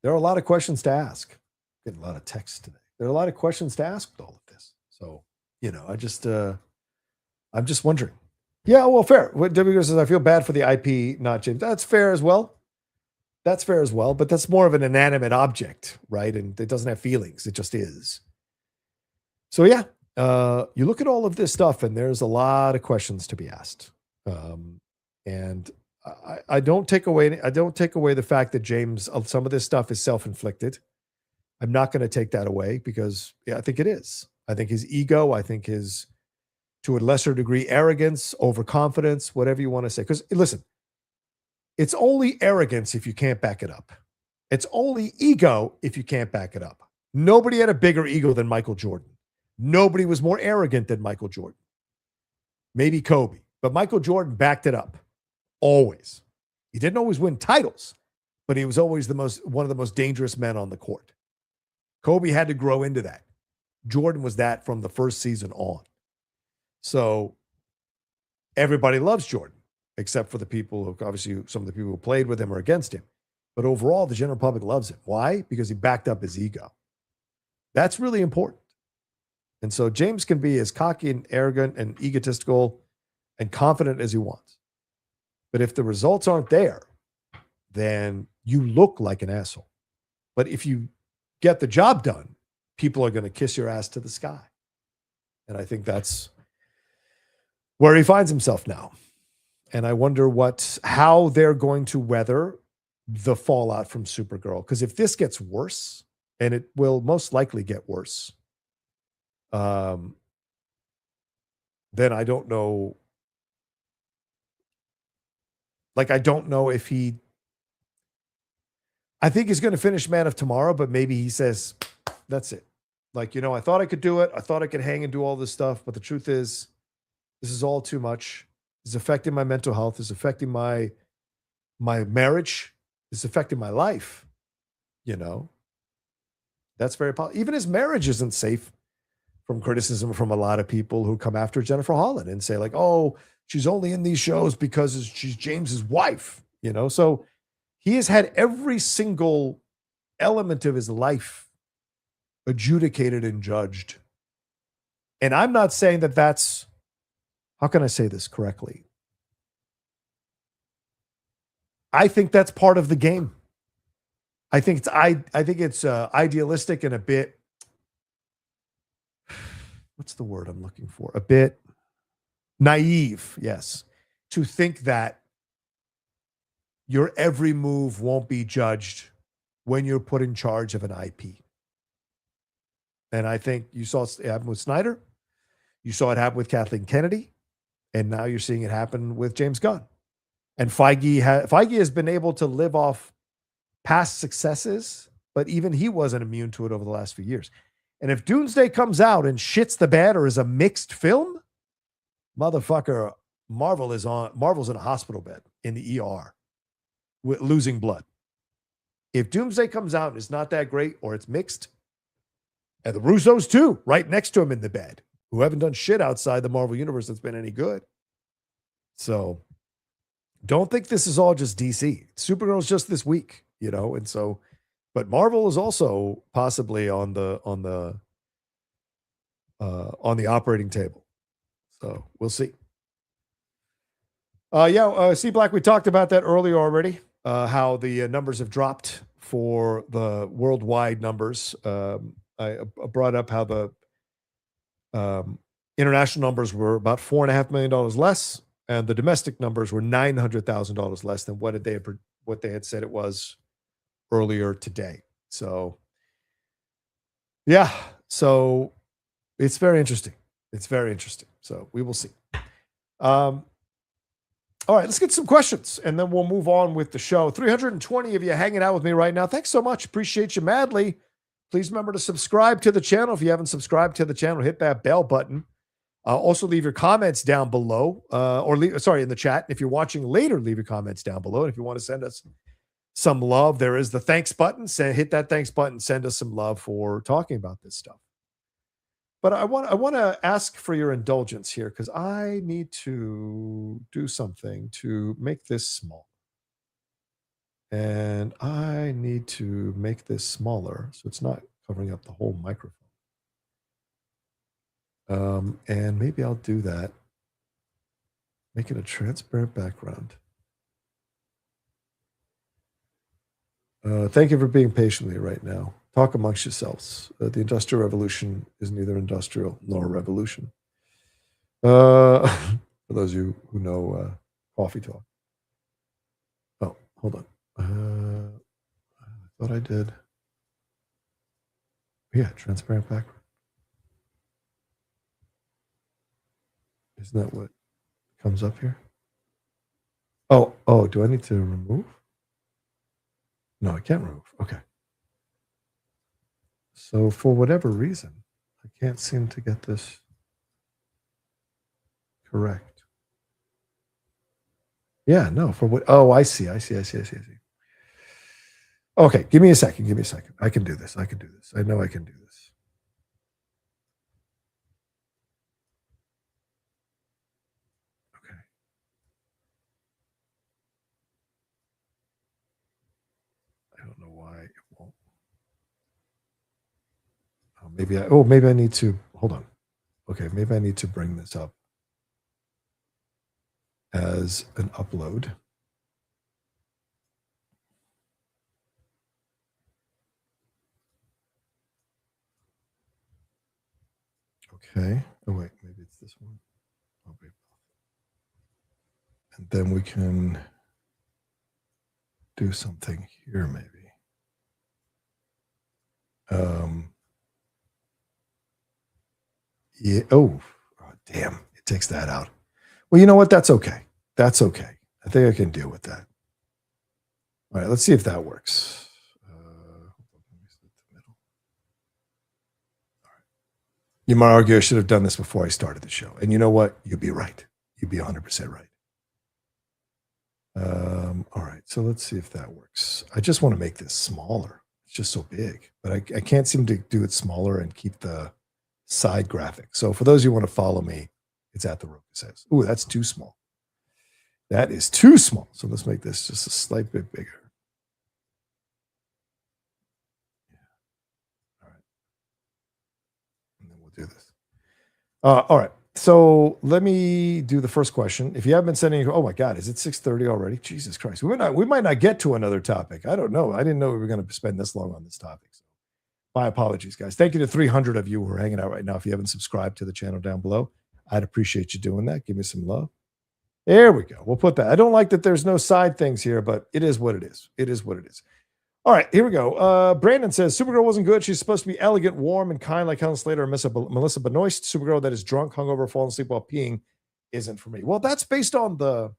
There are a lot of questions to ask. Getting a lot of texts today. There are a lot of questions to ask with all of this. So I'm just wondering. Yeah, well, fair. What W says, I feel bad for the IP, not James. That's fair as well. That's fair as well, but that's more of an inanimate object, right? And it doesn't have feelings. It just is. So yeah, you look at all of this stuff, and there's a lot of questions to be asked. And I don't take away the fact that James, some of this stuff is self-inflicted. I'm not going to take that away because I think it is. I think his ego, I think his, to a lesser degree, arrogance, overconfidence, whatever you want to say. Because listen, it's only arrogance if you can't back it up. It's only ego if you can't back it up. Nobody had a bigger ego than Michael Jordan. Nobody was more arrogant than Michael Jordan. Maybe Kobe, but Michael Jordan backed it up. Always. He didn't always win titles, but he was always one of the most dangerous men on the court. Kobe had to grow into that. Jordan was that from the first season on. So everybody loves Jordan, except for the people who, obviously, some of the people who played with him or against him. But overall, the general public loves him. Why? Because he backed up his ego. That's really important. And so James can be as cocky and arrogant and egotistical and confident as he wants. But if the results aren't there, then you look like an asshole. But if you get the job done, people are going to kiss your ass to the sky. And I think that's where he finds himself now. And I wonder how they're going to weather the fallout from Supergirl. Because if this gets worse, and it will most likely get worse, then I don't know. Like, I don't know if I think he's going to finish Man of Tomorrow, but maybe he says, that's it. Like, I thought I could do it. I thought I could hang and do all this stuff. But the truth is, this is all too much. It's affecting my mental health. It's affecting my marriage. It's affecting my life. That's very possible. Even his marriage isn't safe from criticism from a lot of people who come after Jennifer Holland and say, like, oh, she's only in these shows because she's James's wife. So he has had every single element of his life adjudicated and judged. And I'm not saying that that's, how can I say this correctly? I think that's part of the game. I think it's idealistic and a bit, what's the word I'm looking for? A bit naive, yes, to think that your every move won't be judged when you're put in charge of an IP. And I think you saw it happen with Snyder. You saw it happen with Kathleen Kennedy. And now you're seeing it happen with James Gunn. And Feige has been able to live off past successes, but even he wasn't immune to it over the last few years. And if Doomsday comes out and shits the bed or is a mixed film, motherfucker, Marvel's in a hospital bed in the ER with losing blood. If Doomsday comes out and it's not that great or it's mixed, and the Russos too, right next to him in the bed, who haven't done shit outside the Marvel universe that's been any good. So don't think this is all just DC. Supergirl's just this week, and so, but Marvel is also possibly on the operating table. So we'll see. C Black, we talked about that earlier already, how the numbers have dropped for the worldwide numbers. I brought up how the international numbers were about $4.5 million less, and the domestic numbers were $900,000 less than what they had said it was earlier today. So, yeah, so it's very interesting. It's very interesting. So we will see. All right, let's get some questions, and then we'll move on with the show. 320 of you hanging out with me right now. Thanks so much. Appreciate you madly. Please remember to subscribe to the channel. If you haven't subscribed to the channel, hit that bell button. Also, leave your comments down below, in the chat. If you're watching later, leave your comments down below. And if you want to send us some love, there is the thanks button. Hit that thanks button. Send us some love for talking about this stuff. But I want to ask for your indulgence here because I need to do something to make this small. And I need to make this smaller so it's not covering up the whole microphone. And maybe I'll do that. Make it a transparent background. Thank you for being patient with me right now. Talk amongst yourselves. The Industrial Revolution is neither industrial nor a revolution. For those of you who know coffee talk. Oh, hold on. I thought I did. Yeah, transparent background. Isn't that what comes up here? Oh, do I need to remove? No, I can't remove. Okay. So for whatever reason, I can't seem to get this correct. Yeah, no, for what? Oh, I see. Okay, give me a second. I can do this. I know I can do this. Okay. I don't know why it won't. Maybe I need to, hold on. Okay, maybe I need to bring this up as an upload. Okay. Oh, wait, maybe it's this one. Oh, wait. And then we can do something here, maybe. Yeah. Oh, damn. It takes that out. Well, you know what? That's okay. I think I can deal with that. All right, let's see if that works. You might argue I should have done this before I started the show. And you know what? You'd be right. You'd be 100% right. All right, so let's see if that works. I just want to make this smaller. It's just so big. But I can't seem to do it smaller and keep the side graphic. So for those of you who want to follow me, it's at the Rocha says. Ooh, that's too small. That is too small. So let's make this just a slight bit bigger. Yeah. All right. And then we'll do this. All right. So let me do the first question. If you haven't been sending, oh my God, is it 6:30 already? Jesus Christ. We might not get to another topic. I don't know. I didn't know we were going to spend this long on this topic. So my apologies, guys. Thank you to 300 of you who are hanging out right now. If you haven't subscribed to the channel down below, I'd appreciate you doing that. Give me some love. There we go. We'll put that. I don't like that there's no side things here, but it is what it is. It is what it is. All right, here we go. Brandon says, Supergirl wasn't good. She's supposed to be elegant, warm, and kind like Helen Slater and Melissa Benoist. Supergirl that is drunk, hungover, falling asleep while peeing isn't for me. Well, that's based on the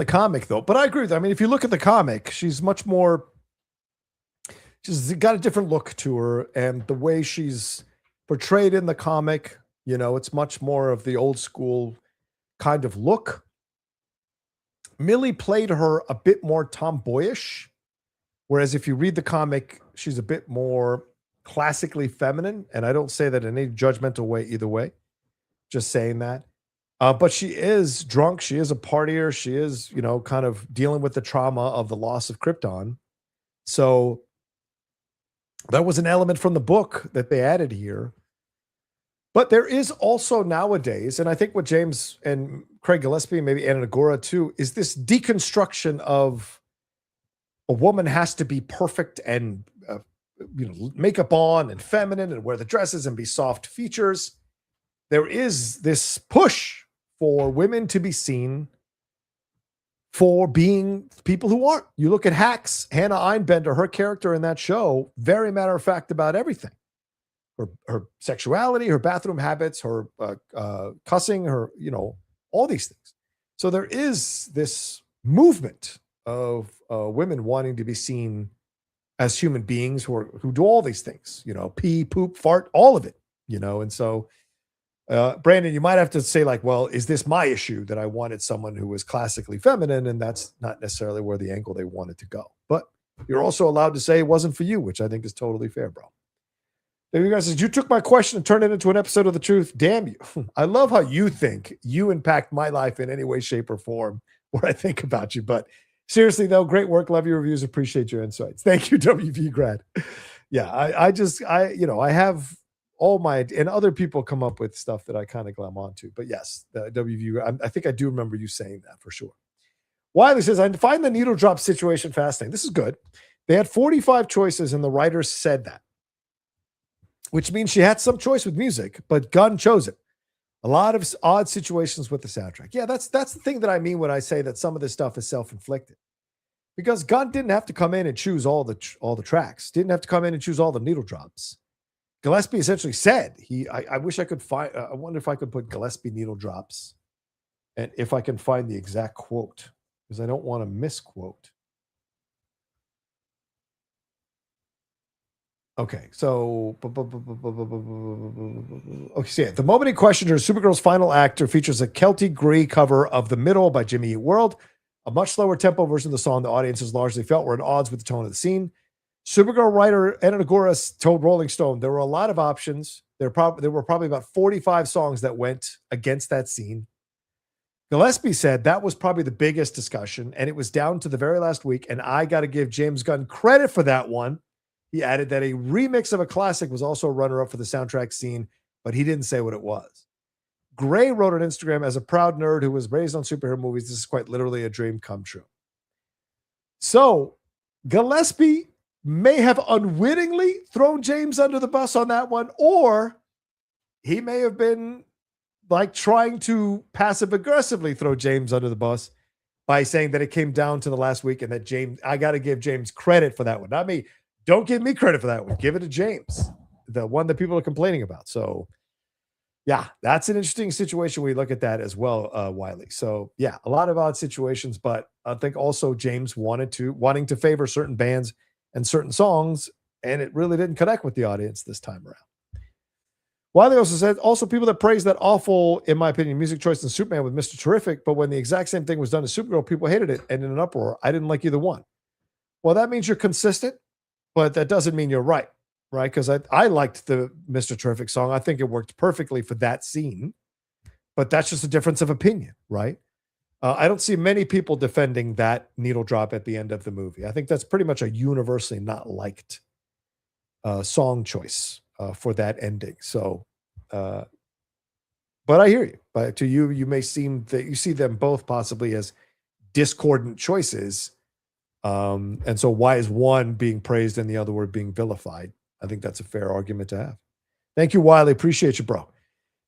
comic, though. But I agree with that. I mean, if you look at the comic, she's got a different look to her, and the way she's portrayed in the comic, it's much more of the old school kind of look. Millie played her a bit more tomboyish, whereas if you read the comic, she's a bit more classically feminine. And I don't say that in any judgmental way either way, just saying that. But she is drunk. She is a partier. She is, kind of dealing with the trauma of the loss of Krypton. So that was an element from the book that they added here. But there is also nowadays, and I think what James and Craig Gillespie, maybe Anna Nagora too, is this deconstruction of a woman has to be perfect and makeup on and feminine and wear the dresses and be soft features. There is this push for women to be seen for being people who aren't. You look at Hacks, Hannah Einbender, her character in that show, very matter of fact about everything. Her sexuality, her bathroom habits, her cussing, her, all these things. So there is this movement of women wanting to be seen as human beings who do all these things, pee, poop, fart, all of it, and so Brandon, you might have to say like, well, is this my issue that I wanted someone who was classically feminine? And that's not necessarily where the angle they wanted to go. But you're also allowed to say it wasn't for you, which I think is totally fair, bro. There you guys says, you took my question and turned it into an episode of The Truth. Damn you. I love how you think you impact my life in any way, shape, or form where I think about you. But seriously, though, great work. Love your reviews. Appreciate your insights. Thank you, WV Grad. Yeah, I have all my, and other people come up with stuff that I kind of glam onto. But yes, the WVU, I think I do remember you saying that for sure. Wiley says, I find the needle drop situation fascinating. This is good. They had 45 choices, and the writers said that, which means she had some choice with music, but Gunn chose it. A lot of odd situations with the soundtrack. Yeah, that's the thing that I mean when I say that some of this stuff is self-inflicted. Because Gunn didn't have to come in and choose all the tracks, didn't have to come in and choose all the needle drops. Gillespie essentially said I wish I could find. I wonder if I could put Gillespie needle drops, and if I can find the exact quote, because I don't want to misquote. Okay, so okay, see it. The moment he questioned her, Supergirl's final actor features a Celtic Grey cover of "The Middle" by Jimmy Eat World. A much slower tempo version of the song the audiences largely felt were at odds with the tone of the scene. Supergirl writer Ed Agora told Rolling Stone there were a lot of options. There were probably about 45 songs that went against that scene. Gillespie said that was probably the biggest discussion, and it was down to the very last week, and I got to give James Gunn credit for that one. He added that a remix of a classic was also a runner-up for the soundtrack scene, but he didn't say what it was. Gray wrote on Instagram, as a proud nerd who was raised on superhero movies, this is quite literally a dream come true. So Gillespie may have unwittingly thrown James under the bus on that one, or he may have been like trying to passive aggressively throw James under the bus by saying that it came down to the last week and that I got to give James credit for that one. Not me. Don't give me credit for that one. Give it to James, the one that people are complaining about. So yeah, that's an interesting situation. We look at that as well, Wiley. So yeah, a lot of odd situations, but I think also James wanting to favor certain bands and certain songs, and it really didn't connect with the audience this time around. Wiley also said, also people that praise that awful, in my opinion, music choice in Superman with Mr. Terrific, but when the exact same thing was done to Supergirl, people hated it and in an uproar. I didn't like either one. Well, that means you're consistent, but that doesn't mean you're right? Because I liked the Mr. Terrific song. I think it worked perfectly for that scene, but that's just a difference of opinion, right? I don't see many people defending that needle drop at the end of the movie. I think that's pretty much a universally not liked song choice for that ending. So, but I hear you. But to you, you may seem that you see them both possibly as discordant choices. And so why is one being praised and the other word being vilified? I think that's a fair argument to have. Thank you, Wiley. Appreciate you, bro.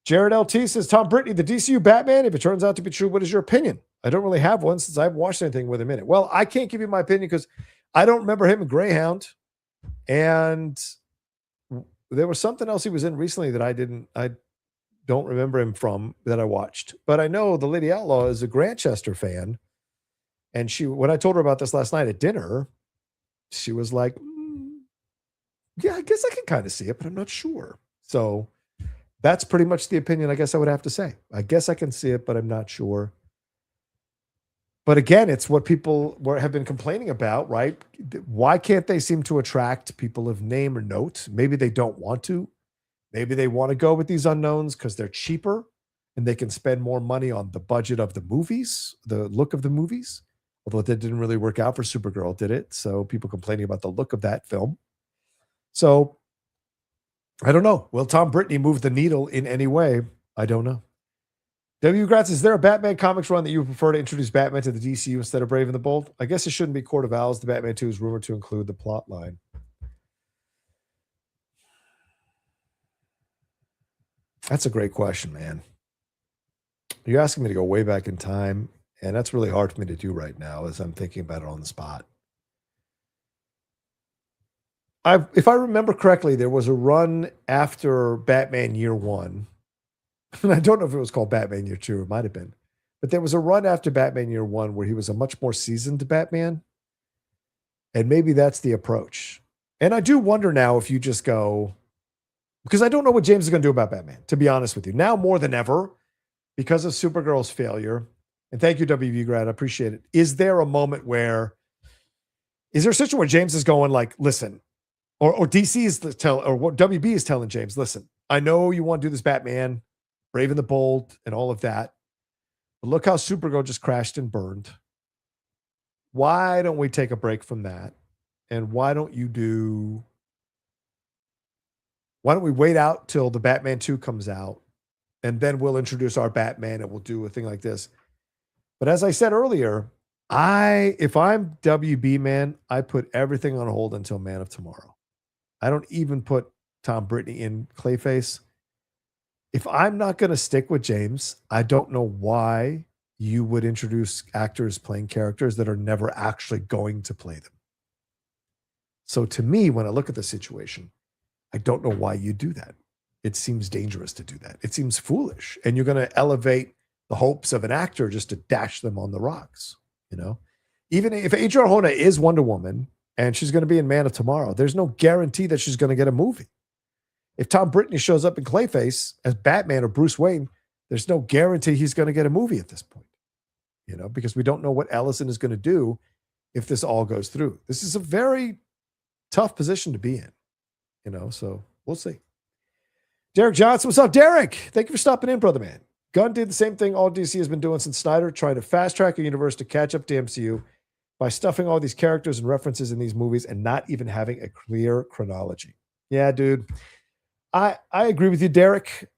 Jared LT says, Tom Brittany, the DCU Batman, if it turns out to be true, what is your opinion? I don't really have one since I haven't watched anything with him in it. Well, I can't give you my opinion because I don't remember him in Greyhound. And there was something else he was in recently that I don't remember him from that I watched. But I know the Lady Outlaw is a Grantchester fan. And when I told her about this last night at dinner, she was like, yeah, I guess I can kind of see it, but I'm not sure. So that's pretty much the opinion I guess I would have to say. I guess I can see it, but I'm not sure. But again, it's what people have been complaining about, right? Why can't they seem to attract people of name or note? Maybe they don't want to. Maybe they want to go with these unknowns because they're cheaper and they can spend more money on the budget of the movies, the look of the movies. Although that didn't really work out for Supergirl, did it? So people complaining about the look of that film. So I don't know. Will Tom Brittany move the needle in any way? I don't know. W. Gratz, is there a Batman comics run that you would prefer to introduce Batman to the DCU instead of Brave and the Bold? I guess it shouldn't be Court of Owls. The Batman 2 is rumored to include the plot line. That's a great question, man. You're asking me to go way back in time, and that's really hard for me to do right now as I'm thinking about it on the spot. If I remember correctly, there was a run after Batman Year One. And I don't know if it was called Batman Year Two. It might have been. But there was a run after Batman Year One where he was a much more seasoned Batman. And maybe that's the approach. And I do wonder now if you just go, because I don't know what James is going to do about Batman, to be honest with you. Now more than ever, because of Supergirl's failure, and thank you, WV Grad, I appreciate it. Is there a moment where, is there a situation where James is going like, listen, or DC is or what WB is telling James, listen, I know you want to do this Batman, Brave and the Bold, and all of that, but look how Supergirl just crashed and burned. Why don't we take a break from that? And why don't you do Why don't we wait out till the Batman 2 comes out, and then we'll introduce our Batman and we'll do a thing like this. But as I said earlier, if I'm WB, man, I put everything on hold until Man of Tomorrow. I don't even put Tom Brittney in Clayface. If I'm not going to stick with James, I don't know why you would introduce actors playing characters that are never actually going to play them. So to me, when I look at the situation, I don't know why you do that. It seems dangerous to do that. It seems foolish. And you're going to elevate the hopes of an actor just to dash them on the rocks, you know? Even if Adriana Arjona is Wonder Woman and she's going to be in Man of Tomorrow, there's no guarantee that she's going to get a movie. If Tom Brittney shows up in Clayface as Batman or Bruce Wayne, there's no guarantee he's going to get a movie at this point, you know, because we don't know what Ellison is going to do if this all goes through. This is a very tough position to be in, you know, so we'll see. Derek Johnson, what's up, Derek? Thank you for stopping in, brother man. Gunn did the same thing all DC has been doing since Snyder, trying to fast track a universe to catch up to MCU by stuffing all these characters and references in these movies and not even having a clear chronology. Yeah, dude. I agree with you, Derek.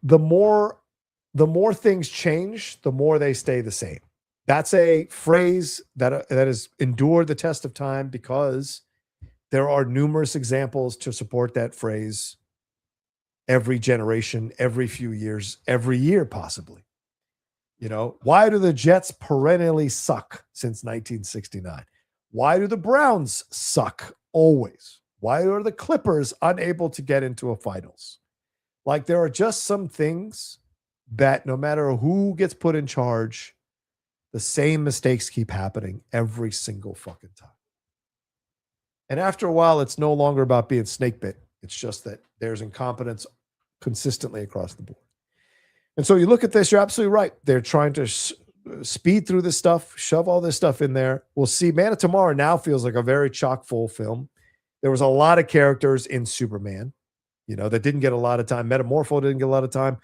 The more things change, the more they stay the same. That's a phrase that has endured the test of time because there are numerous examples to support that phrase every generation, every few years, every year, possibly. You know, why do the Jets perennially suck since 1969? Why do the Browns suck always? Why are the Clippers unable to get into a finals? Like, there are just some things that no matter who gets put in charge, the same mistakes keep happening every single fucking time. And after a while, it's no longer about being snake bit. It's just that there's incompetence consistently across the board. And so you look at this, you're absolutely right. They're trying to speed through this stuff, shove all this stuff in there. We'll see. Man of Tomorrow now feels like a very chock full film. There was a lot of characters in Superman, you know, that didn't get a lot of time. Metamorpho didn't get a lot of time.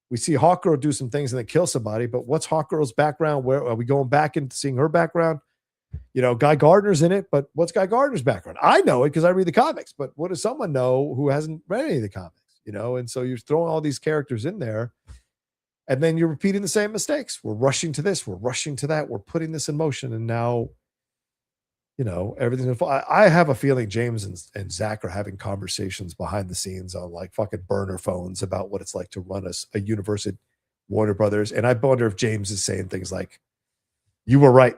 We see Hawkgirl do some things and then kill somebody, but what's Hawkgirl's background? Where are we going back into seeing her background? You know, Guy Gardner's in it, but what's Guy Gardner's background? I know it because I read the comics, but what does someone know who hasn't read any of the comics? You know, and so you're throwing all these characters in there, and then you're repeating the same mistakes. We're rushing to this, we're rushing to that, we're putting this in motion, and now, you know, everything's. I have a feeling James and Zach are having conversations behind the scenes on like fucking burner phones about what it's like to run a universe at Warner Brothers, and I wonder if James is saying things like, "You were right."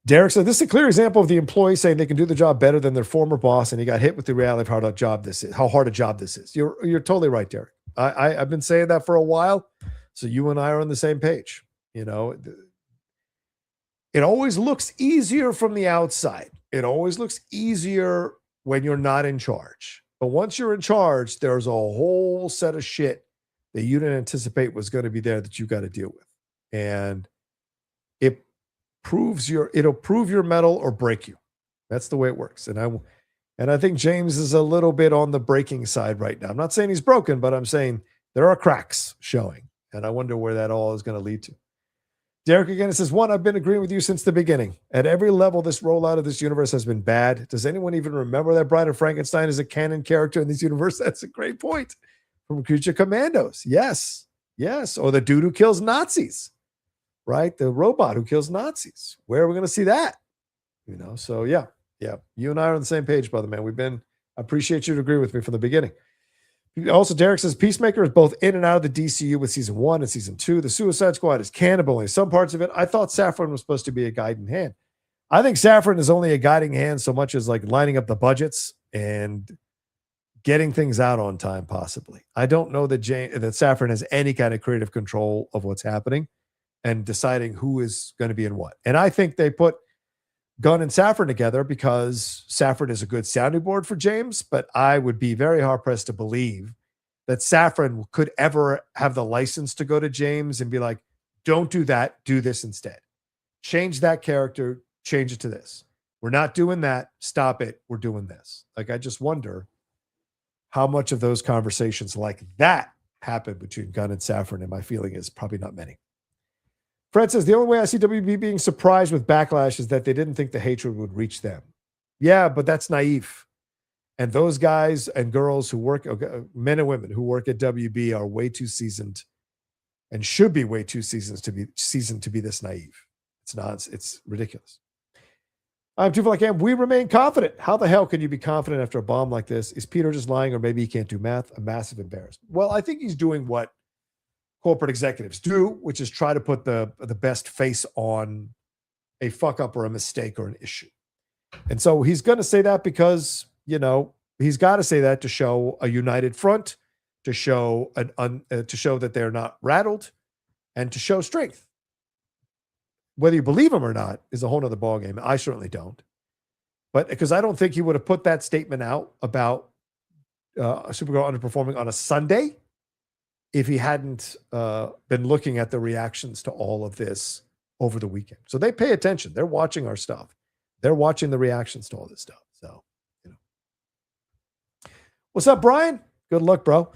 Derek said, this is a clear example of the employee saying they can do the job better than their former boss, and he got hit with the reality of how hard a job this is. You're totally right, Derek. I've been saying that for a while, so you and I are on the same page. You know, it always looks easier from the outside. It always looks easier when you're not in charge. But once you're in charge, there's a whole set of shit that you didn't anticipate was going to be there that you got to deal with. And it'll prove your mettle or break you. That's the way it works. And I think James is a little bit on the breaking side right now. I'm not saying he's broken, but I'm saying there are cracks showing. And I wonder where that all is going to lead to. Derek again says, one, I've been agreeing with you since the beginning. At every level, this rollout of this universe has been bad. Does anyone even remember that Bride of Frankenstein is a canon character in this universe? That's a great point. From Creature Commandos. Yes. Or the dude who kills Nazis. Right? The robot who kills Nazis. Where are we going to see that? You know, so yeah. You and I are on the same page, brother, man. I appreciate you to agree with me from the beginning. Also, Derek says Peacemaker is both in and out of the DCU with season 1 and season 2. The Suicide Squad is canon, only some parts of it. I thought Safran was supposed to be a guiding hand. I think Safran is only a guiding hand so much as like lining up the budgets and getting things out on time, possibly. I don't know that Safran has any kind of creative control of what's happening and deciding who is going to be in what. And I think they put Gunn and Safran together because Safran is a good sounding board for James, but I would be very hard-pressed to believe that Safran could ever have the license to go to James and be like, don't do that, do this instead. Change that character, change it to this. We're not doing that, stop it, we're doing this. Like, I just wonder how much of those conversations like that happen between Gunn and Safran, and my feeling is probably not many. Fred says, the only way I see WB being surprised with backlash is that they didn't think the hatred would reach them. Yeah, but that's naive. And those guys and girls who work, men and women who work at WB are way too seasoned and should be way too seasoned to be this naive. It's not, it's ridiculous. I'm too like Cam. We remain confident. How the hell can you be confident after a bomb like this? Is Peter just lying, or maybe he can't do math? A massive embarrassment. Well, I think he's doing what corporate executives do, which is try to put the best face on a fuck up or a mistake or an issue. And so he's going to say that because, he's got to say that to show a united front, to show that they're not rattled, and to show strength. Whether you believe him or not is a whole nother ballgame. I certainly don't. But because I don't think he would have put that statement out about Supergirl underperforming on a Sunday if he hadn't been looking at the reactions to all of this over the weekend. So they pay attention. They're watching our stuff. They're watching the reactions to all this stuff. So, What's up, Brian? Good luck, bro.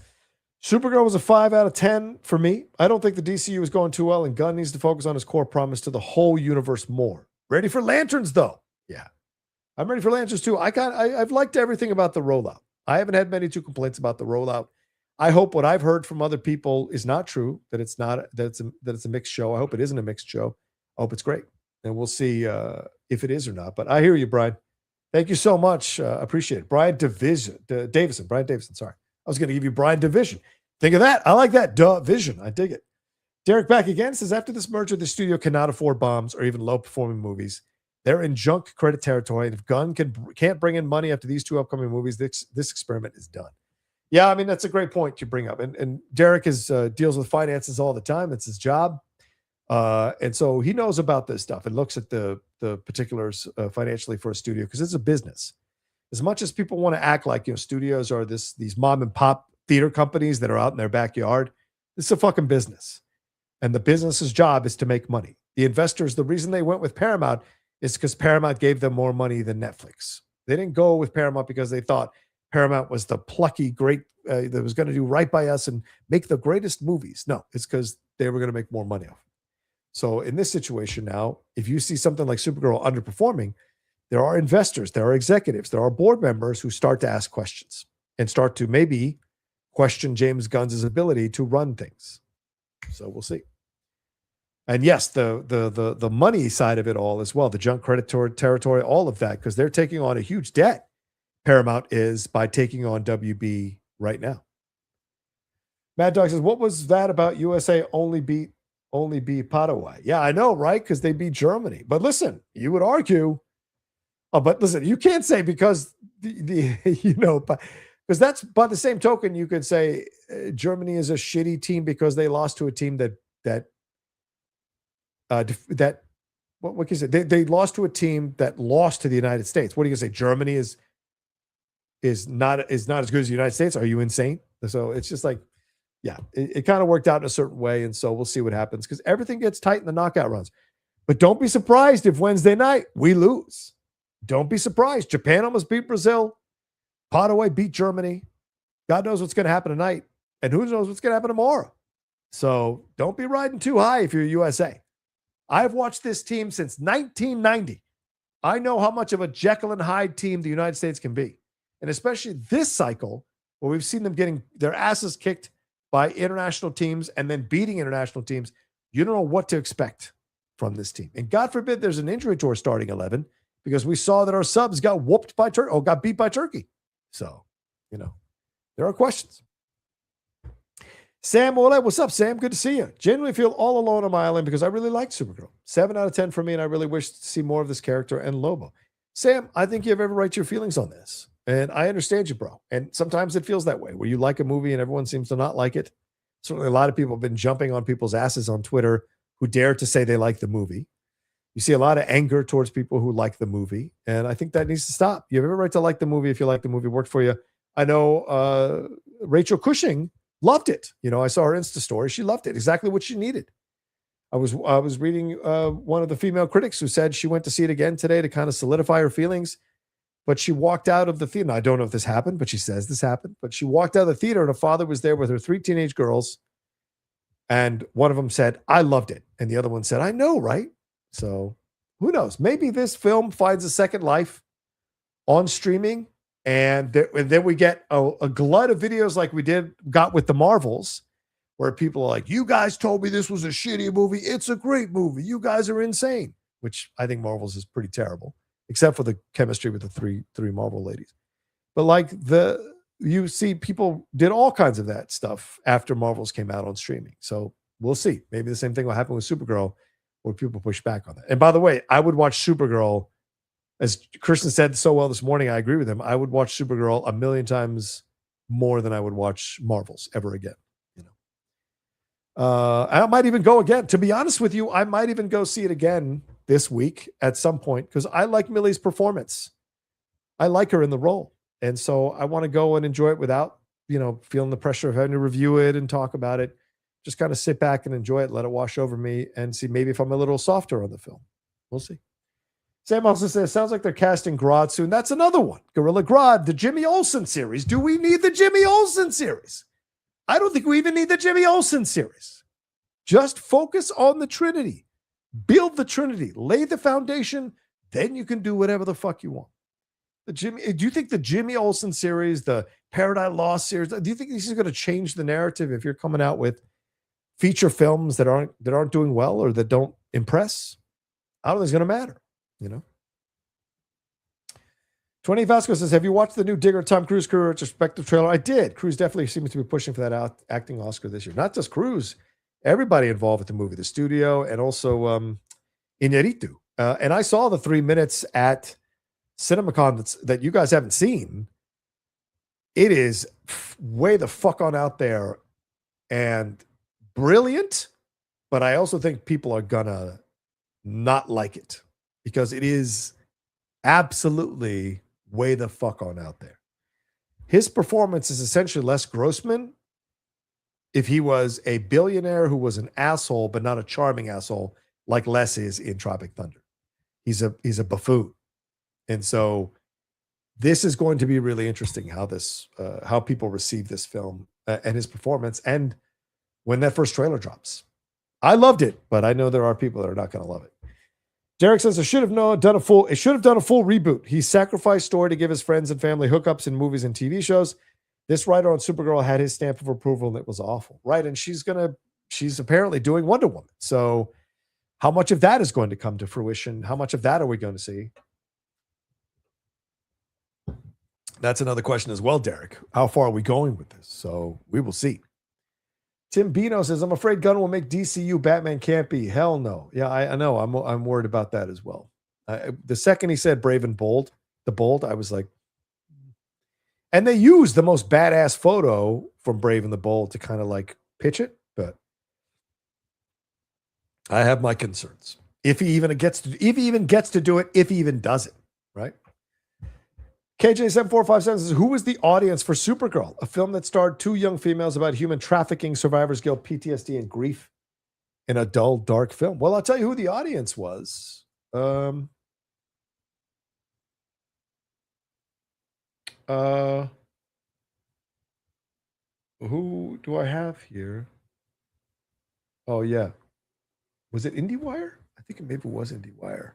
Supergirl was a 5 out of 10 for me. I don't think the DCU is going too well, and Gunn needs to focus on his core promise to the whole universe more. Ready for Lanterns, though. Yeah. I'm ready for Lanterns, too. I've liked everything about the rollout. I haven't had many complaints about the rollout. I hope what I've heard from other people is not true, that it's a mixed show. I hope it isn't a mixed show. I hope it's great. And we'll see if it is or not. But I hear you, Brian. Thank you so much. Appreciate it. Brian Davison, sorry. I was going to give you Brian Division. Think of that. I like that. Vision. I dig it. Derek back again says, after this merger, the studio cannot afford bombs or even low-performing movies. They're in junk credit territory. And if Gunn can't bring in money after these two upcoming movies, this experiment is done. Yeah, I mean, that's a great point you bring up. And Derek deals with finances all the time. It's his job. And so he knows about this stuff and looks at the particulars financially for a studio because it's a business. As much as people want to act like, studios are these mom and pop theater companies that are out in their backyard, it's a fucking business. And the business's job is to make money. The investors, the reason they went with Paramount is because Paramount gave them more money than Netflix. They didn't go with Paramount because they thought Paramount was the plucky, great, that was going to do right by us and make the greatest movies. No, it's because they were going to make more money off it. So in this situation now, if you see something like Supergirl underperforming, there are investors, there are executives, there are board members who start to ask questions and start to maybe question James Gunn's ability to run things. So we'll see. And yes, the money side of it all as well, the junk credit territory, all of that, because they're taking on a huge debt. Paramount is by taking on WB right now. Mad Dog says, what was that about USA only beat Paraguay? Yeah, I know, right? Because they beat Germany. But listen, you would argue, but listen, you can't say because because that's by the same token, you could say Germany is a shitty team because they lost to a team that what can you say? They lost to a team that lost to the United States. What do you say? Germany is not as good as the United States? Are you insane? So it's just like, yeah, it kind of worked out in a certain way. And so we'll see what happens because everything gets tight in the knockout runs. But don't be surprised if Wednesday night we lose. Don't be surprised. Japan almost beat Brazil. Paraguay beat Germany. God knows what's going to happen tonight. And who knows what's going to happen tomorrow. So don't be riding too high if you're USA. I've watched this team since 1990. I know how much of a Jekyll and Hyde team the United States can be. And especially this cycle where we've seen them getting their asses kicked by international teams and then beating international teams. You don't know what to expect from this team. And God forbid there's an injury to our starting 11 because we saw that our subs got whooped by Turkey or got beat by Turkey. So, there are questions. Sam Ole, what's up, Sam? Good to see you. Genuinely feel all alone on my island because I really liked Supergirl. 7 out of 10 for me, and I really wish to see more of this character and Lobo. Sam, I think you have every right to your feelings on this. And I understand you, bro. And sometimes it feels that way, where you like a movie and everyone seems to not like it. Certainly a lot of people have been jumping on people's asses on Twitter who dare to say they like the movie. You see a lot of anger towards people who like the movie. And I think that needs to stop. You have every right to like the movie if you like the movie, worked for you. I know Rachel Cushing loved it. I saw her Insta story. She loved it. Exactly what she needed. I was reading one of the female critics who said she went to see it again today to kind of solidify her feelings. But she walked out of the theater. Now, I don't know if this happened, but she says this happened. But she walked out of the theater and her father was there with her 3 teenage girls. And one of them said, I loved it. And the other one said, I know, right? So who knows? Maybe this film finds a second life on streaming And then we get a glut of videos like we got with the Marvels, where people are like, you guys told me this was a shitty movie. It's a great movie. You guys are insane, which I think Marvels is pretty terrible, except for the chemistry with the three Marvel ladies. But like you see people did all kinds of that stuff after Marvels came out on streaming. So we'll see. Maybe the same thing will happen with Supergirl, where people push back on that. And by the way, I would watch Supergirl, as Christian said so well this morning. I agree with him. I would watch Supergirl a million times more than I would watch Marvels ever again. I might even go again. To be honest with you, I might even go see it again this week at some point, because I like Millie's performance. I like her in the role. And so I want to go and enjoy it without, feeling the pressure of having to review it and talk about it. Just kind of sit back and enjoy it, let it wash over me, and see maybe if I'm a little softer on the film. We'll see. Sam also says, sounds like they're casting Grodd soon. That's another one. Gorilla Grodd, the Jimmy Olsen series. Do we need the Jimmy Olsen series? I don't think we even need the Jimmy Olsen series. Just focus on the Trinity. Build the Trinity. Lay the foundation. Then you can do whatever the fuck you want. Do you think the Jimmy Olsen series, the Paradise Lost series, do you think this is going to change the narrative if you're coming out with feature films that aren't doing well or that don't impress? I don't think it's going to matter, 20 Vasco says, have you watched the new Digger Tom Cruise career retrospective trailer? I did. Cruise definitely seems to be pushing for that acting Oscar this year. Not just Cruise, everybody involved with the movie, the studio, and also Iñárritu. And I saw the 3 minutes at CinemaCon that you guys haven't seen. It is way the fuck on out there and brilliant, but I also think people are gonna not like it because it is absolutely way the fuck on out there. His performance is essentially Les Grossman if he was a billionaire who was an asshole, but not a charming asshole like Les is in Tropic Thunder. He's a buffoon. And so this is going to be really interesting how people receive this film and his performance. And when that first trailer drops, I loved it, but I know there are people that are not going to love it. Derek says, it should have done a full reboot. He sacrificed story to give his friends and family hookups in movies and TV shows. This writer on Supergirl had his stamp of approval, and it was awful. Right. And she's apparently doing Wonder Woman. So how much of that is going to come to fruition? How much of that are we going to see? That's another question as well, Derek. How far are we going with this? So we will see. Tim Bino says, I'm afraid Gunn will make DCU Batman campy. Hell no. Yeah, I know. I'm worried about that as well. The second he said Brave and Bold, I was like, and they used the most badass photo from Brave and the Bold to kind of like pitch it, but I have my concerns. If he even gets to do it, if he even does it, right? KJ7457 says, who was the audience for Supergirl? A film that starred two young females about human trafficking, survivor's guilt, PTSD, and grief in a dull, dark film. Well, I'll tell you who the audience was. Who do I have here? Oh, yeah. Was it IndieWire? I think maybe it was IndieWire.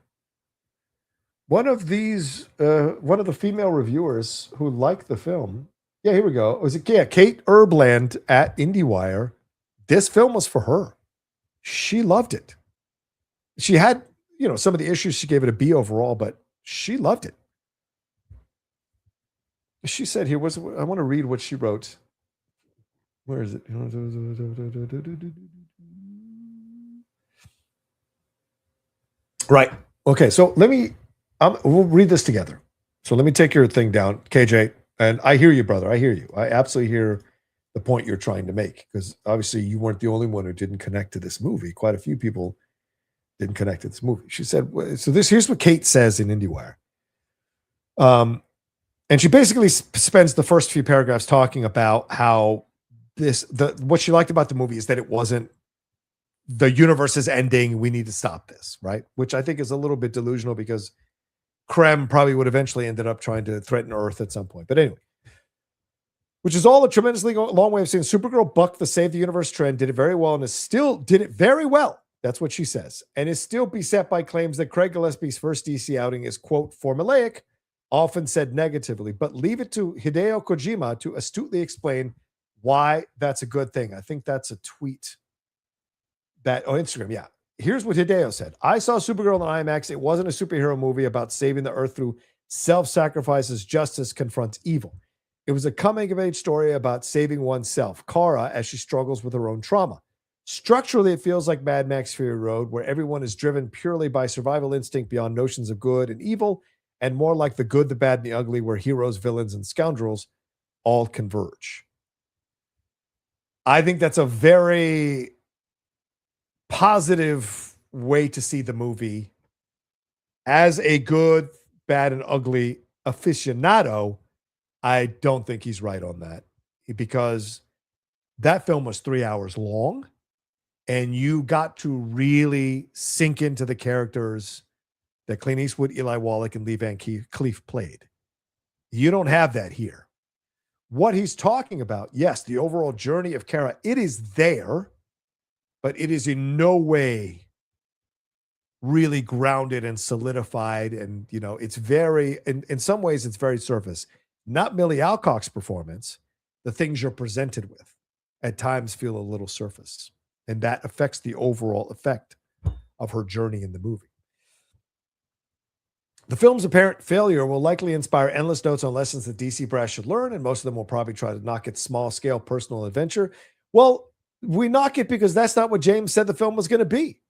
One of the female reviewers who liked the film. Yeah, here we go. Was it Kate Erbland at IndieWire? This film was for her. She loved it. She had, some of the issues. She gave it a B overall, but she loved it. She said here, I want to read what she wrote. Where is it? Right. Okay, so we'll read this together. So let me take your thing down, KJ. And I hear you, brother. I hear you. I absolutely hear the point you're trying to make, because obviously you weren't the only one who didn't connect to this movie. Quite a few people didn't connect to this movie. She said, here's what Kate says in IndieWire. And she basically spends the first few paragraphs talking about how what she liked about the movie is that it wasn't the universe is ending, we need to stop this, right? Which I think is a little bit delusional, because Krem probably would eventually ended up trying to threaten Earth at some point. But anyway, which is all a tremendously long way of saying Supergirl bucked the save the universe trend, did it very well, and did it very well. That's what she says. And is still beset by claims that Craig Gillespie's first DC outing is, quote, formulaic, often said negatively, but leave it to Hideo Kojima to astutely explain why that's a good thing. I think that's a tweet Instagram. Yeah. Here's what Hideo said. I saw Supergirl on IMAX. It wasn't a superhero movie about saving the earth through self-sacrifice as justice confronts evil. It was a coming-of-age story about saving oneself, Kara, as she struggles with her own trauma. Structurally, it feels like Mad Max Fury Road, where everyone is driven purely by survival instinct beyond notions of good and evil, and more like The Good, the Bad, and the Ugly, where heroes, villains, and scoundrels all converge. I think that's a very positive way to see the movie. As a good, bad, and ugly aficionado, I don't think he's right on that, because that film was 3 hours long and you got to really sink into the characters that Clint Eastwood, Eli Wallach, and Lee Van Cleef played. You don't have that here. What he's talking about, yes, the overall journey of Kara, it is there, but it is in no way really grounded and solidified. And, you know, it's very, in some ways, it's very surface. Not Millie Alcock's performance. The things you're presented with at times feel a little surface. And that affects the overall effect of her journey in the movie. The film's apparent failure will likely inspire endless notes on lessons that DC brass should learn, and most of them will probably try to knock its small-scale personal adventure. Well, we knock it because that's not what James said the film was going to be.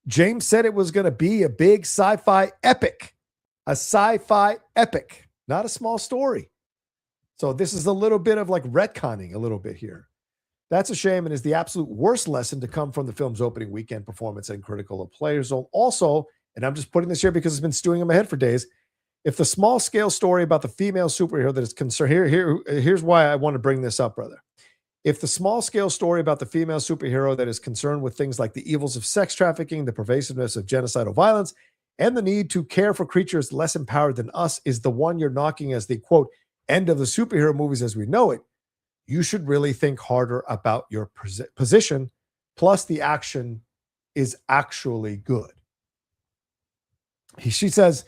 James said it was going to be a big sci-fi epic. A sci-fi epic, not a small story. So this is a little bit of like retconning a little bit here. That's a shame, and is the absolute worst lesson to come from the film's opening weekend performance and critical appraisal. Also, and I'm just putting this here because it's been stewing in my head for days, if the small-scale story about the female superhero that is concerned, here's why I want to bring this up, brother. If the small-scale story about the female superhero that is concerned with things like the evils of sex trafficking, the pervasiveness of genocidal violence, and the need to care for creatures less empowered than us is the one you're knocking as the, quote, end of the superhero movies as we know it, you should really think harder about your position. Plus, the action is actually good. She says,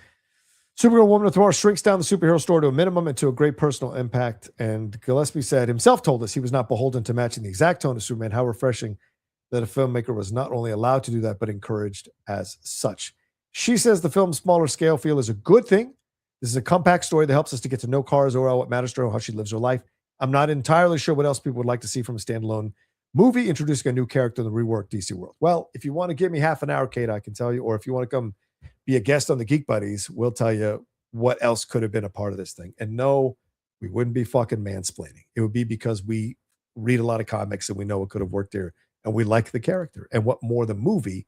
Supergirl Woman of Tomorrow shrinks down the superhero story to a minimum and to a great personal impact. And Gillespie said himself told us he was not beholden to matching the exact tone of Superman. How refreshing that a filmmaker was not only allowed to do that, but encouraged as such. She says the film's smaller scale feel is a good thing. This is a compact story that helps us to get to know Kara Zor-El, what matters to her, how she lives her life. I'm not entirely sure what else people would like to see from a standalone movie introducing a new character in the reworked DC world. Well, if you want to give me half an hour, Kate, I can tell you, or if you want to come be a guest on the Geek Buddies, we'll tell you what else could have been a part of this thing. And no, we wouldn't be fucking mansplaining. It would be because we read a lot of comics and we know what could have worked here and we like the character and what more the movie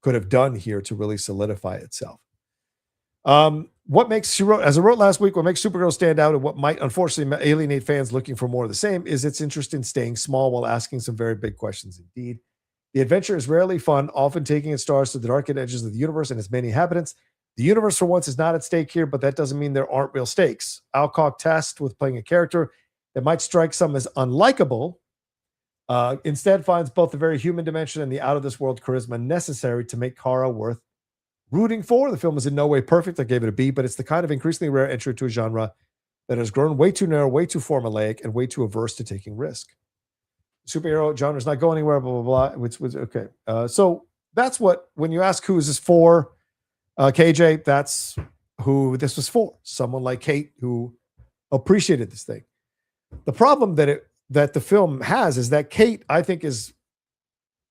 could have done here to really solidify itself. What makes, she wrote, as I wrote last week, what makes Supergirl stand out and what might unfortunately alienate fans looking for more of the same is its interest in staying small while asking some very big questions indeed. The adventure is rarely fun, often taking its stars to the dark edges of the universe and its many inhabitants. The universe for once is not at stake here, but that doesn't mean there aren't real stakes. Alcock, tasked with playing a character that might strike some as unlikable, instead finds both the very human dimension and the out-of-this-world charisma necessary to make Kara worth rooting for. The film is in no way perfect. I gave it a B, but it's the kind of increasingly rare entry to a genre that has grown way too narrow, way too formulaic, and way too averse to taking risk. Superhero genre is not going anywhere, blah, blah, blah. Which was okay. So that's what, when you ask who is this for, KJ, that's who this was for. Someone like Kate who appreciated this thing. The problem that the film has is that Kate, I think, is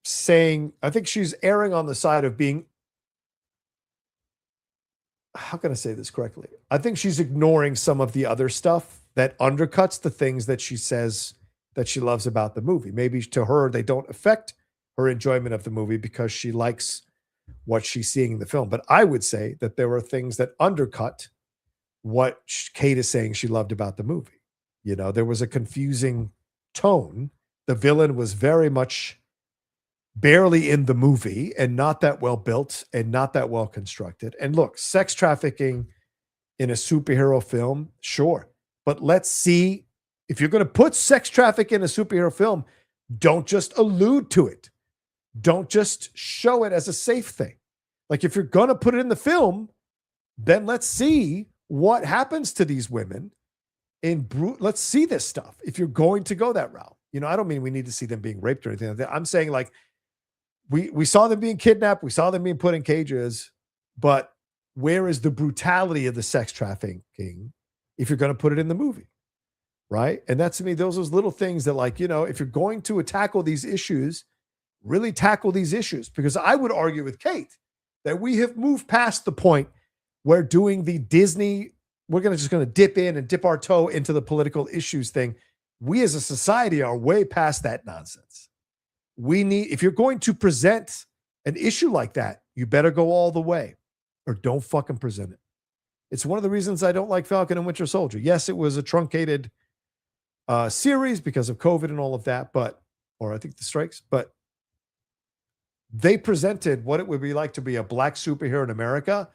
saying, I think she's erring on the side of being, how can I say this correctly? I think she's ignoring some of the other stuff that undercuts the things that she says that she loves about the movie. Maybe to her, they don't affect her enjoyment of the movie because she likes what she's seeing in the film. But I would say that there are things that undercut what Kate is saying she loved about the movie. You know, there was a confusing tone. The villain was very much barely in the movie and not that well built and not that well constructed. And look, sex trafficking in a superhero film, sure. But let's see, if you're going to put sex traffic in a superhero film, don't just allude to it. Don't just show it as a safe thing. Like if you're going to put it in the film, then let's see what happens to these women let's see this stuff if you're going to go that route. I don't mean we need to see them being raped or anything like that. I'm saying like we saw them being kidnapped, we saw them being put in cages, but where is the brutality of the sex trafficking if you're going to put it in the movie? Right? And that's, to me, those are little things that, like, if you're going to tackle these issues, really tackle these issues. Because I would argue with Kate that we have moved past the point where doing the Disney, we're just going to dip in and dip our toe into the political issues thing. We as a society are way past that nonsense. If you're going to present an issue like that, you better go all the way or don't fucking present it. It's one of the reasons I don't like Falcon and Winter Soldier. Yes, it was a truncated series because of COVID and all of that, or I think the strikes, but they presented what it would be like to be a black superhero in America.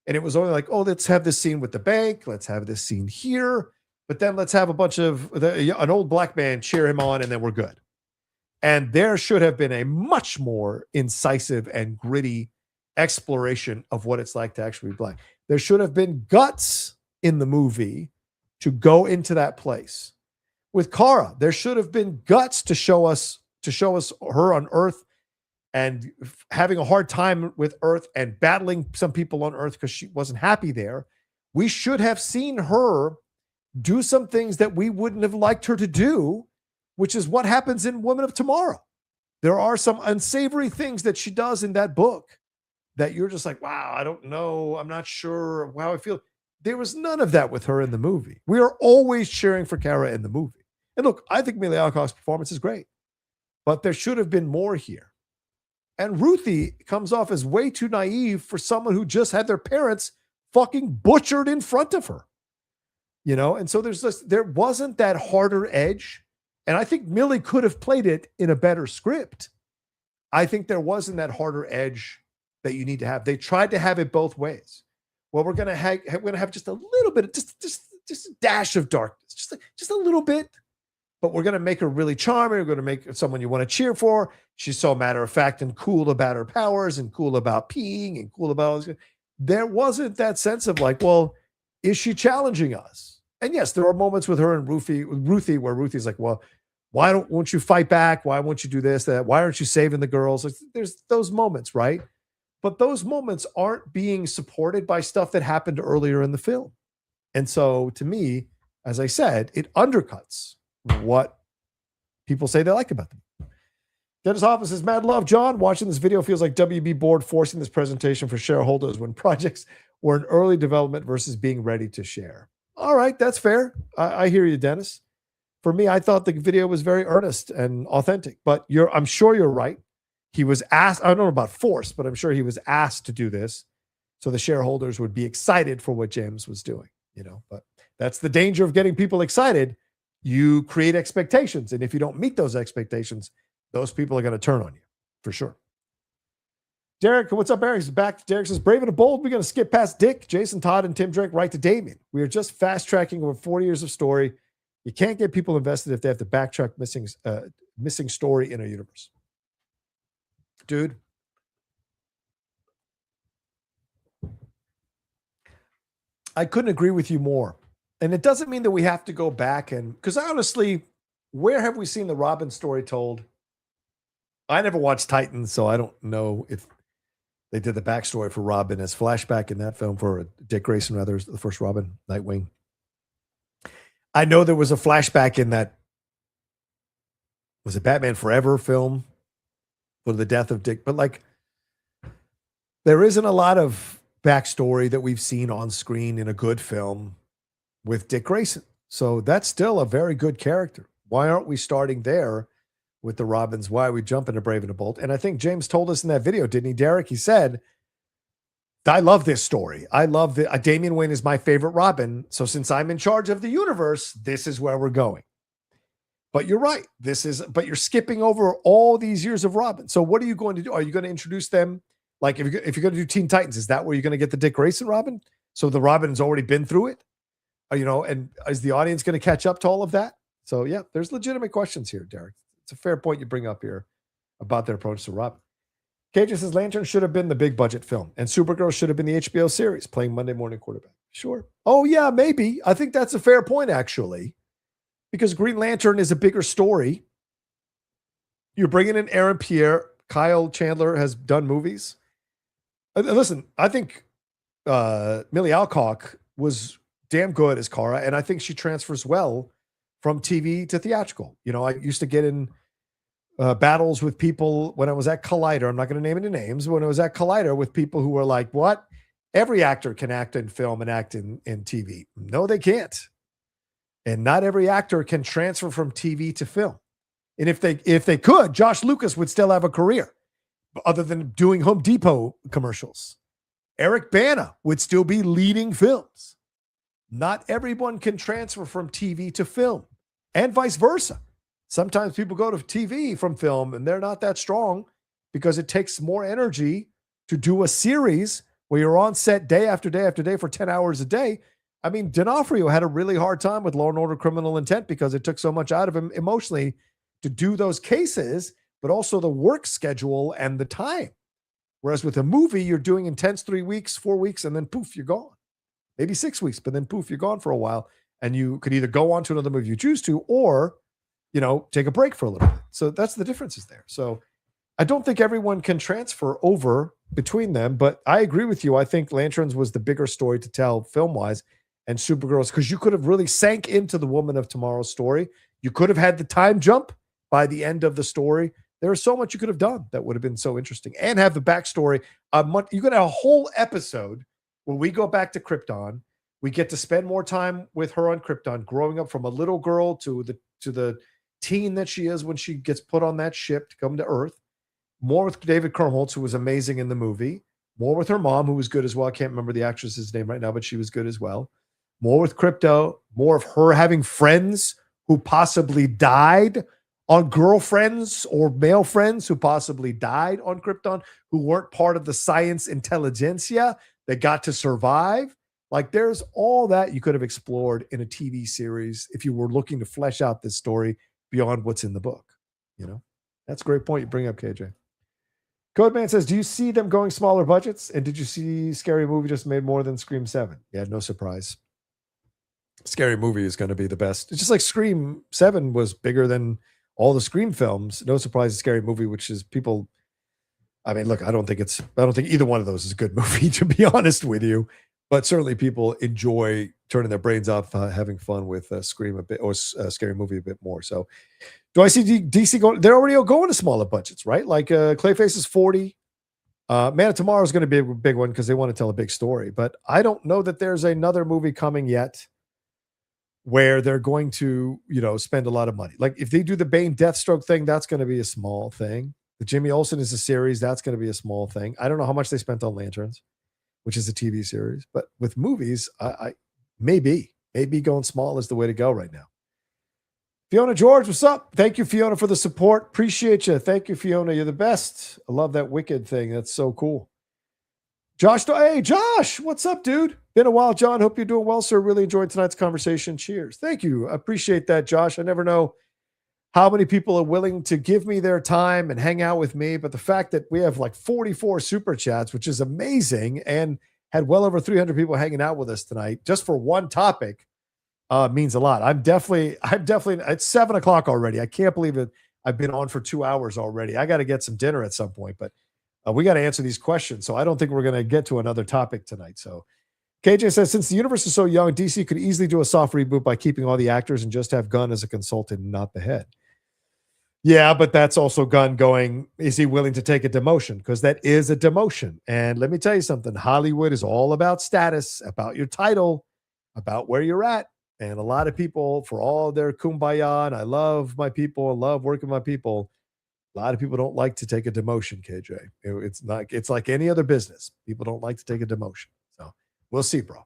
And it was only like, oh, let's have this scene with the bank. Let's have this scene here. But then let's have a bunch of an old black man cheer him on, and then we're good. And there should have been a much more incisive and gritty exploration of what it's like to actually be black. There should have been guts in the movie to go into that place. With Kara, there should have been guts to show us her on Earth and having a hard time with Earth and battling some people on Earth because she wasn't happy there. We should have seen her do some things that we wouldn't have liked her to do, which is what happens in Women of Tomorrow. There are some unsavory things that she does in that book that you're just like, wow, I don't know. I'm not sure how I feel. There was none of that with her in the movie. We are always cheering for Kara in the movie. And look, I think Amelia Earhart's performance is great, but there should have been more here. And Ruthie comes off as way too naive for someone who just had their parents fucking butchered in front of her. And so there wasn't that harder edge. And I think Millie could have played it in a better script. I think there wasn't that harder edge that you need to have. They tried to have it both ways. Well, we're going to have just a little bit, just a dash of darkness, just a little bit. But we're going to make her really charming. We're going to make her someone you want to cheer for. She's so matter of fact and cool about her powers and cool about peeing and cool about all this. There wasn't that sense of like, well, is she challenging us? And yes, there are moments with her and Ruthie where Ruthie's like, well, won't you fight back? Why won't you do this, that? Why aren't you saving the girls? Like, there's those moments, right? But those moments aren't being supported by stuff that happened earlier in the film. And so to me, as I said, it undercuts what people say they like about them. Dennis Hoffman says, mad love, John. Watching this video feels like WB board forcing this presentation for shareholders when projects were in early development versus being ready to share. All right, that's fair. I hear you, Dennis. For me, I thought the video was very earnest and authentic, but I'm sure you're right. He was asked, I don't know about force, but I'm sure he was asked to do this so the shareholders would be excited for what James was doing, but that's the danger of getting people excited. You create expectations. And if you don't meet those expectations, those people are going to turn on you for sure. Derek, what's up, Eric? He's back. Derek says, brave and bold. We're going to skip past Dick, Jason Todd, and Tim Drake right to Damien. We are just fast tracking over 40 years of story. You can't get people invested if they have to backtrack missing story in a universe. Dude. I couldn't agree with you more. And it doesn't mean that we have to go back because honestly, where have we seen the Robin story told? I never watched Titans, so I don't know if they did the backstory for Robin as flashback in that film for Dick Grayson, rather, the first Robin, Nightwing. I know there was a flashback in that, was it Batman Forever film for the death of Dick? But like, there isn't a lot of backstory that we've seen on screen in a good film with Dick Grayson. So that's still a very good character. Why aren't we starting there with the Robins? Why are we jumping to Brave and the Bold? And I think James told us in that video, didn't he, Derek? He said, I love this story. I love Damian Wayne is my favorite Robin. So since I'm in charge of the universe, this is where we're going. But you're right. But you're skipping over all these years of Robin. So what are you going to do? Are you going to introduce them? Like if you're going to do Teen Titans, is that where you're going to get the Dick Grayson Robin? So the Robin's already been through it, and is the audience going to catch up to all of that? So yeah, there's legitimate questions here, Derek. It's a fair point you bring up here about their approach to Robin. KJ says Lantern should have been the big budget film, and Supergirl should have been the HBO series playing Monday morning quarterback. Sure. Oh, yeah, maybe. I think that's a fair point, actually, because Green Lantern is a bigger story. You're bringing in Aaron Pierre. Kyle Chandler has done movies. Listen, I think Millie Alcock was damn good as Kara, and I think she transfers well from TV to theatrical. You know, I used to get in battles with people when I was at Collider. I'm not going to name any names. When I was at Collider with people who were like, what? Every actor can act in film and act in TV. No, they can't. And not every actor can transfer from TV to film. And if they could, Josh Lucas would still have a career other than doing Home Depot commercials. Eric Bana would still be leading films. Not everyone can transfer from TV to film, and vice versa. Sometimes people go to TV from film and they're not that strong because it takes more energy to do a series where you're on set day after day after day for 10 hours a day. I mean, D'Onofrio had a really hard time with Law and Order Criminal Intent because it took so much out of him emotionally to do those cases, but also the work schedule and the time. Whereas with a movie, you're doing intense 3 weeks, 4 weeks, and then poof, you're gone. Maybe 6 weeks, but then poof, you're gone for a while. And you could either go on to another movie you choose to, or, you know, take a break for a little bit. So that's the differences there. So I don't think everyone can transfer over between them, but I agree with you. I think Lanterns was the bigger story to tell film-wise, and Supergirl's, because you could have really sank into the Woman of Tomorrow's story. You could have had the time jump by the end of the story. There is so much you could have done that would have been so interesting, and have the backstory. You could have a whole episode where we go back to Krypton. We get to spend more time with her on Krypton, growing up from a little girl to the teen that she is when she gets put on that ship to come to Earth. More with David Krumholtz, who was amazing in the movie. More with her mom, who was good as well. I can't remember the actress's name right now, but she was good as well. More with Krypto. More of her having friends who possibly died on girlfriends, or male friends who possibly died on Krypton, who weren't part of the science intelligentsia that got to survive. Like, there's all that you could have explored in a TV series if you were looking to flesh out this story beyond what's in the book. You know, that's a great point you bring up, KJ. Codeman says, do you see them going smaller budgets? And did you see Scary Movie just made more than Scream 7? Yeah, no surprise. Scary Movie is going to be the best. It's just like Scream 7 was bigger than all the Scream films. No surprise, Scary Movie, which is people. I mean, look, I don't think either one of those is a good movie, to be honest with you. But certainly people enjoy turning their brains off, having fun with Scream a bit, or Scary Movie a bit more. So do I see DC going? They're already going to smaller budgets, right? Like Clayface is 40. Man of Tomorrow is going to be a big one because they want to tell a big story. But I don't know that there's another movie coming yet where they're going to, spend a lot of money. Like if they do the Bane Deathstroke thing, that's going to be a small thing. The Jimmy Olsen is a series, that's going to be a small thing. I don't know how much they spent on Lanterns, which is a TV series, but with movies, I maybe going small is the way to go right now. Fiona George, what's up? Thank you, Fiona, for the support. Appreciate you. Thank you, Fiona. You're the best. I love that Wicked thing. That's so cool. Josh, hey, Josh, what's up, dude? Been a while, John. Hope you're doing well, sir. Really enjoyed tonight's conversation. Cheers. Thank you. I appreciate that, Josh. I never know how many people are willing to give me their time and hang out with me, but the fact that we have like 44 super chats, which is amazing, and had well over 300 people hanging out with us tonight just for one topic, means a lot. I'm definitely, it's 7:00 already. I can't believe it. I've been on for 2 hours already. I got to get some dinner at some point, but we got to answer these questions. So I don't think we're going to get to another topic tonight. So KJ says, since the universe is so young, DC could easily do a soft reboot by keeping all the actors and just have Gunn as a consultant and not the head. Yeah, but that's also Gunn going, is he willing to take a demotion? Because that is a demotion. And let me tell you something, Hollywood is all about status, about your title, about where you're at. And a lot of people, for all their kumbaya, and I love my people, I love working with my people, a lot of people don't like to take a demotion, KJ. It's like any other business. People don't like to take a demotion. So we'll see, bro.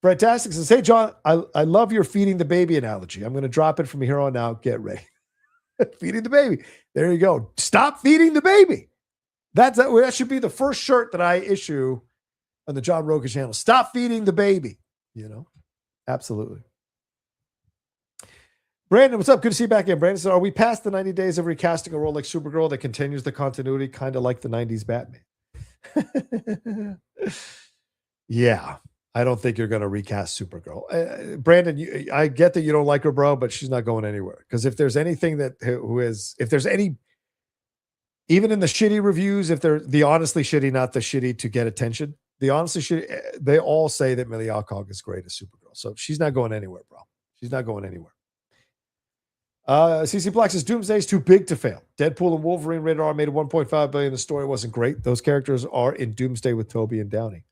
Fantastic says, hey, John, I love your feeding the baby analogy. I'm going to drop it from here on out. Get ready. Feeding the baby. There you go. Stop feeding the baby. That should be the first shirt that I issue on the John Rocha channel. Stop feeding the baby. Absolutely. Brandon, what's up? Good to see you back in. Brandon said, are we past the 90 days of recasting a role like Supergirl that continues the continuity, kind of like the 90s Batman? Yeah. I don't think you're going to recast Supergirl. Brandon, I get that you don't like her, bro, but she's not going anywhere. Because if there's anything if there's any, even in the shitty reviews, if they're the honestly shitty, not the shitty to get attention, the honestly shitty, they all say that Millie Alcock is great as Supergirl. So she's not going anywhere, bro. She's not going anywhere. CC Black says Doomsday is too big to fail. Deadpool and Wolverine rated R made a 1.5 billion. The story wasn't great. Those characters are in Doomsday with Toby and Downey.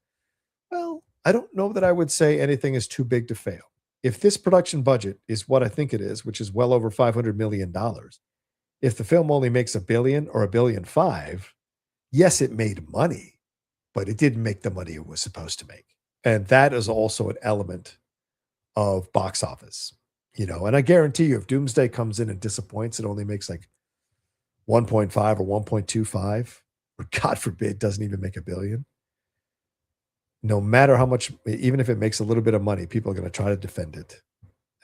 Well, I don't know that I would say anything is too big to fail. If this production budget is what I think it is, which is well over $500 million, if the film only makes $1 billion or $1.5 billion, yes, it made money, but it didn't make the money it was supposed to make. And that is also an element of box office, and I guarantee you, if Doomsday comes in and disappoints, it only makes like 1.5 or 1.25, or God forbid, doesn't even make $1 billion. No matter how much, even if it makes a little bit of money, people are going to try to defend it.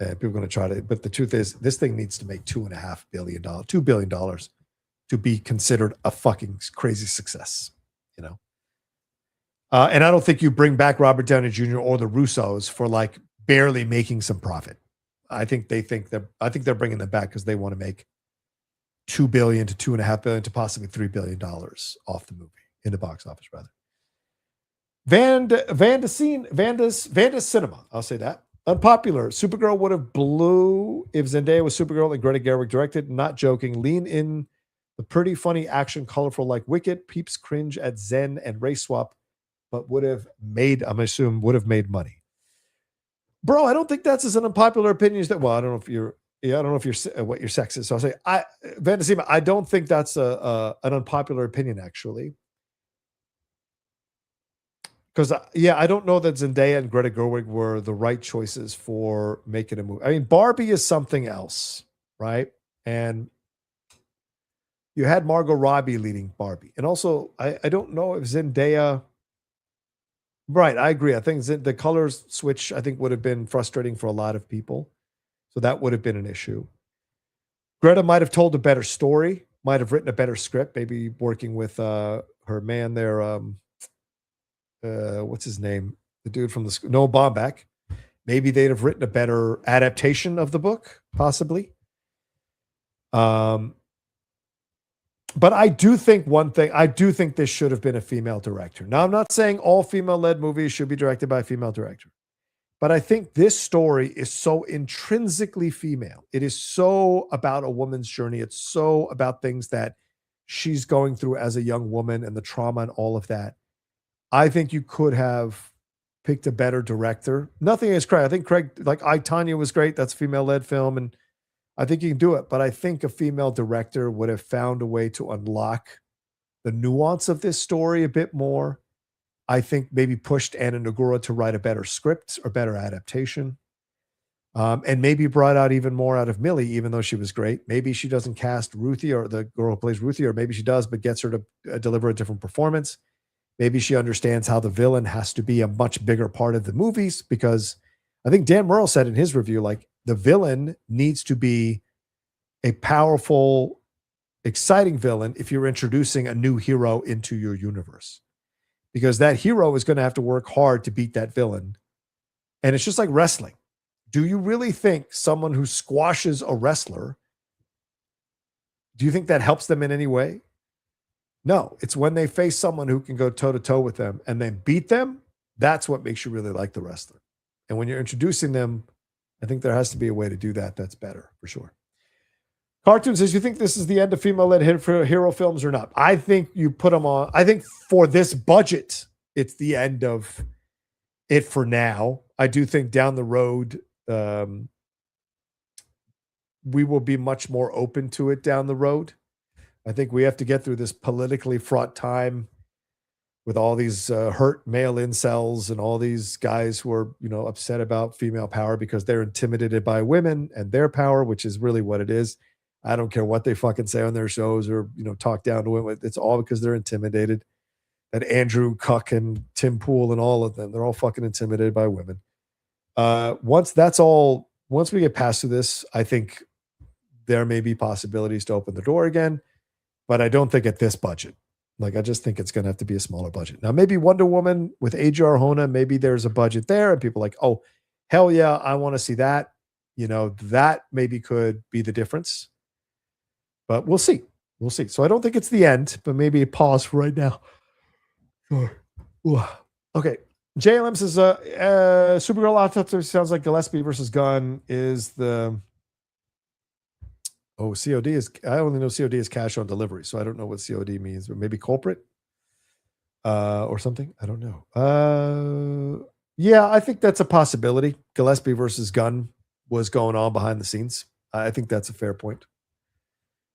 People are going to try to, but the truth is, this thing needs to make $2.5 billion, $2 billion to be considered a fucking crazy success, And I don't think you bring back Robert Downey Jr. or the Russos for like barely making some profit. I think they're bringing them back because they want to make $2 billion to $2.5 billion to possibly $3 billion off the movie in the box office, rather. Vanda's Cinema. I'll say that. Unpopular. Supergirl would have blew if Zendaya was Supergirl and Greta Gerwig directed. Not joking. Lean in the pretty funny action, colorful like Wicked. Peeps cringe at Zen and Race Swap, but would have made money. Bro, I don't think that's as an unpopular opinion as that. Well, I don't know if you're what your sex is. So I'll say, Vandasima, I don't think that's an unpopular opinion, actually. Because, I don't know that Zendaya and Greta Gerwig were the right choices for making a movie. I mean, Barbie is something else, right? And you had Margot Robbie leading Barbie. And also, I don't know if Zendaya... Right, I agree. I think the colors switch, I think, would have been frustrating for a lot of people. So that would have been an issue. Greta might have told a better story, might have written a better script, maybe working with her man there, what's his name? The dude from the Noah Baumbach. Maybe they'd have written a better adaptation of the book, possibly. But I do think this should have been a female director. Now, I'm not saying all female-led movies should be directed by a female director, but I think this story is so intrinsically female. It is so about a woman's journey. It's so about things that she's going through as a young woman and the trauma and all of that. I think you could have picked a better director. Nothing against Craig. I think Craig, like I, Tanya was great. That's a female-led film, and I think you can do it, but I think a female director would have found a way to unlock the nuance of this story a bit more. I think maybe pushed Anna Nagura to write a better script or better adaptation. And maybe brought out even more out of Millie, even though she was great. Maybe she doesn't cast Ruthie, or the girl who plays Ruthie, or maybe she does, but gets her to deliver a different performance. Maybe she understands how the villain has to be a much bigger part of the movies, because I think Dan Murrell said in his review, like, the villain needs to be a powerful, exciting villain if you're introducing a new hero into your universe, because that hero is going to have to work hard to beat that villain. And it's just like wrestling. Do you really think someone who squashes a wrestler, do you think that helps them in any way? No, it's when they face someone who can go toe to toe with them and then beat them. That's what makes you really like the wrestler. And when you're introducing them, I think there has to be a way to do that. That's better for sure. Cartoon says, you think this is the end of female-led hero films or not? I think you put them on. I think for this budget, it's the end of it for now. I do think down the road, we will be much more open to it down the road. I think we have to get through this politically fraught time with all these hurt male incels and all these guys who are, upset about female power because they're intimidated by women and their power, which is really what it is. I don't care what they fucking say on their shows or, talk down to women. It's all because they're intimidated. That Andrew Cuck and Tim Pool and all of them, they're all fucking intimidated by women. Once we get past this, I think there may be possibilities to open the door again, but I don't think at this budget. Like, I just think it's going to have to be a smaller budget. Now, maybe Wonder Woman with Adria Arjona, maybe there's a budget there and people are like, oh, hell yeah, I want to see that. That maybe could be the difference. But we'll see. We'll see. So I don't think it's the end, but maybe a pause for right now. Okay. JLM says, Supergirl autopsy sounds like Gillespie versus Gunn is the... Oh, COD is... I only know COD is cash on delivery, so I don't know what COD means, but maybe culprit or something. I don't know. Yeah, I think that's a possibility. Gillespie versus Gunn was going on behind the scenes. I think that's a fair point.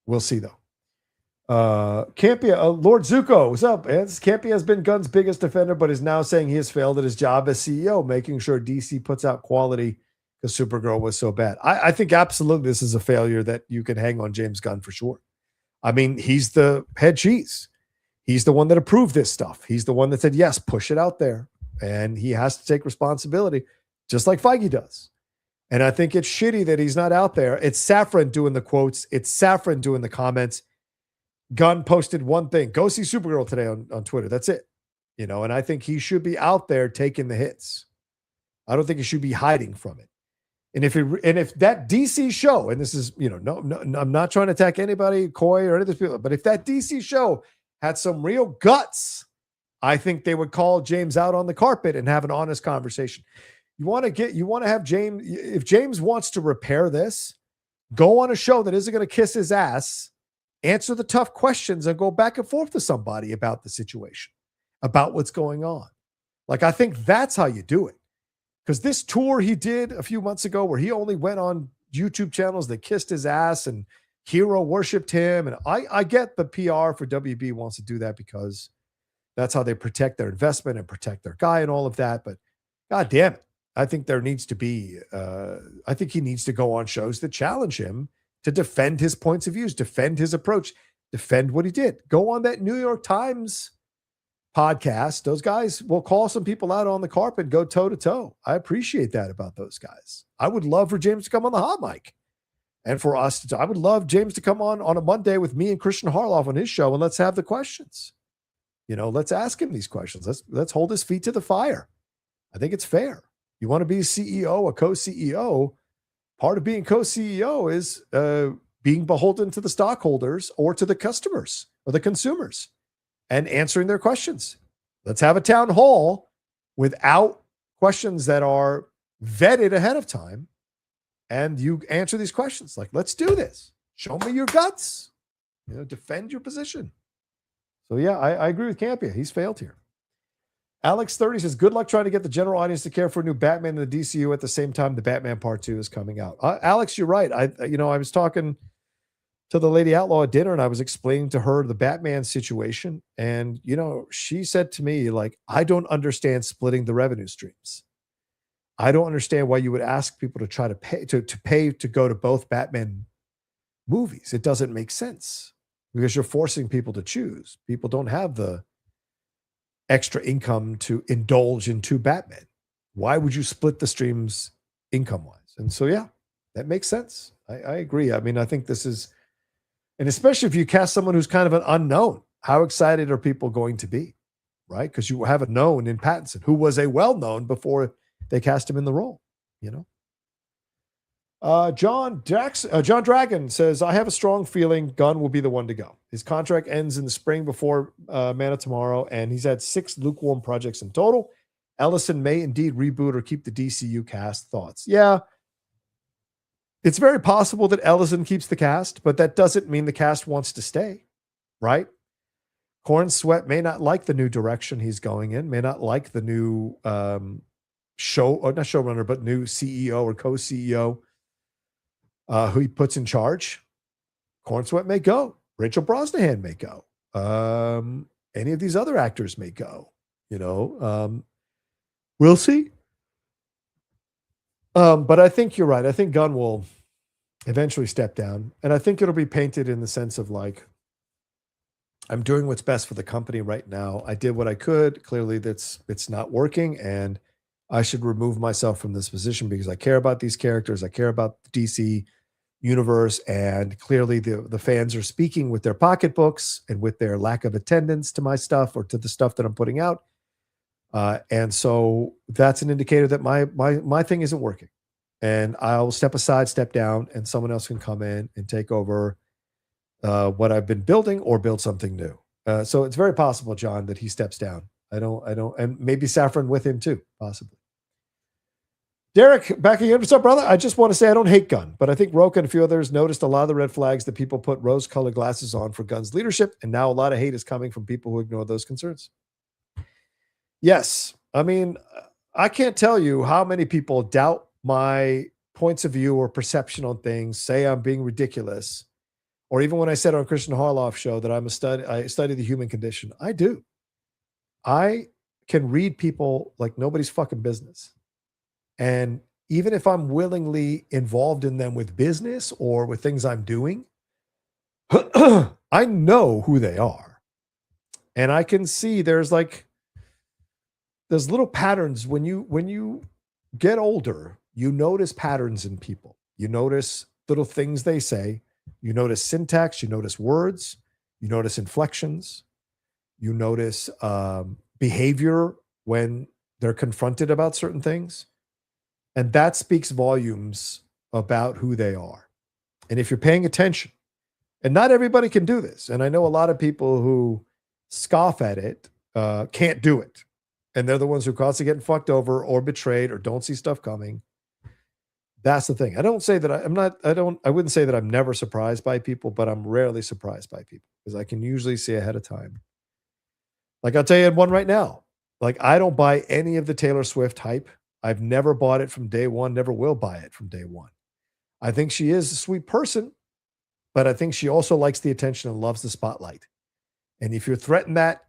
We'll see, though. Campia, Lord Zuko, what's up, man? Campia has been Gunn's biggest defender, but is now saying he has failed at his job as CEO, making sure DC puts out quality because Supergirl was so bad. I think absolutely this is a failure that you can hang on James Gunn for sure. I mean, he's the head cheese. He's the one that approved this stuff. He's the one that said, yes, push it out there. And he has to take responsibility, just like Feige does. And I think it's shitty that he's not out there. It's Safran doing the quotes. It's Safran doing the comments. Gunn posted one thing: go see Supergirl today on Twitter. That's it. And I think he should be out there taking the hits. I don't think he should be hiding from it. And if that DC show, and this is, no, I'm not trying to attack anybody, Coy or any of these people, but if that DC show had some real guts, I think they would call James out on the carpet and have an honest conversation. You want to have James, if James wants to repair this, go on a show that isn't going to kiss his ass, answer the tough questions, and go back and forth with somebody about the situation, about what's going on. Like, I think that's how you do it. Because this tour he did a few months ago where he only went on YouTube channels that kissed his ass and hero worshipped him. And I get the PR for WB wants to do that because that's how they protect their investment and protect their guy and all of that. But God damn it. I think there needs to be, I think he needs to go on shows that challenge him to defend his points of views, defend his approach, defend what he did. Go on that New York Times podcast. Those guys will call some people out on the carpet, go toe to toe. I appreciate that about those guys. I would love for James to come on the hot mic and for us to, I would love James to come on a Monday with me and Christian Harloff on his show. And let's have the questions, let's ask him these questions. Let's hold his feet to the fire. I think it's fair. You want to be a CEO, a co-CEO. Part of being co-CEO is being beholden to the stockholders or to the customers or the consumers and answering their questions. Let's have a town hall without questions that are vetted ahead of time. And you answer these questions. Like, let's do this. Show me your guts. Defend your position. So yeah, I agree with Campia. He's failed here. Alex 30 says, good luck trying to get the general audience to care for a new Batman in the DCU at the same time the Batman Part 2 is coming out. Alex, you're right. I was talking to the Lady Outlaw at dinner and I was explaining to her the Batman situation. And, she said to me, like, I don't understand splitting the revenue streams. I don't understand why you would ask people to try to pay to go to both Batman movies. It doesn't make sense because you're forcing people to choose. People don't have the extra income to indulge in two Batman. Why would you split the streams income-wise? And so, yeah, that makes sense. I agree. I mean, I think this is, and especially if you cast someone who's kind of an unknown, how excited are people going to be, right? Because you have a known in Pattinson, who was a well-known before they cast him in the role, John Dragon says, I have a strong feeling Gunn will be the one to go. His contract ends in the spring before Man of Tomorrow, and he's had 6 lukewarm projects in total. Ellison may indeed reboot or keep the DCU cast. Thoughts? Yeah, it's very possible that Ellison keeps the cast, but that doesn't mean the cast wants to stay, right? Corn Sweat may not like the new direction he's going in, may not like the new not showrunner, but new CEO or co-CEO who he puts in charge. Corn Sweat may go. Rachel Brosnahan may go. Any of these other actors may go. We'll see. But I think you're right. I think Gunn will eventually step down. And I think it'll be painted in the sense of like, I'm doing what's best for the company right now. I did what I could. Clearly it's not working. And I should remove myself from this position because I care about these characters. I care about DC. universe, and clearly the fans are speaking with their pocketbooks and with their lack of attendance to my stuff or to the stuff that I'm putting out. And so that's an indicator that my thing isn't working. And I'll step aside, step down, and someone else can come in and take over what I've been building or build something new. So it's very possible, John, that he steps down. I don't, and maybe Saffron with him too, possibly. Derek, back again. What's up, brother? I just want to say I don't hate Gunn, but I think Rocha and a few others noticed a lot of the red flags that people put rose-colored glasses on for Gunn's leadership, and now a lot of hate is coming from people who ignore those concerns. Yes. I mean, I can't tell you how many people doubt my points of view or perception on things, say I'm being ridiculous, or even when I said on Christian Harloff's show that I study the human condition. I do. I can read people like nobody's fucking business. And even if I'm willingly involved in them with business or with things I'm doing, I know who they are. And I can see there's little patterns when you get older, you notice patterns in people. You notice little things they say. You notice syntax. You notice words. You notice inflections. You notice behavior when they're confronted about certain things. And that speaks volumes about who they are. And if you're paying attention, and not everybody can do this, and I know a lot of people who scoff at it can't do it. And they're the ones who are constantly getting fucked over or betrayed or don't see stuff coming. That's the thing. I don't say that I wouldn't say that I'm never surprised by people, but I'm rarely surprised by people because I can usually see ahead of time. Like I'll tell you one right now. Like I don't buy any of the Taylor Swift hype. I've never bought it from day one, never will buy it from day one. I think she is a sweet person, but I think she also likes the attention and loves the spotlight. And if you're threatened that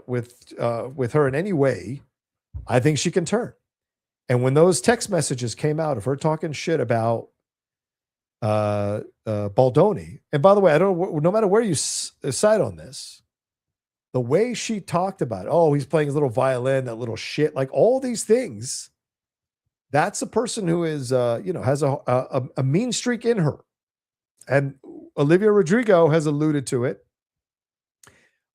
with her in any way, I think she can turn. And when those text messages came out of her talking shit about Baldoni, and by the way, I don't know, no matter where you side on this, the way she talked about it, oh, he's playing his little violin, that little shit, like all these things, that's a person who is, has a mean streak in her. And Olivia Rodrigo has alluded to it.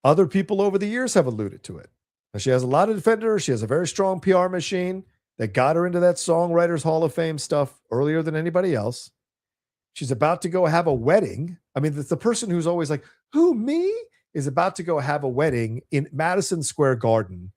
Other people over the years have alluded to it. She has a lot of defenders. She has a very strong PR machine that got her into that Songwriters Hall of Fame stuff earlier than anybody else. She's about to go have a wedding. I mean, the person who's always like, who, me? Is about to go have a wedding in Madison Square Garden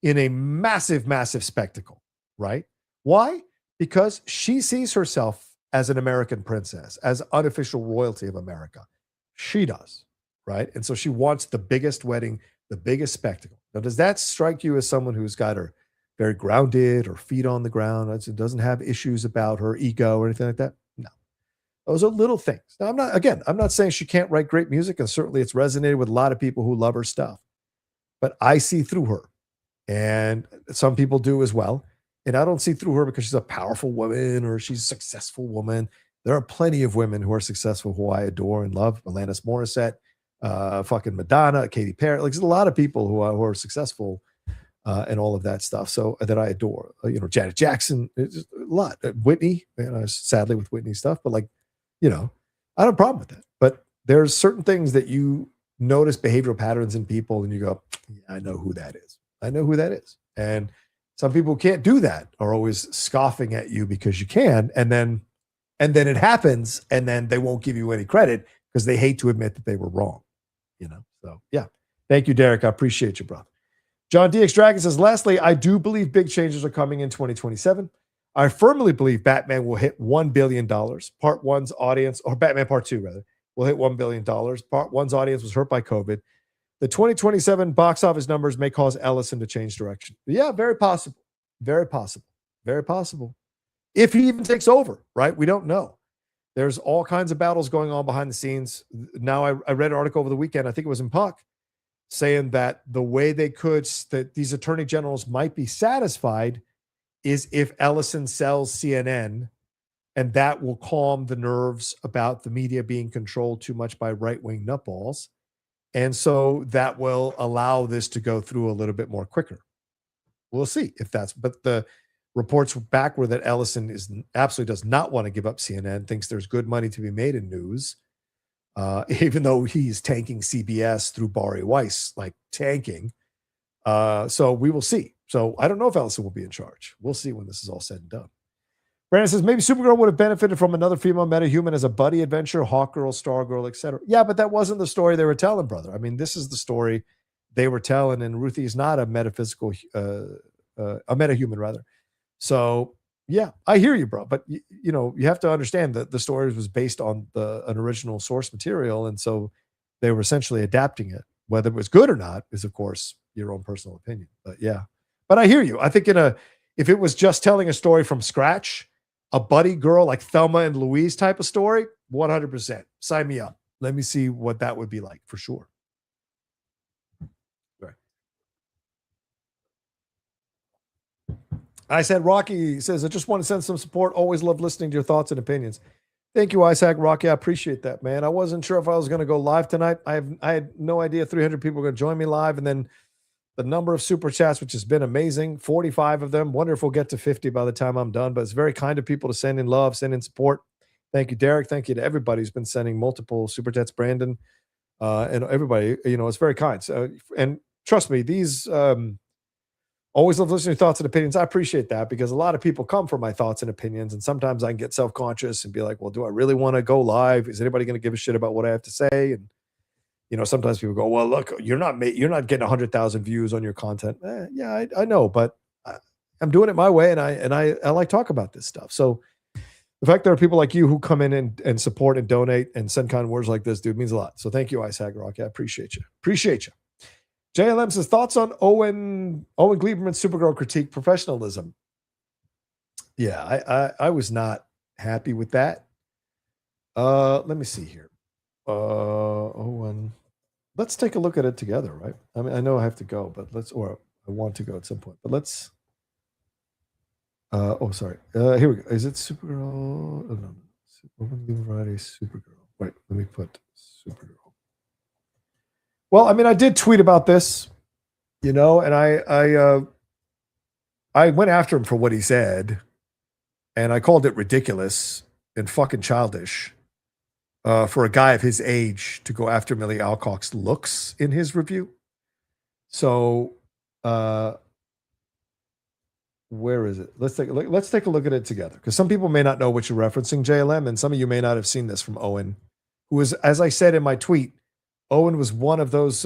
in a massive, massive spectacle, right? Why? Because she sees herself as an American princess, as unofficial royalty of America. She does, right? And so she wants the biggest wedding, the biggest spectacle. Now, does that strike you as someone who's got her very grounded or feet on the ground? It doesn't have issues about her ego or anything like that? No. Those are little things. Now, I'm not saying she can't write great music, and certainly it's resonated with a lot of people who love her stuff. But I see through her, and some people do as well. And I don't see through her because she's a powerful woman or she's a successful woman. There are plenty of women who are successful who I adore and love. Alanis Morissette, fucking Madonna, Katy Perry. Like there's a lot of people who are successful and all of that stuff. So that I adore. Janet Jackson, a lot. Whitney, sadly with Whitney stuff, but I don't have a problem with that. But there's certain things that you notice behavioral patterns in people and you go, yeah, I know who that is. I know who that is. And some people who can't do that are always scoffing at you because you can. And then it happens and then they won't give you any credit because they hate to admit that they were wrong. So yeah. Thank you, Derek. I appreciate you, brother. John DX Dragon says, lastly, I do believe big changes are coming in 2027. I firmly believe Batman will hit $1 billion. Part one's audience, or Batman Part 2, rather, will hit $1 billion. Part one's audience was hurt by COVID. The 2027 box office numbers may cause Ellison to change direction. Yeah, very possible. Very possible. Very possible. If he even takes over, right? We don't know. There's all kinds of battles going on behind the scenes. Now, I read an article over the weekend, I think it was in Puck, saying that the way that these attorney generals might be satisfied is if Ellison sells CNN, and that will calm the nerves about the media being controlled too much by right-wing nutballs. And so that will allow this to go through a little bit more quicker. We'll see if but Reports back were that Ellison absolutely does not want to give up CNN, thinks there's good money to be made in news, even though he's tanking CBS through Bari Weiss, like tanking. So we will see. So I don't know if Ellison will be in charge. We'll see when this is all said and done. Brandon says, maybe Supergirl would have benefited from another female metahuman as a buddy adventure, Hawkgirl, Stargirl, etc. Yeah, but that wasn't the story they were telling, brother. I mean, this is the story they were telling, and Ruthie is not a metaphysical, a metahuman, rather. So, yeah, I hear you, bro. But, you know, you have to understand that the story was based on an original source material, and so they were essentially adapting it. Whether it was good or not is, of course, your own personal opinion. But, yeah. But I hear you. I think if it was just telling a story from scratch, a buddy girl like Thelma and Louise type of story, 100%. Sign me up. Let me see what that would be like for sure. Right. I said, Rocky says, I just want to send some support. Always love listening to your thoughts and opinions. Thank you, Isaac. Rocky, I appreciate that, man. I wasn't sure if I was going to go live tonight. I had no idea 300 people were going to join me live, and then the number of super chats, which has been amazing, 45 of them. Wonder if we'll get to 50 by the time I'm done. But it's very kind of people to send in love, send in support. Thank you, Derek. Thank you to everybody who's been sending multiple super chats, Brandon, and everybody. You know, it's very kind. So, and trust me, these always love listening to thoughts and opinions. I appreciate that because a lot of people come for my thoughts and opinions, and sometimes I can get self-conscious and be like, well, do I really want to go live? Is anybody going to give a shit about what I have to say? And you know, sometimes people go, well, look, you're not getting 100,000 views on your content. Yeah, I know, but I'm doing it my way, and I like talk about this stuff. So the fact there are people like you who come in and support and donate and send kind words like this, dude, means a lot. So thank you, Ice Hagrock. I appreciate you. Appreciate you. JLM says, thoughts on Owen Gleiberman's Supergirl critique professionalism. Yeah, I was not happy with that. Let me see here. Owen, let's take a look at it together, right? I mean, I know I have to go, but I want to go at some point, but let's, sorry. Here we go. Is it Supergirl? Oh, no. Open Variety Supergirl. Wait, let me put Supergirl. Well, I mean, I did tweet about this, you know, and I went after him for what he said, and I called it ridiculous and fucking childish. For a guy of his age to go after Millie Alcock's looks in his review. So, where is it? Let's take a look at it together, because some people may not know what you're referencing, JLM, and some of you may not have seen this from Owen, who was, as I said in my tweet, Owen was one of those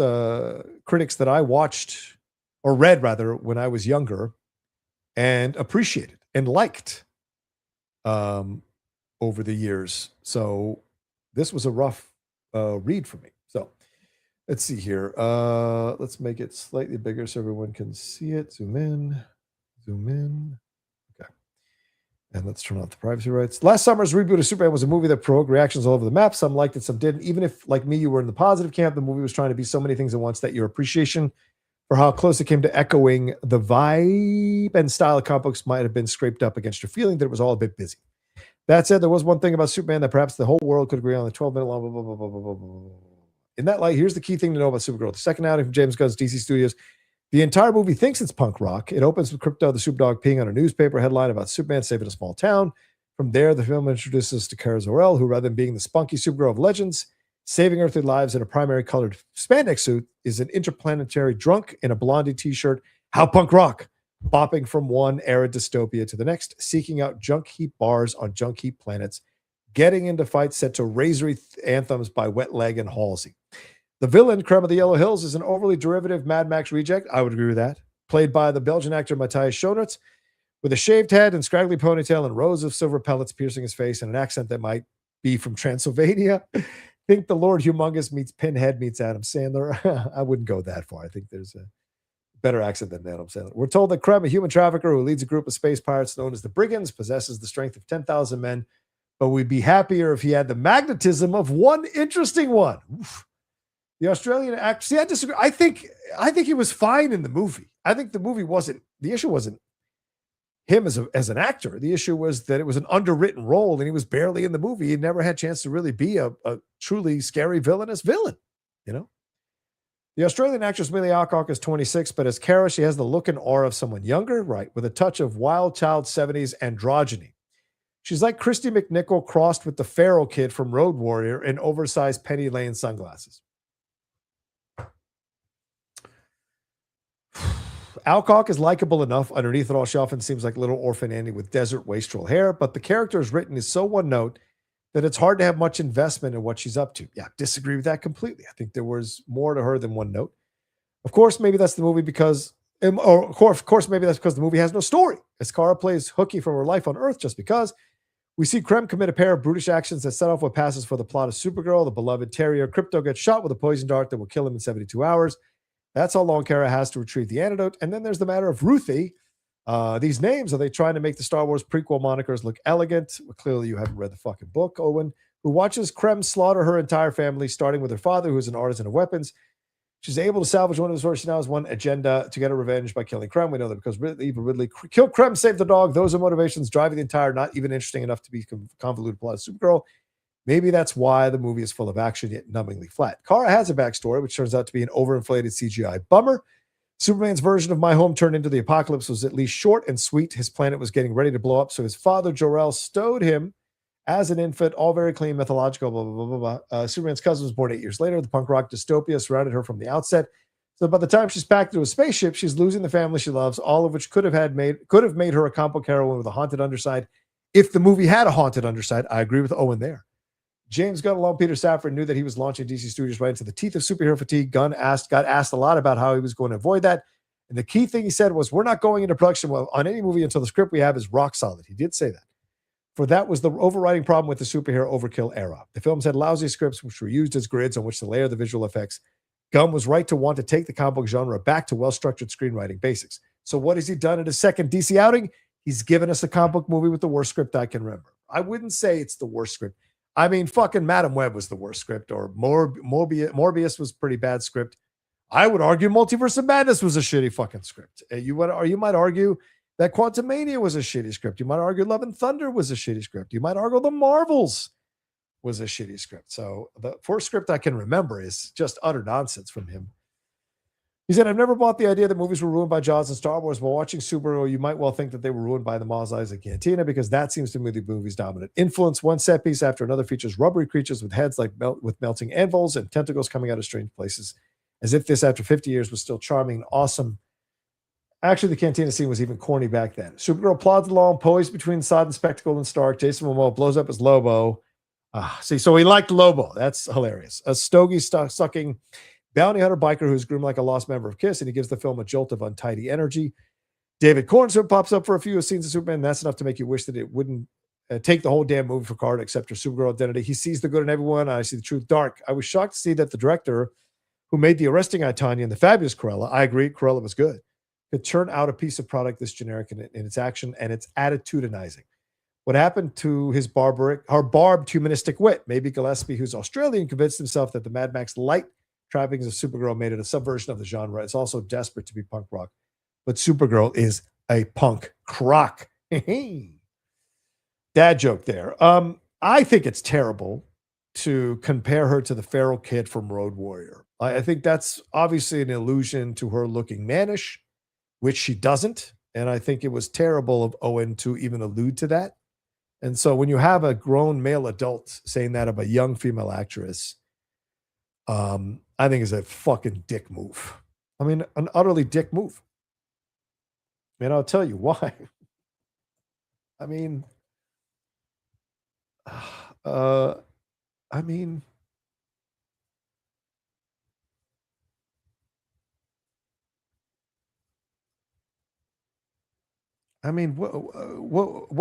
critics that I watched, or read rather, when I was younger, and appreciated and liked over the years. So this was a rough read for me. So let's see here. Let's make it slightly bigger so everyone can see it. Zoom in. Okay. And let's turn off the privacy rights. Last summer's reboot of Superman was a movie that provoked reactions all over the map. Some liked it, some didn't. Even if, like me, you were in the positive camp, the movie was trying to be so many things at once that your appreciation for how close it came to echoing the vibe and style of comic books might have been scraped up against your feeling that it was all a bit busy. That said, there was one thing about Superman that perhaps the whole world could agree on: the 12-minute long, blah, blah, blah, blah, blah, blah. In that light, here's the key thing to know about Supergirl. The second outing from James Gunn's DC Studios. The entire movie thinks it's punk rock. It opens with Krypto the Superdog peeing on a newspaper headline about Superman saving a small town. From there, the film introduces us to Kara Zor-El, who, rather than being the spunky Supergirl of legends, saving earthly lives in a primary colored spandex suit, is an interplanetary drunk in a Blondie t-shirt. How punk rock! Bopping from one era dystopia to the next, seeking out junk heap bars on junk heap planets, getting into fights set to razory anthems by Wet Leg and Halsey. The villain, Creme of the Yellow Hills, is an overly derivative Mad Max reject. I would agree with that. Played by the Belgian actor Matthias Schoenaerts, with a shaved head and scraggly ponytail and rows of silver pellets piercing his face and an accent that might be from Transylvania. Think the Lord Humongous meets Pinhead meets Adam Sandler. I wouldn't go that far. I think there's a better accent than Adam Sandler. We're told that Creme, a human trafficker who leads a group of space pirates known as the Brigands, possesses the strength of 10,000 men, but we'd be happier if he had the magnetism of one interesting one. Oof. The Australian actor, see, I disagree. I think he was fine in the movie. I think the movie the issue wasn't him as an actor. The issue was that it was an underwritten role and he was barely in the movie. He never had a chance to really be a truly scary villainous villain, you know? The Australian actress Millie Alcock is 26, but as Kara, she has the look and aura of someone younger, right, with a touch of wild child 70s androgyny. She's like Christy McNichol crossed with the Pharaoh kid from Road Warrior in oversized Penny Lane sunglasses. Alcock is likable enough. Underneath it all, she often seems like little orphan Annie with desert wastrel hair, but the character is written is so one note that it's hard to have much investment in what she's up to. Yeah, disagree with that completely. I think there was more to her than one note. Of course, maybe that's the movie because, or of course, maybe that's because the movie has no story. As Kara plays hooky from her life on Earth just because. We see Krem commit a pair of brutish actions that set off what passes for the plot of Supergirl. The beloved terrier Crypto gets shot with a poison dart that will kill him in 72 hours. That's how long Kara has to retrieve the antidote. And then there's the matter of Ruthie. These names, are they trying to make the Star Wars prequel monikers look elegant? Well, clearly you haven't read the fucking book, Owen, who watches Krem slaughter her entire family, starting with her father, who's an artisan of weapons. She's able to salvage one of his sources. She now has one agenda to get her revenge by killing Krem. We know that because Ridley killed Krem, saved the dog. Those are motivations driving the entire, not even interesting enough to be convoluted plot of Supergirl. Maybe that's why the movie is full of action yet numbingly flat. Kara has a backstory, which turns out to be an overinflated CGI bummer. Superman's version of My Home Turned into the Apocalypse was at least short and sweet. His planet was getting ready to blow up, so his father, Jor-El, stowed him as an infant, all very clean, mythological, blah, blah, blah, blah, blah. Superman's cousin was born 8 years later. The punk rock dystopia surrounded her from the outset. So by the time she's packed into a spaceship, she's losing the family she loves, all of which could have made her a comic heroine with a haunted underside. If the movie had a haunted underside, I agree with Owen there. James Gunn, along Peter Safran, knew that he was launching DC Studios right into the teeth of superhero fatigue. Gunn got asked a lot about how he was going to avoid that. And the key thing he said was, we're not going into production on any movie until the script we have is rock solid. He did say that. For that was the overriding problem with the superhero overkill era. The films had lousy scripts which were used as grids on which to layer the visual effects. Gunn was right to want to take the comic book genre back to well-structured screenwriting basics. So what has he done in his second DC outing? He's given us a comic book movie with the worst script I can remember. I wouldn't say it's the worst script. I mean, fucking Madam Web was the worst script, or Morbius was pretty bad script. I would argue Multiverse of Madness was a shitty fucking script. You might argue that Quantumania was a shitty script. You might argue Love and Thunder was a shitty script. You might argue The Marvels was a shitty script. So the first script I can remember is just utter nonsense from him. He said, I've never bought the idea that movies were ruined by Jaws and Star Wars. While watching Supergirl, you might well think that they were ruined by the Mos Eisley Cantina, because that seems to be the movie's dominant influence. One set piece after another features rubbery creatures with heads with melting anvils and tentacles coming out of strange places, as if this, after 50 years, was still charming and awesome. Actually, the Cantina scene was even corny back then. Supergirl plods along, poised between sodden spectacle and Stark. Jason Momoa blows up as Lobo. So he liked Lobo. That's hilarious. A stogie-sucking bounty hunter biker who's groomed like a lost member of KISS, and he gives the film a jolt of untidy energy. David Cornsworth pops up for a few scenes of Superman, and that's enough to make you wish that it wouldn't take the whole damn movie for Carter, except her Supergirl identity. He sees the good in everyone. I see the truth dark. I was shocked to see that the director who made the arresting I, Tonya and the fabulous Cruella, I agree, Cruella was good, could turn out a piece of product this generic in its action and its attitudinizing. What happened to his barbed humanistic wit? Maybe Gillespie, who's Australian, convinced himself that the Mad Max light trappings of Supergirl made it a subversion of the genre. It's also desperate to be punk rock, but Supergirl is a punk crock. Dad joke there. I think it's terrible to compare her to the feral kid from Road Warrior. I think that's obviously an allusion to her looking mannish, which she doesn't. And I think it was terrible of Owen to even allude to that. And so when you have a grown male adult saying that of a young female actress, I think is a fucking dick move. I mean, an utterly dick move. And I'll tell you why. I mean, what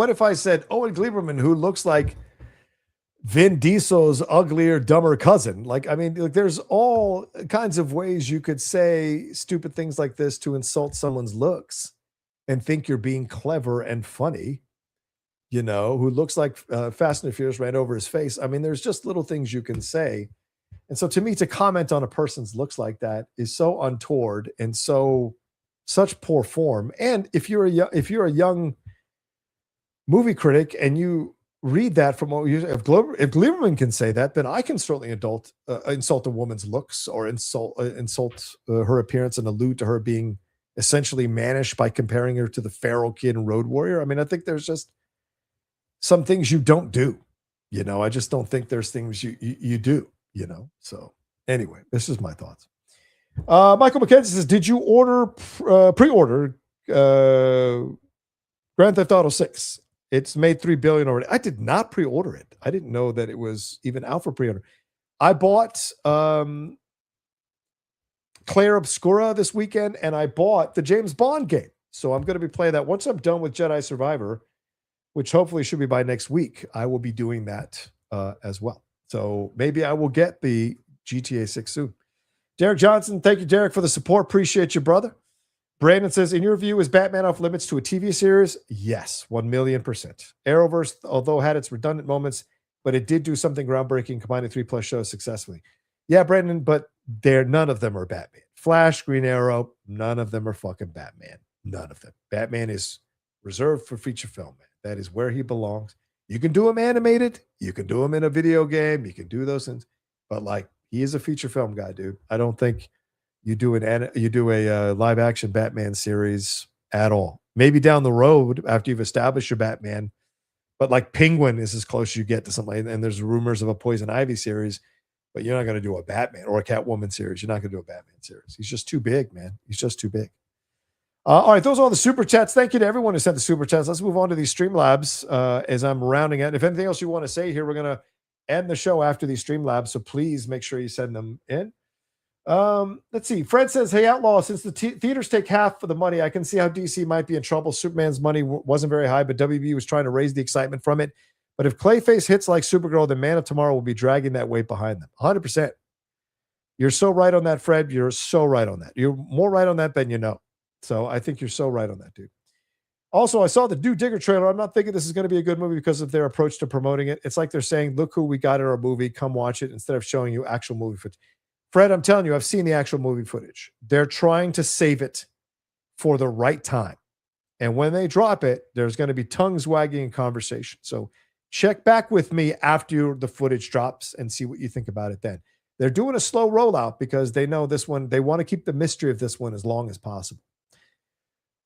if I said Owen Gleiberman, who looks like Vin Diesel's uglier, dumber cousin? There's all kinds of ways you could say stupid things like this to insult someone's looks and think you're being clever and funny, who looks like Fast and the Furious ran over his face. I mean, there's just little things you can say. And so to me, to comment on a person's looks like that is so untoward and such poor form. And if you're a young movie critic and you read that from what you, if Lieberman can say that, then I can certainly insult a woman's looks or insult her appearance and allude to her being essentially mannish by comparing her to the feral kid in Road Warrior. I mean, I think there's just some things you don't do. I just don't think there's things you do. So anyway, this is my thoughts. Michael McKenzie says, did you pre-order Grand Theft Auto 6? It's made $3 billion already. I did not pre-order it. I didn't know that it was even out for pre-order. I bought Claire Obscura this weekend, and I bought the James Bond game. So I'm going to be playing that. Once I'm done with Jedi Survivor, which hopefully should be by next week, I will be doing that as well. So maybe I will get the GTA 6 soon. Derek Johnson, thank you, Derek, for the support. Appreciate you, brother. Brandon says, in your view, is Batman off limits to a TV series? Yes, 1,000,000%. Arrowverse, although had its redundant moments, but it did do something groundbreaking, combining 3+ shows successfully. Yeah, Brandon, but none of them are Batman. Flash, Green Arrow, none of them are fucking Batman. None of them. Batman is reserved for feature film, man. That is where he belongs. You can do him animated. You can do him in a video game. You can do those things. But he is a feature film guy, dude. I don't think you do a live action Batman series at all. Maybe down the road after you've established your Batman, but Penguin is as close as you get to something. And there's rumors of a Poison Ivy series, but you're not going to do a Batman or a Catwoman series. You're not going to do a Batman series. He's just too big, man. He's just too big. All right, those are all the super chats. Thank you to everyone who sent the super chats. Let's move on to these Streamlabs as I'm rounding out. If anything else you want to say here, we're going to end the show after these Streamlabs, so please make sure you send them in. Let's see. Fred says, hey, Outlaw, since the theaters take half of the money, I can see how DC might be in trouble. Superman's money wasn't very high, but WB was trying to raise the excitement from it. But if Clayface hits like Supergirl, then Man of Tomorrow will be dragging that weight behind them. 100%. You're so right on that, Fred. You're so right on that. You're more right on that than you know. So I think you're so right on that, dude. Also, I saw the New Digger trailer. I'm not thinking this is going to be a good movie because of their approach to promoting it. It's like they're saying, look who we got in our movie. Come watch it, instead of showing you actual movie footage. Fred, I'm telling you, I've seen the actual movie footage. They're trying to save it for the right time. And when they drop it, there's going to be tongues wagging in conversation. So check back with me after the footage drops and see what you think about it then. They're doing a slow rollout because they know this one, they want to keep the mystery of this one as long as possible.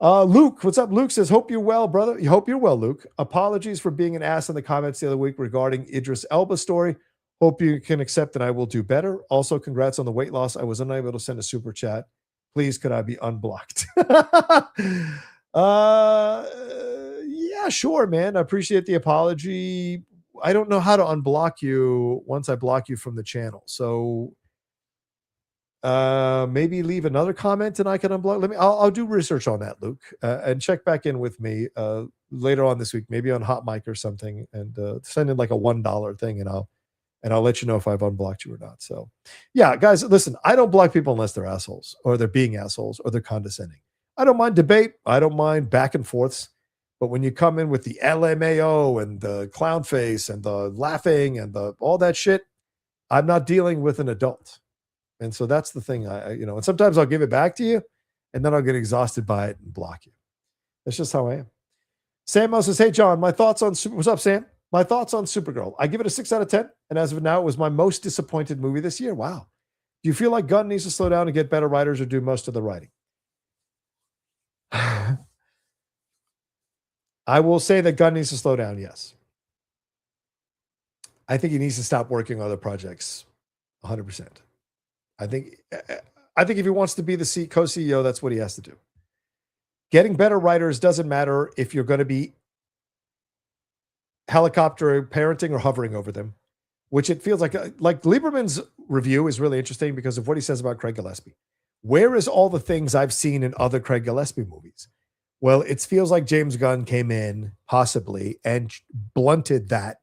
Luke, what's up? Luke says, hope you're well, brother. Hope you're well, Luke. Apologies for being an ass in the comments the other week regarding Idris Elba's story. Hope you can accept that I will do better. Also, congrats on the weight loss. I was unable to send a super chat. Please, could I be unblocked? Yeah, sure, man. I appreciate the apology. I don't know how to unblock you once I block you from the channel. So maybe leave another comment and I can unblock. I'll do research on that, Luke, and check back in with me later on this week, maybe on Hot Mic or something, and send in like a $1 thing, and I'll let you know if I've unblocked you or not. So yeah, guys, listen, I don't block people unless they're assholes or they're being assholes or they're condescending. I don't mind debate. I don't mind back and forths. But when you come in with the LMAO and the clown face and the laughing and all that shit, I'm not dealing with an adult. And so that's the thing. And sometimes I'll give it back to you and then I'll get exhausted by it and block you. That's just how I am. Sam says, hey, John, my thoughts on what's up, Sam? My thoughts on Supergirl. I give it a 6 out of 10. And as of now, it was my most disappointed movie this year. Wow. Do you feel like Gunn needs to slow down and get better writers or do most of the writing? I will say that Gunn needs to slow down, yes. I think he needs to stop working on other projects 100%. I think if he wants to be the co-CEO, that's what he has to do. Getting better writers doesn't matter if you're going to be helicopter parenting or hovering over them, which it feels like Lieberman's review is really interesting because of what he says about Craig Gillespie. Where is all the things I've seen in other Craig Gillespie movies? Well, it feels like James Gunn came in possibly and blunted that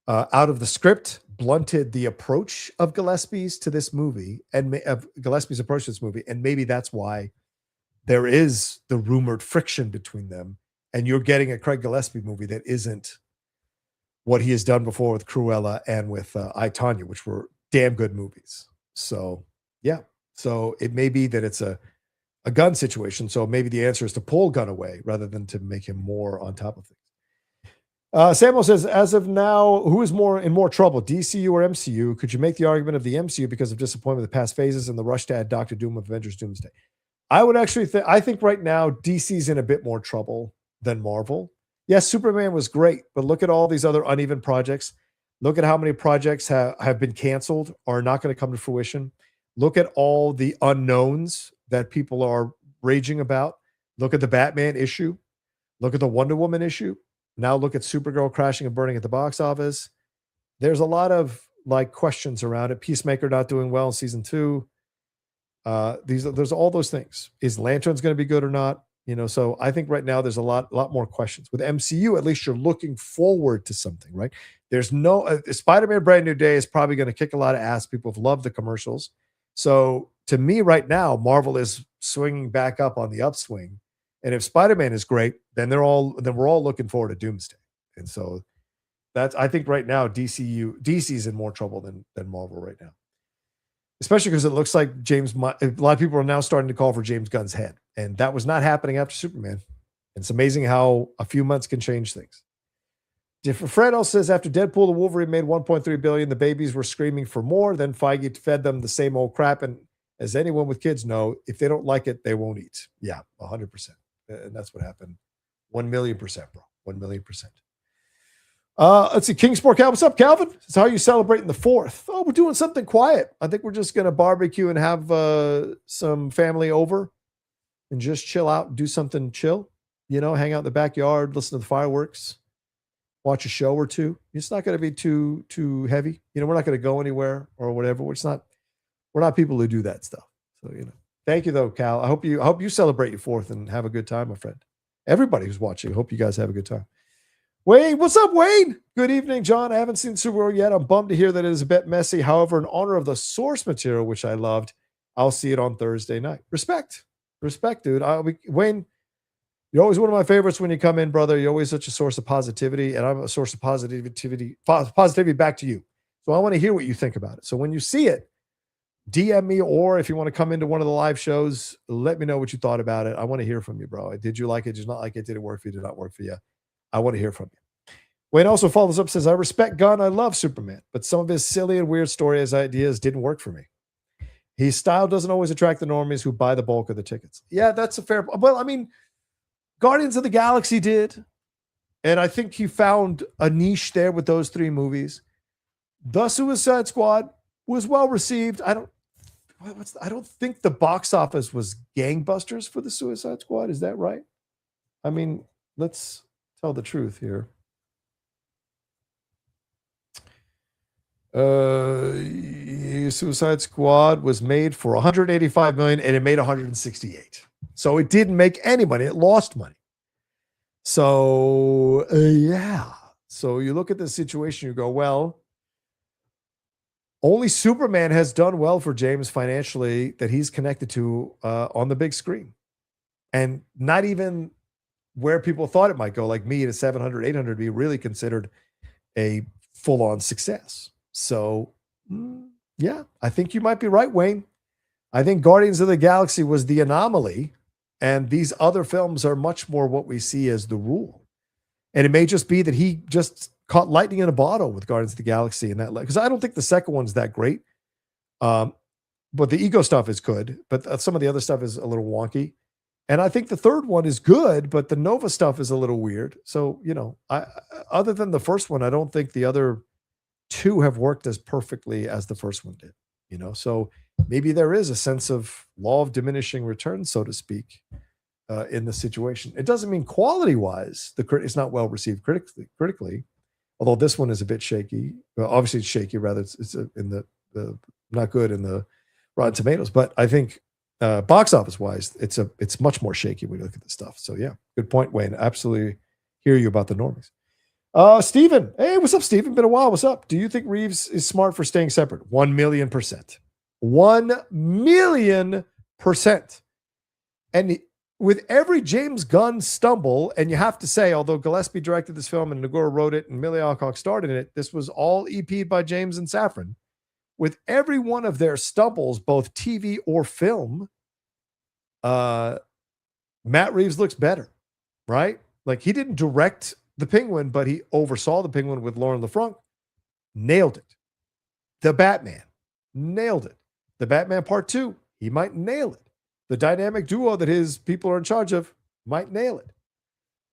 out of the script, blunted the approach of Gillespie's to this movie and of Gillespie's approach to this movie. And maybe that's why there is the rumored friction between them. And you're getting a Craig Gillespie movie that isn't what he has done before with Cruella and with I, Tonya, which were damn good movies. So, yeah. So it may be that it's a Gunn situation. So maybe the answer is to pull Gunn away rather than to make him more on top of things. Samuel says, as of now, who is in more trouble, DCU or MCU? Could you make the argument of the MCU because of disappointment with the past phases and the rush to add Doctor Doom of Avengers Doomsday? I would actually I think right now DC's in a bit more trouble than Marvel. Yes, Superman was great, but look at all these other uneven projects. Look at how many projects have been canceled or are not going to come to fruition. Look at all the unknowns that people are raging about. Look at the Batman issue. Look at the Wonder Woman issue. Now look at Supergirl crashing and burning at the box office. There's a lot of like questions around it. Peacemaker not doing well in season 2. There's all those things. Is Lanterns going to be good or not? So I think right now there's a lot more questions. With MCU, at least you're looking forward to something, right? There's no Spider-Man Brand New Day is probably going to kick a lot of ass. People have loved the commercials. So to me right now, Marvel is swinging back up on the upswing. And if Spider-Man is great, then we're all looking forward to Doomsday. And so I think right now DC's in more trouble than Marvel right now. Especially because it looks like a lot of people are now starting to call for James Gunn's head. And that was not happening after Superman. And it's amazing how a few months can change things. Fred also says, after Deadpool, the Wolverine made $1.3 billion. The babies were screaming for more. Then Feige fed them the same old crap. And as anyone with kids know, if they don't like it, they won't eat. Yeah, 100%. And that's what happened. 1,000,000%, bro. 1,000,000%. Let's see. Kingsport Cal. What's up, Calvin? It's how you celebrating the 4th. Oh, we're doing something quiet. I think we're just going to barbecue and have some family over and just chill out and do something chill. Hang out in the backyard, listen to the fireworks, watch a show or two. It's not going to be too heavy. We're not going to go anywhere or whatever. We're not people who do that stuff. So, thank you though, Cal. I hope you celebrate your 4th and have a good time, my friend. Everybody who's watching, I hope you guys have a good time. Wayne, what's up, Wayne? Good evening, John. I haven't seen Supergirl yet. I'm bummed to hear that it is a bit messy. However, in honor of the source material, which I loved, I'll see it on Thursday night. Respect, dude. Wayne, you're always one of my favorites when you come in, brother. You're always such a source of positivity, and I'm a source of positivity back to you. So I want to hear what you think about it. So when you see it, DM me, or if you want to come into one of the live shows, let me know what you thought about it. I want to hear from you, bro. Did you like it? Did you not like it? Did it work for you? Did it not work for you? I want to hear from you. Wayne also follows up, says, I respect Gunn. I love Superman, but some of his silly and weird story ideas didn't work for me. His style doesn't always attract the normies who buy the bulk of the tickets. Yeah, that's a fair point. Well, I mean, Guardians of the Galaxy did, and I think he found a niche there with those 3 movies. The Suicide Squad was well received. I don't think the box office was gangbusters for the Suicide Squad. Is that right? I mean, let's tell the truth here. Suicide Squad was made for $185 million and it made $168. So it didn't make any money. It lost money. So yeah. So you look at this situation, you go, well, only Superman has done well for James financially that he's connected to on the big screen. And not even where people thought it might go, like me at 700, 800, be really considered a full-on success. So, yeah, I think you might be right, Wayne. I think Guardians of the Galaxy was the anomaly, and these other films are much more what we see as the rule. And it may just be that he just caught lightning in a bottle with Guardians of the Galaxy, and that, because I don't think the second one's that great. But the ego stuff is good, but some of the other stuff is a little wonky. And I think the third one is good, but the Nova stuff is a little weird. So, other than the first one, I don't think the other 2 have worked as perfectly as the first one did, So maybe there is a sense of law of diminishing returns, so to speak, in the situation. It doesn't mean quality-wise, it's not well received critically, although this one is a bit shaky. Well, obviously, it's shaky. Rather, it's in the not good in the Rotten Tomatoes. But I think box office wise, it's much more shaky when you look at the stuff. So yeah, good point, Wayne. Absolutely hear you about the normies. Steven. Hey, what's up, Steven? Been a while. What's up? Do you think Reeves is smart for staying separate? 1,000,000%. 1,000,000%. And with every James Gunn stumble, and you have to say, although Gillespie directed this film and Nagura wrote it and Millie Alcock starred in it, this was all EP'd by James and Safran. With every one of their stumbles, both TV or film, Matt Reeves looks better, right? Like, he didn't direct the Penguin, but he oversaw the Penguin with Lauren LaFranc. Nailed it. The Batman, nailed it. The Batman Part 2, he might nail it. The dynamic duo that his people are in charge of might nail it.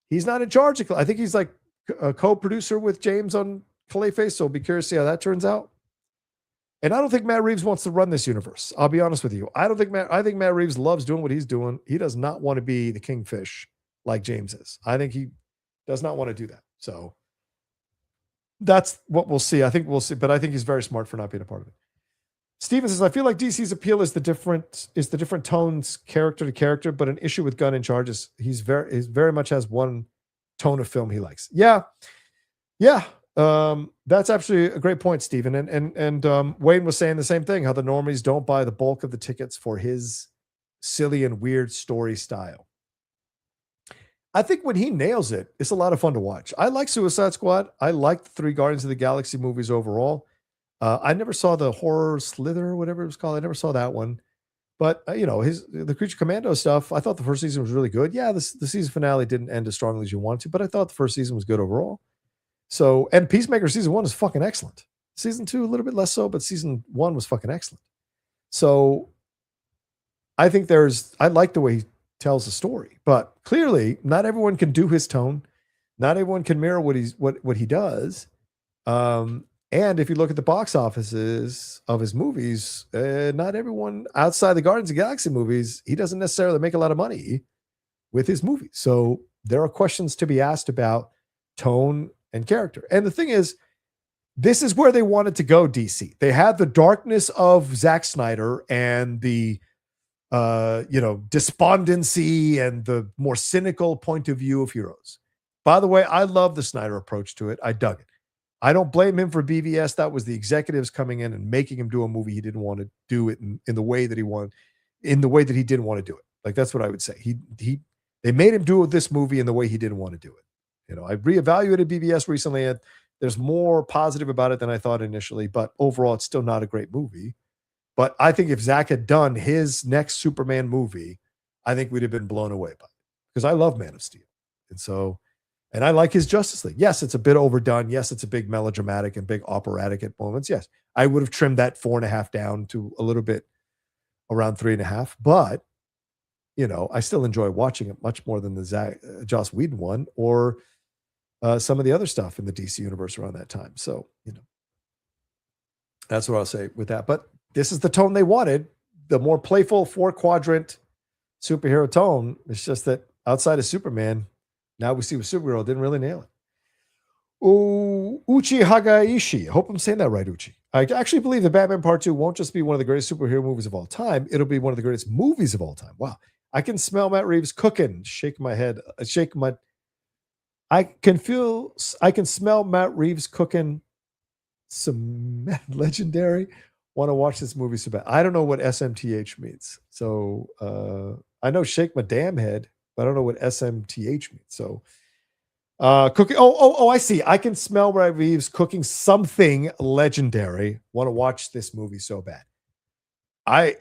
He's not in charge of, I think he's like a co-producer with James on Clayface, so I'll be curious to see how that turns out. And I don't think Matt Reeves wants to run this universe. I'll be honest with you. I think Matt Reeves loves doing what he's doing. He does not want to be the kingfish like James is. I think he does not want to do that. So that's what we'll see. I think we'll see, but I think he's very smart for not being a part of it. Steven says, I feel like DC's appeal is the different tones, character to character, but an issue with Gunn in charge is he's very much has one tone of film he likes. Yeah. That's actually a great point, Stephen. And Wayne was saying the same thing, how the normies don't buy the bulk of the tickets for his silly and weird story style. I think when he nails it, it's a lot of fun to watch. I like Suicide Squad. I like the 3 Guardians of the Galaxy movies overall. I never saw the Horror Slither or whatever it was called. I never saw that one. But, the Creature Commando stuff, I thought the first season was really good. Yeah, the season finale didn't end as strongly as you wanted to, but I thought the first season was good overall. So, and Peacemaker season 1 is fucking excellent. Season 2, a little bit less so, but season 1 was fucking excellent. So I think I like the way he tells the story, but clearly not everyone can do his tone. Not everyone can mirror what he does. And if you look at the box offices of his movies, not everyone outside the Guardians of the Galaxy movies, he doesn't necessarily make a lot of money with his movies. So there are questions to be asked about tone and character. And the thing is, this is where they wanted to go, DC. They had the darkness of Zack Snyder and the despondency and the more cynical point of view of heroes. By the way, I love the Snyder approach to it. I dug it. I don't blame him for BVS. That was the executives coming in and making him do a movie he didn't want to do it in the way that he wanted, in the way that he didn't want to do it. Like, that's what I would say. They made him do this movie in the way he didn't want to do it. I reevaluated BVS recently, and there's more positive about it than I thought initially, but overall, it's still not a great movie. But I think if Zack had done his next Superman movie, I think we'd have been blown away by it, because I love Man of Steel. And I like his Justice League. Yes, it's a bit overdone. Yes, it's a big melodramatic and big operatic at moments. Yes, I would have trimmed that 4.5 down to a little bit around 3.5. But, I still enjoy watching it much more than the Joss Whedon one or some of the other stuff in the DC universe around that time. So, that's what I'll say with that. But this is the tone they wanted, the more playful 4-quadrant superhero tone. It's just that outside of Superman, now we see with Supergirl, didn't really nail it. Uchi Hagaishi. I hope I'm saying that right, Uchi. I actually believe that Batman Part 2 won't just be one of the greatest superhero movies of all time. It'll be one of the greatest movies of all time. Wow. I can smell Matt Reeves cooking. Shake my head. I can smell Matt Reeves cooking some legendary. Want to watch this movie so bad. I don't know what SMTH means. So I know shake my damn head, but I don't know what SMTH means. So cooking. Oh, I see. I can smell Matt Reeves cooking something legendary. Want to watch this movie so bad. I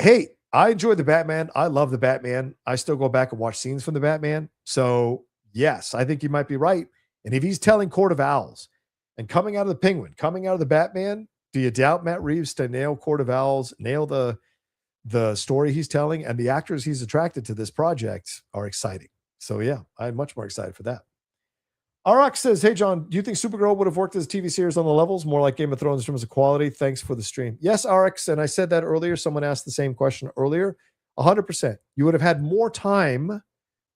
enjoy the Batman. I love the Batman. I still go back and watch scenes from the Batman. So yes, I think you might be right. And if he's telling Court of Owls and coming out of the Penguin, coming out of the Batman, do you doubt Matt Reeves to nail Court of Owls, nail the story he's telling? And the actors he's attracted to this project are exciting. So yeah, I'm much more excited for that. RX says, hey, John, do you think Supergirl would have worked as a TV series on the levels, more like Game of Thrones in terms of quality? Thanks for the stream. Yes, RX, and I said that earlier. Someone asked the same question earlier. 100%. You would have had more time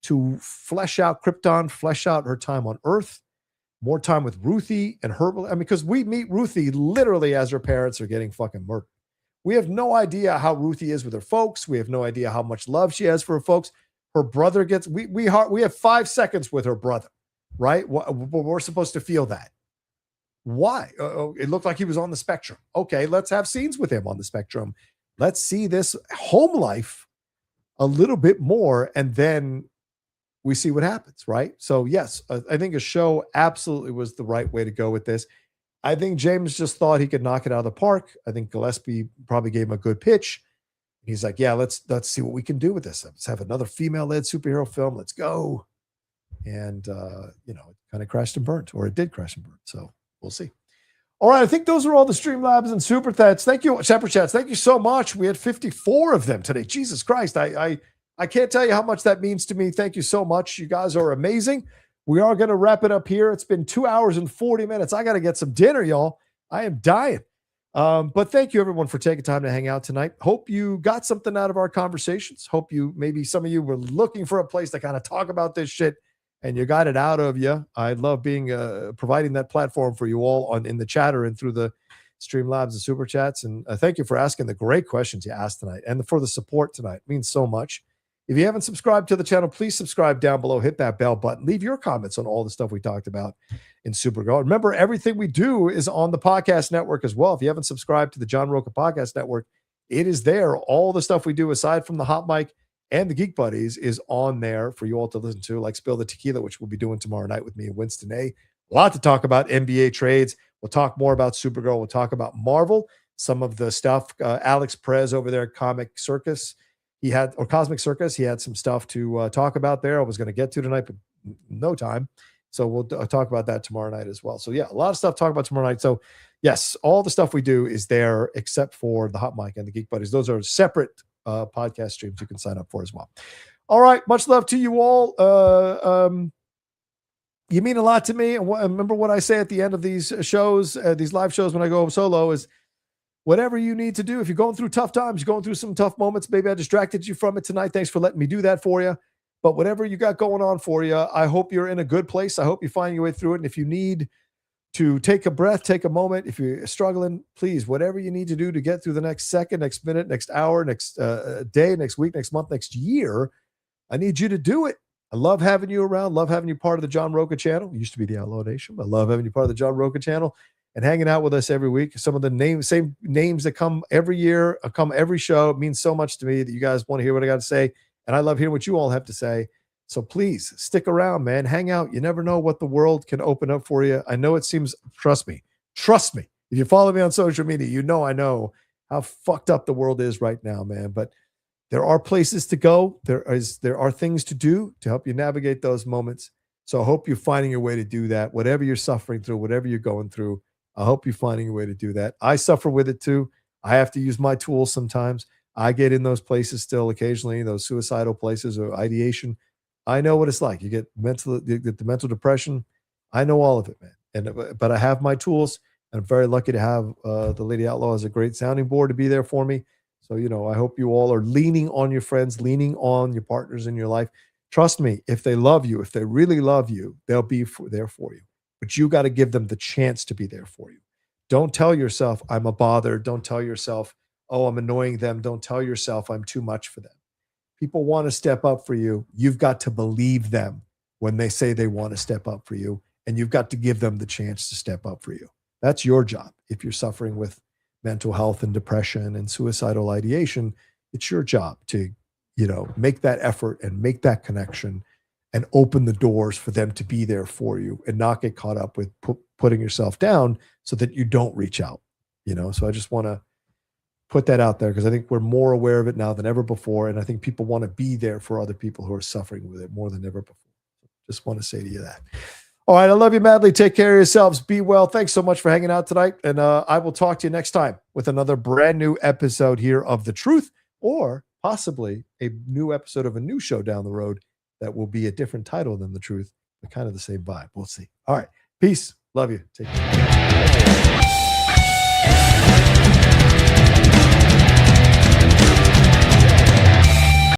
to flesh out Krypton, flesh out her time on Earth, more time with Ruthie and her. I mean, because we meet Ruthie literally as her parents are getting fucking murdered. We have no idea how Ruthie is with her folks. We have no idea how much love she has for her folks. Her brother gets, we have 5 seconds with her brother, right? We're supposed to feel that. Why? It looked like he was on the spectrum. Okay, let's have scenes with him on the spectrum. Let's see this home life a little bit more, and then we see what happens, right? So yes, I think a show absolutely was the right way to go with this. I think James just thought he could knock it out of the park. I think Gillespie probably gave him a good pitch. He's like, yeah, let's see what we can do with this. Let's have another female-led superhero film. Let's go. And, it kind of crashed and burned, or it did crash and burn. So we'll see. All right. I think those are all the Streamlabs and Super Chats. Thank you, Superchats. Thank you so much. We had 54 of them today. Jesus Christ. I can't tell you how much that means to me. Thank you so much. You guys are amazing. We are going to wrap it up here. It's been 2 hours and 40 minutes. I got to get some dinner, y'all. I am dying. But thank you, everyone, for taking time to hang out tonight. Hope you got something out of our conversations. Hope maybe some of you were looking for a place to kind of talk about this shit, and you got it out of you. I love providing that platform for you all in the chatter and through the Streamlabs and Super Chats. And thank you for asking the great questions you asked tonight and for the support tonight. It means so much. If you haven't subscribed to the channel, please subscribe down below. Hit that bell button. Leave your comments on all the stuff we talked about in Supergirl. Remember, everything we do is on the podcast network as well. If you haven't subscribed to the John Rocha Podcast Network, it is there. All the stuff we do, aside from the Hot Mic and the Geek Buddies, is on there for you all to listen to, like Spill the Tequila, which we'll be doing tomorrow night with me and Winston A. A lot to talk about. NBA trades. We'll talk more about Supergirl. We'll talk about Marvel, some of the stuff. Alex Perez over there at Cosmic Circus, he had some stuff to talk about there. I was going to get to tonight, but no time. So we'll talk about that tomorrow night as well. So yeah, a lot of stuff to talk about tomorrow night. So yes, all the stuff we do is there except for the Hot Mic and the Geek Buddies. Those are separate podcast streams you can sign up for as well. All right. Much love to you all. You mean a lot to me. And remember what I say at the end of these shows, these live shows when I go solo, is whatever you need to do. If you're going through tough times, you're going through some tough moments, maybe I distracted you from it tonight. Thanks for letting me do that for you. But whatever you got going on for you, I hope you're in a good place. I hope you find your way through it. And if you need to take a breath, take a moment, if you're struggling, please, whatever you need to do to get through the next second, next minute, next hour, next day, next week, next month, next year, I need you to do it. I love having you around. Love having you part of the John Rocha channel. It used to be the Outlaw Nation, but I love having you part of the John Rocha channel and hanging out with us every week. Some of the same names that come every year, come every show. It means so much to me that you guys want to hear what I got to say. And I love hearing what you all have to say. So please stick around, man. Hang out. You never know what the world can open up for you. I know it seems, trust me. If you follow me on social media, I know how fucked up the world is right now, man. But there are places to go. There are things to do to help you navigate those moments. So I hope you're finding your way to do that. Whatever you're suffering through, whatever you're going through, I hope you're finding a way to do that. I suffer with it too. I have to use my tools sometimes. I get in those places still occasionally, those suicidal places or ideation. I know what it's like. You get the mental depression. I know all of it, man. But I have my tools. I'm very lucky to have the Lady Outlaw as a great sounding board to be there for me. So, I hope you all are leaning on your friends, leaning on your partners in your life. Trust me, if they love you, if they really love you, they'll be there for you. But you got to give them the chance to be there for you. Don't tell yourself, I'm a bother. Don't tell yourself, oh, I'm annoying them. Don't tell yourself I'm too much for them. People want to step up for you. You've got to believe them when they say they want to step up for you, and you've got to give them the chance to step up for you. That's your job. If you're suffering with mental health and depression and suicidal ideation, it's your job to, make that effort and make that connection and open the doors for them to be there for you and not get caught up with putting yourself down so that you don't reach out, So I just want to put that out there because I think we're more aware of it now than ever before. And I think people want to be there for other people who are suffering with it more than ever before. Just want to say to you that. All right. I love you madly. Take care of yourselves. Be well. Thanks so much for hanging out tonight. And I will talk to you next time with another brand new episode here of The Truth, or possibly a new episode of a new show down the road that will be a different title than The Truth, but kind of the same vibe. We'll see. All right. Peace. Love you. Take care.